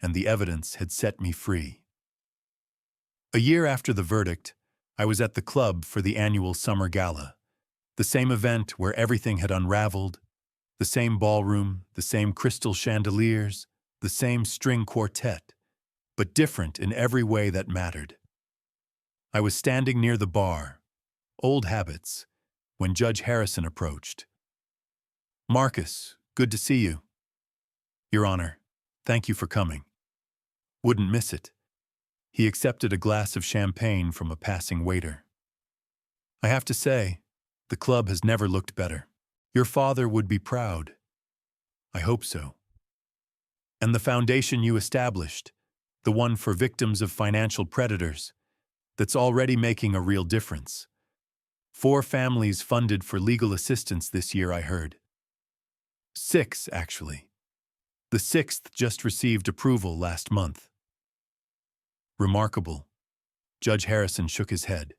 and the evidence had set me free. A year after the verdict, I was at the club for the annual summer gala, the same event where everything had unraveled, the same ballroom, the same crystal chandeliers, the same string quartet, but different in every way that mattered. I was standing near the bar, old habits, when Judge Harrison approached. "Marcus, good to see you." "Your Honor, thank you for coming." "Wouldn't miss it." He accepted a glass of champagne from a passing waiter. "I have to say, the club has never looked better. Your father would be proud." "I hope so." "And the foundation you established, the one for victims of financial predators, that's already making a real difference. 4 families funded for legal assistance this year, I heard. 6, actually. The 6th just received approval last month." "Remarkable." Judge Harrison shook his head.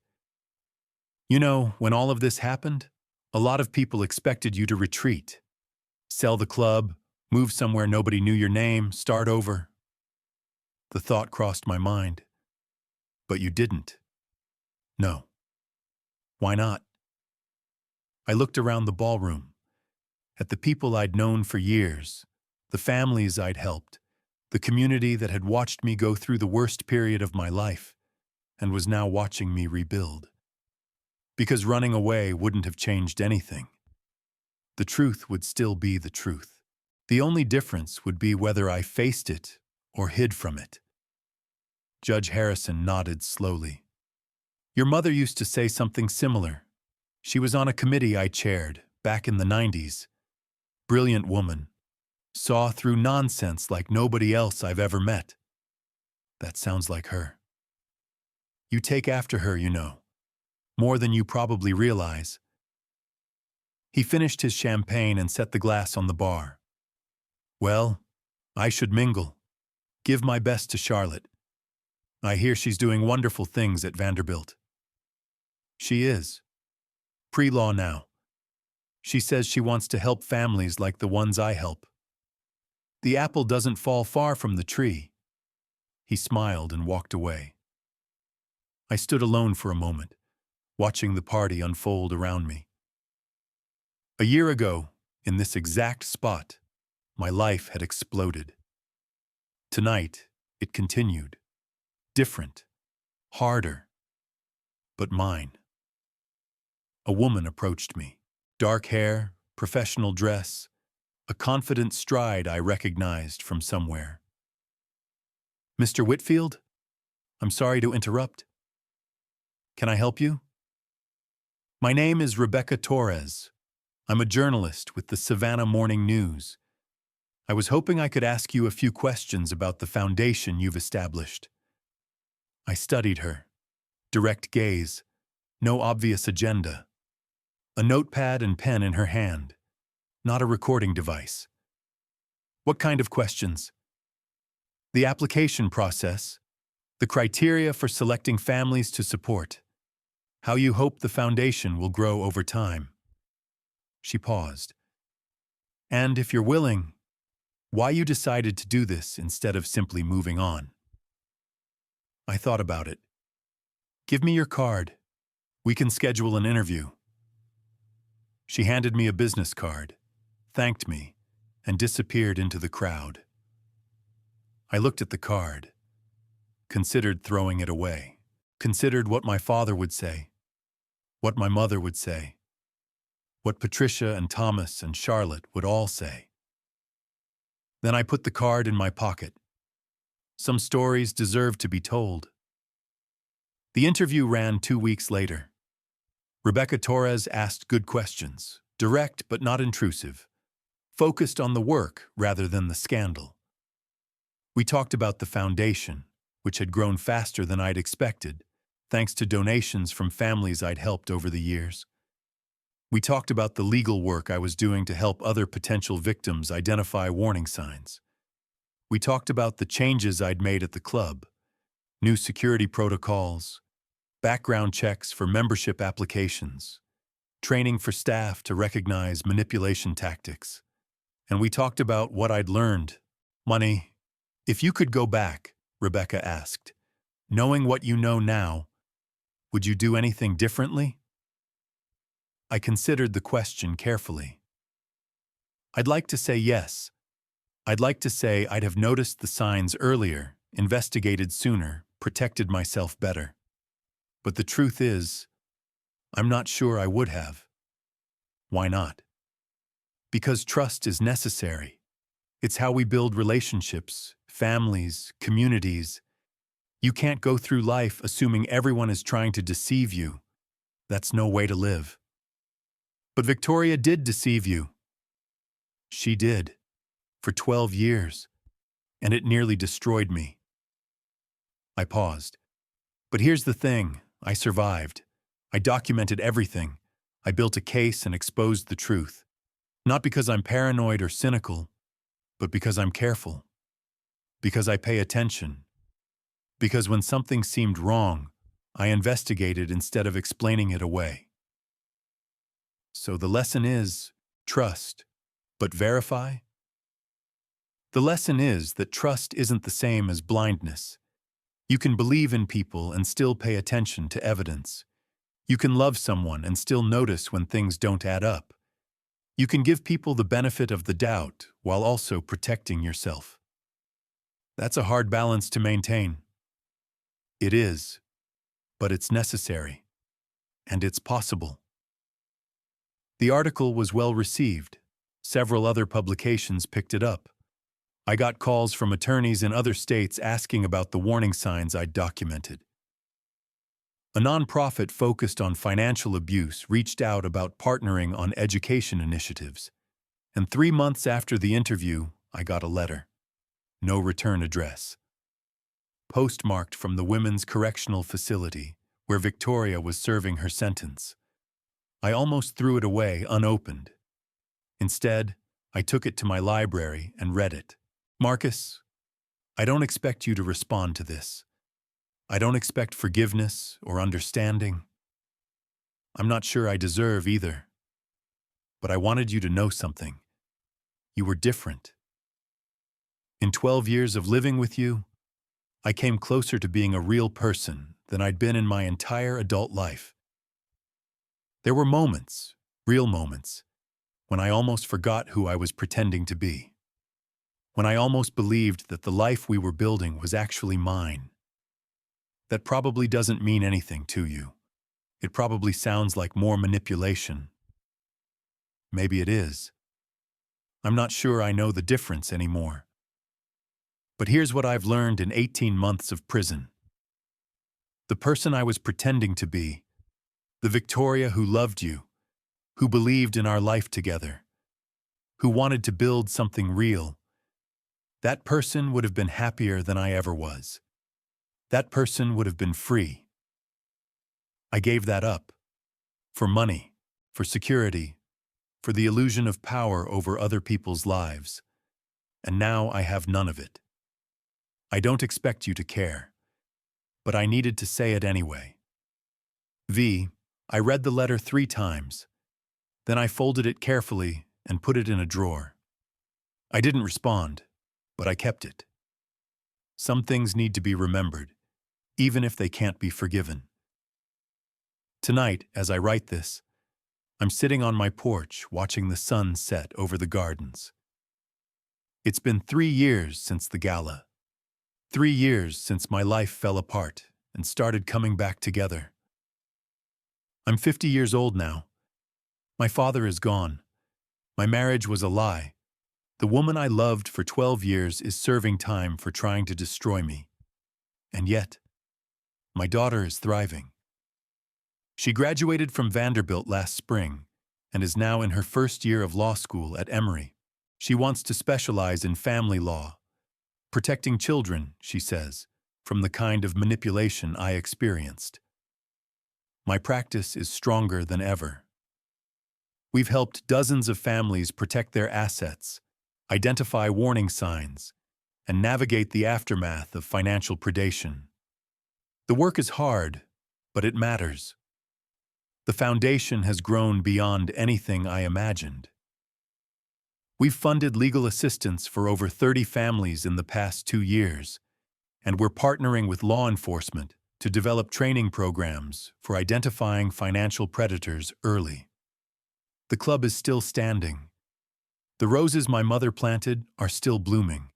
"You know, when all of this happened, a lot of people expected you to retreat. Sell the club, move somewhere nobody knew your name, start over." The thought crossed my mind. "But you didn't." "No." "Why not?" I looked around the ballroom, at the people I'd known for years, the families I'd helped, the community that had watched me go through the worst period of my life and was now watching me rebuild. Because running away wouldn't have changed anything. The truth would still be the truth. The only difference would be whether I faced it or hid from it. Judge Harrison nodded slowly. "Your mother used to say something similar. She was on a committee I chaired back in the 90s. Brilliant woman. Saw through nonsense like nobody else I've ever met." "That sounds like her." "You take after her, you know. more than you probably realize. He finished his champagne and set the glass on the bar. Well, I should mingle. Give my best to Charlotte. I hear she's doing wonderful things at Vanderbilt. She is. Pre-law now. She says she wants to help families like the ones I help. The apple doesn't fall far from the tree. He smiled and walked away. I stood alone for a moment, watching the party unfold around me. A year ago, in this exact spot, my life had exploded. Tonight, it continued. Different, harder, but mine. A woman approached me. Dark hair, professional dress, a confident stride I recognized from somewhere. Mr. Whitfield? I'm sorry to interrupt. Can I help you? My name is Rebecca Torres. I'm a journalist with the Savannah Morning News. I was hoping I could ask you a few questions about the foundation you've established. I studied her. Direct gaze, no obvious agenda. A notepad and pen in her hand, not a recording device. What kind of questions? The application process, the criteria for selecting families to support, how you hope the foundation will grow over time. She paused. And if you're willing, why you decided to do this instead of simply moving on. I thought about it. Give me your card. We can schedule an interview. She handed me a business card, thanked me, and disappeared into the crowd. I looked at the card, considered throwing it away, considered what my father would say, what my mother would say, what Patricia and Thomas and Charlotte would all say. Then I put the card in my pocket. Some stories deserve to be told. The interview ran 2 weeks later. Rebecca Torres asked good questions, direct but not intrusive, focused on the work rather than the scandal. We talked about the foundation, which had grown faster than I'd expected, thanks to donations from families I'd helped over the years. We talked about the legal work I was doing to help other potential victims identify warning signs. We talked about the changes I'd made at the club, new security protocols, background checks for membership applications, training for staff to recognize manipulation tactics. And we talked about what I'd learned. Money. If you could go back, Rebecca asked, knowing what you know now, would you do anything differently? I considered the question carefully. I'd like to say yes. I'd like to say I'd have noticed the signs earlier, investigated sooner, protected myself better. But the truth is, I'm not sure I would have. Why not? Because trust is necessary. It's how we build relationships, families, communities. You can't go through life assuming everyone is trying to deceive you. That's no way to live. But Victoria did deceive you. She did. For 12 years. And it nearly destroyed me. I paused. But here's the thing. I survived. I documented everything. I built a case and exposed the truth. Not because I'm paranoid or cynical, but because I'm careful. Because I pay attention. Because when something seemed wrong, I investigated instead of explaining it away. So the lesson is, trust, but verify? The lesson is that trust isn't the same as blindness. You can believe in people and still pay attention to evidence. You can love someone and still notice when things don't add up. You can give people the benefit of the doubt while also protecting yourself. That's a hard balance to maintain. It is, but it's necessary. And it's possible. The article was well received. Several other publications picked it up. I got calls from attorneys in other states asking about the warning signs I'd documented. A nonprofit focused on financial abuse reached out about partnering on education initiatives. And 3 months after the interview, I got a letter. No return address. Postmarked from the Women's Correctional Facility, where Victoria was serving her sentence. I almost threw it away unopened. Instead, I took it to my library and read it. Marcus, I don't expect you to respond to this. I don't expect forgiveness or understanding. I'm not sure I deserve either. But I wanted you to know something. You were different. In 12 years of living with you, I came closer to being a real person than I'd been in my entire adult life. There were moments, real moments, when I almost forgot who I was pretending to be. When I almost believed that the life we were building was actually mine. That probably doesn't mean anything to you. It probably sounds like more manipulation. Maybe it is. I'm not sure I know the difference anymore. But here's what I've learned in 18 months of prison. The person I was pretending to be, the Victoria who loved you, who believed in our life together, who wanted to build something real, that person would have been happier than I ever was. That person would have been free. I gave that up. For money, for security, for the illusion of power over other people's lives. And now I have none of it. I don't expect you to care, but I needed to say it anyway. V, I read the letter 3 times. Then I folded it carefully and put it in a drawer. I didn't respond, but I kept it. Some things need to be remembered, even if they can't be forgiven. Tonight, as I write this, I'm sitting on my porch watching the sun set over the gardens. It's been 3 years since the gala. 3 years since my life fell apart and started coming back together. I'm 50 years old now. My father is gone. My marriage was a lie. The woman I loved for 12 years is serving time for trying to destroy me. And yet, my daughter is thriving. She graduated from Vanderbilt last spring and is now in her first year of law school at Emory. She wants to specialize in family law, protecting children, she says, from the kind of manipulation I experienced. My practice is stronger than ever. We've helped dozens of families protect their assets, identify warning signs, and navigate the aftermath of financial predation. The work is hard, but it matters. The foundation has grown beyond anything I imagined. We've funded legal assistance for over 30 families in the past 2 years, and we're partnering with law enforcement to develop training programs for identifying financial predators early. The club is still standing. The roses my mother planted are still blooming.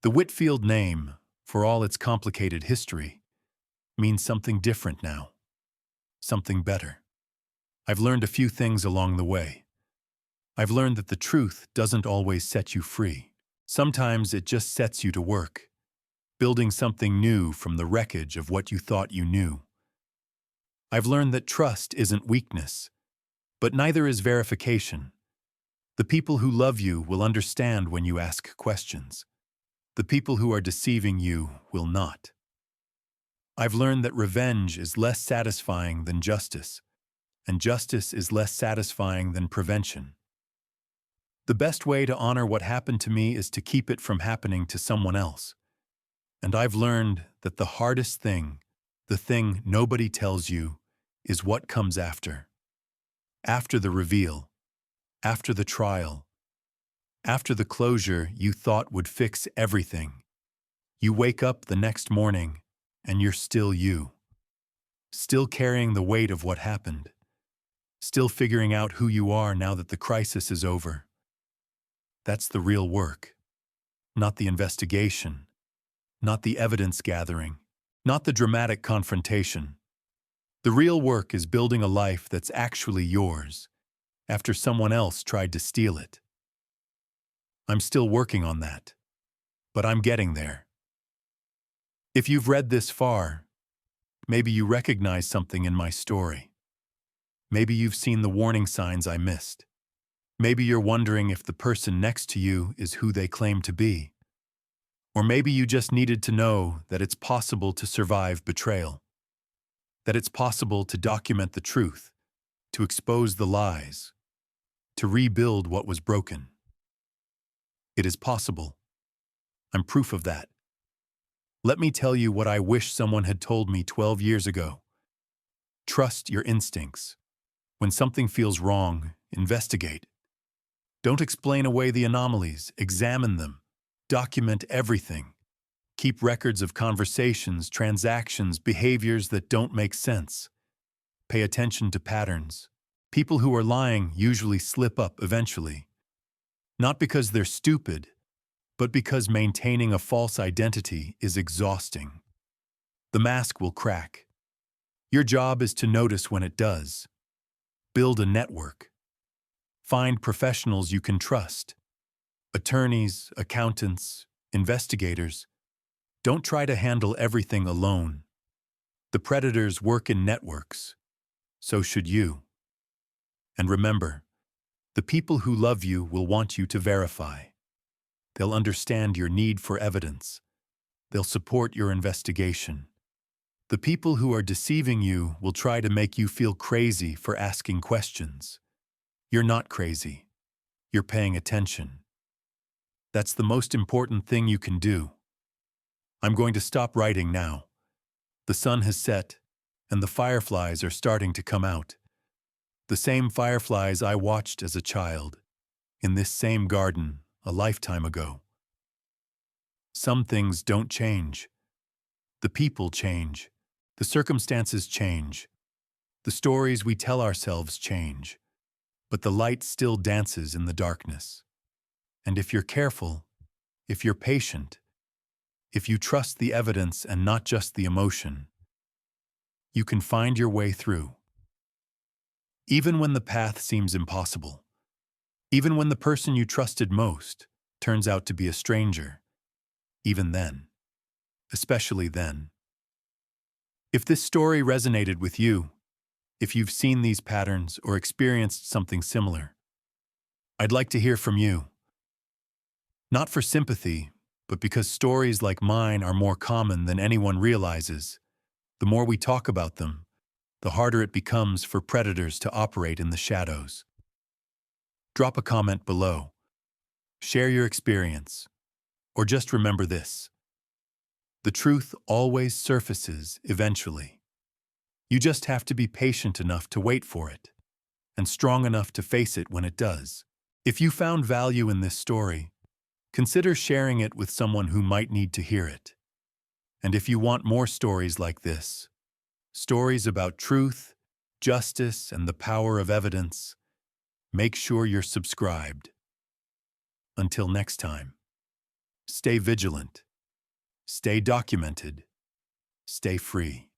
The Whitfield name, for all its complicated history, means something different now. Something better. I've learned a few things along the way. I've learned that the truth doesn't always set you free. Sometimes it just sets you to work, building something new from the wreckage of what you thought you knew. I've learned that trust isn't weakness, but neither is verification. The people who love you will understand when you ask questions. The people who are deceiving you will not. I've learned that revenge is less satisfying than justice, and justice is less satisfying than prevention. The best way to honor what happened to me is to keep it from happening to someone else. And I've learned that the hardest thing, the thing nobody tells you, is what comes after. After the reveal, after the trial, after the closure you thought would fix everything. You wake up the next morning and you're still you. Still carrying the weight of what happened. Still figuring out who you are now that the crisis is over. That's the real work. Not the investigation. Not the evidence gathering. Not the dramatic confrontation. The real work is building a life that's actually yours, after someone else tried to steal it. I'm still working on that, but I'm getting there. If you've read this far, maybe you recognize something in my story. Maybe you've seen the warning signs I missed. Maybe you're wondering if the person next to you is who they claim to be. Or maybe you just needed to know that it's possible to survive betrayal. that it's possible to document the truth, to expose the lies, to rebuild what was broken. It is possible. I'm proof of that. Let me tell you what I wish someone had told me 12 years ago. Trust your instincts. When something feels wrong, investigate. Don't explain away the anomalies, examine them. Document everything. Keep records of conversations, transactions, behaviors that don't make sense. Pay attention to patterns. People who are lying usually slip up eventually. Not because they're stupid, but because maintaining a false identity is exhausting. The mask will crack. Your job is to notice when it does. Build a network. Find professionals you can trust. Attorneys, accountants, investigators. Don't try to handle everything alone. The predators work in networks. So should you. And remember, the people who love you will want you to verify. They'll understand your need for evidence. They'll support your investigation. The people who are deceiving you will try to make you feel crazy for asking questions. You're not crazy. You're paying attention. That's the most important thing you can do. I'm going to stop writing now. The sun has set, and the fireflies are starting to come out. The same fireflies I watched as a child, in this same garden a lifetime ago. Some things don't change. The people change. The circumstances change. The stories we tell ourselves change. But the light still dances in the darkness. And if you're careful, if you're patient, if you trust the evidence and not just the emotion, you can find your way through. Even when the path seems impossible, even when the person you trusted most turns out to be a stranger, even then, especially then. If this story resonated with you, if you've seen these patterns or experienced something similar, I'd like to hear from you. Not for sympathy, but because stories like mine are more common than anyone realizes. The more we talk about them, the harder it becomes for predators to operate in the shadows. Drop a comment below. Share your experience. Or just remember this. The truth always surfaces eventually. You just have to be patient enough to wait for it, and strong enough to face it when it does. If you found value in this story, consider sharing it with someone who might need to hear it. And if you want more stories like this, stories about truth, justice, and the power of evidence, make sure you're subscribed. Until next time, stay vigilant, stay documented, stay free.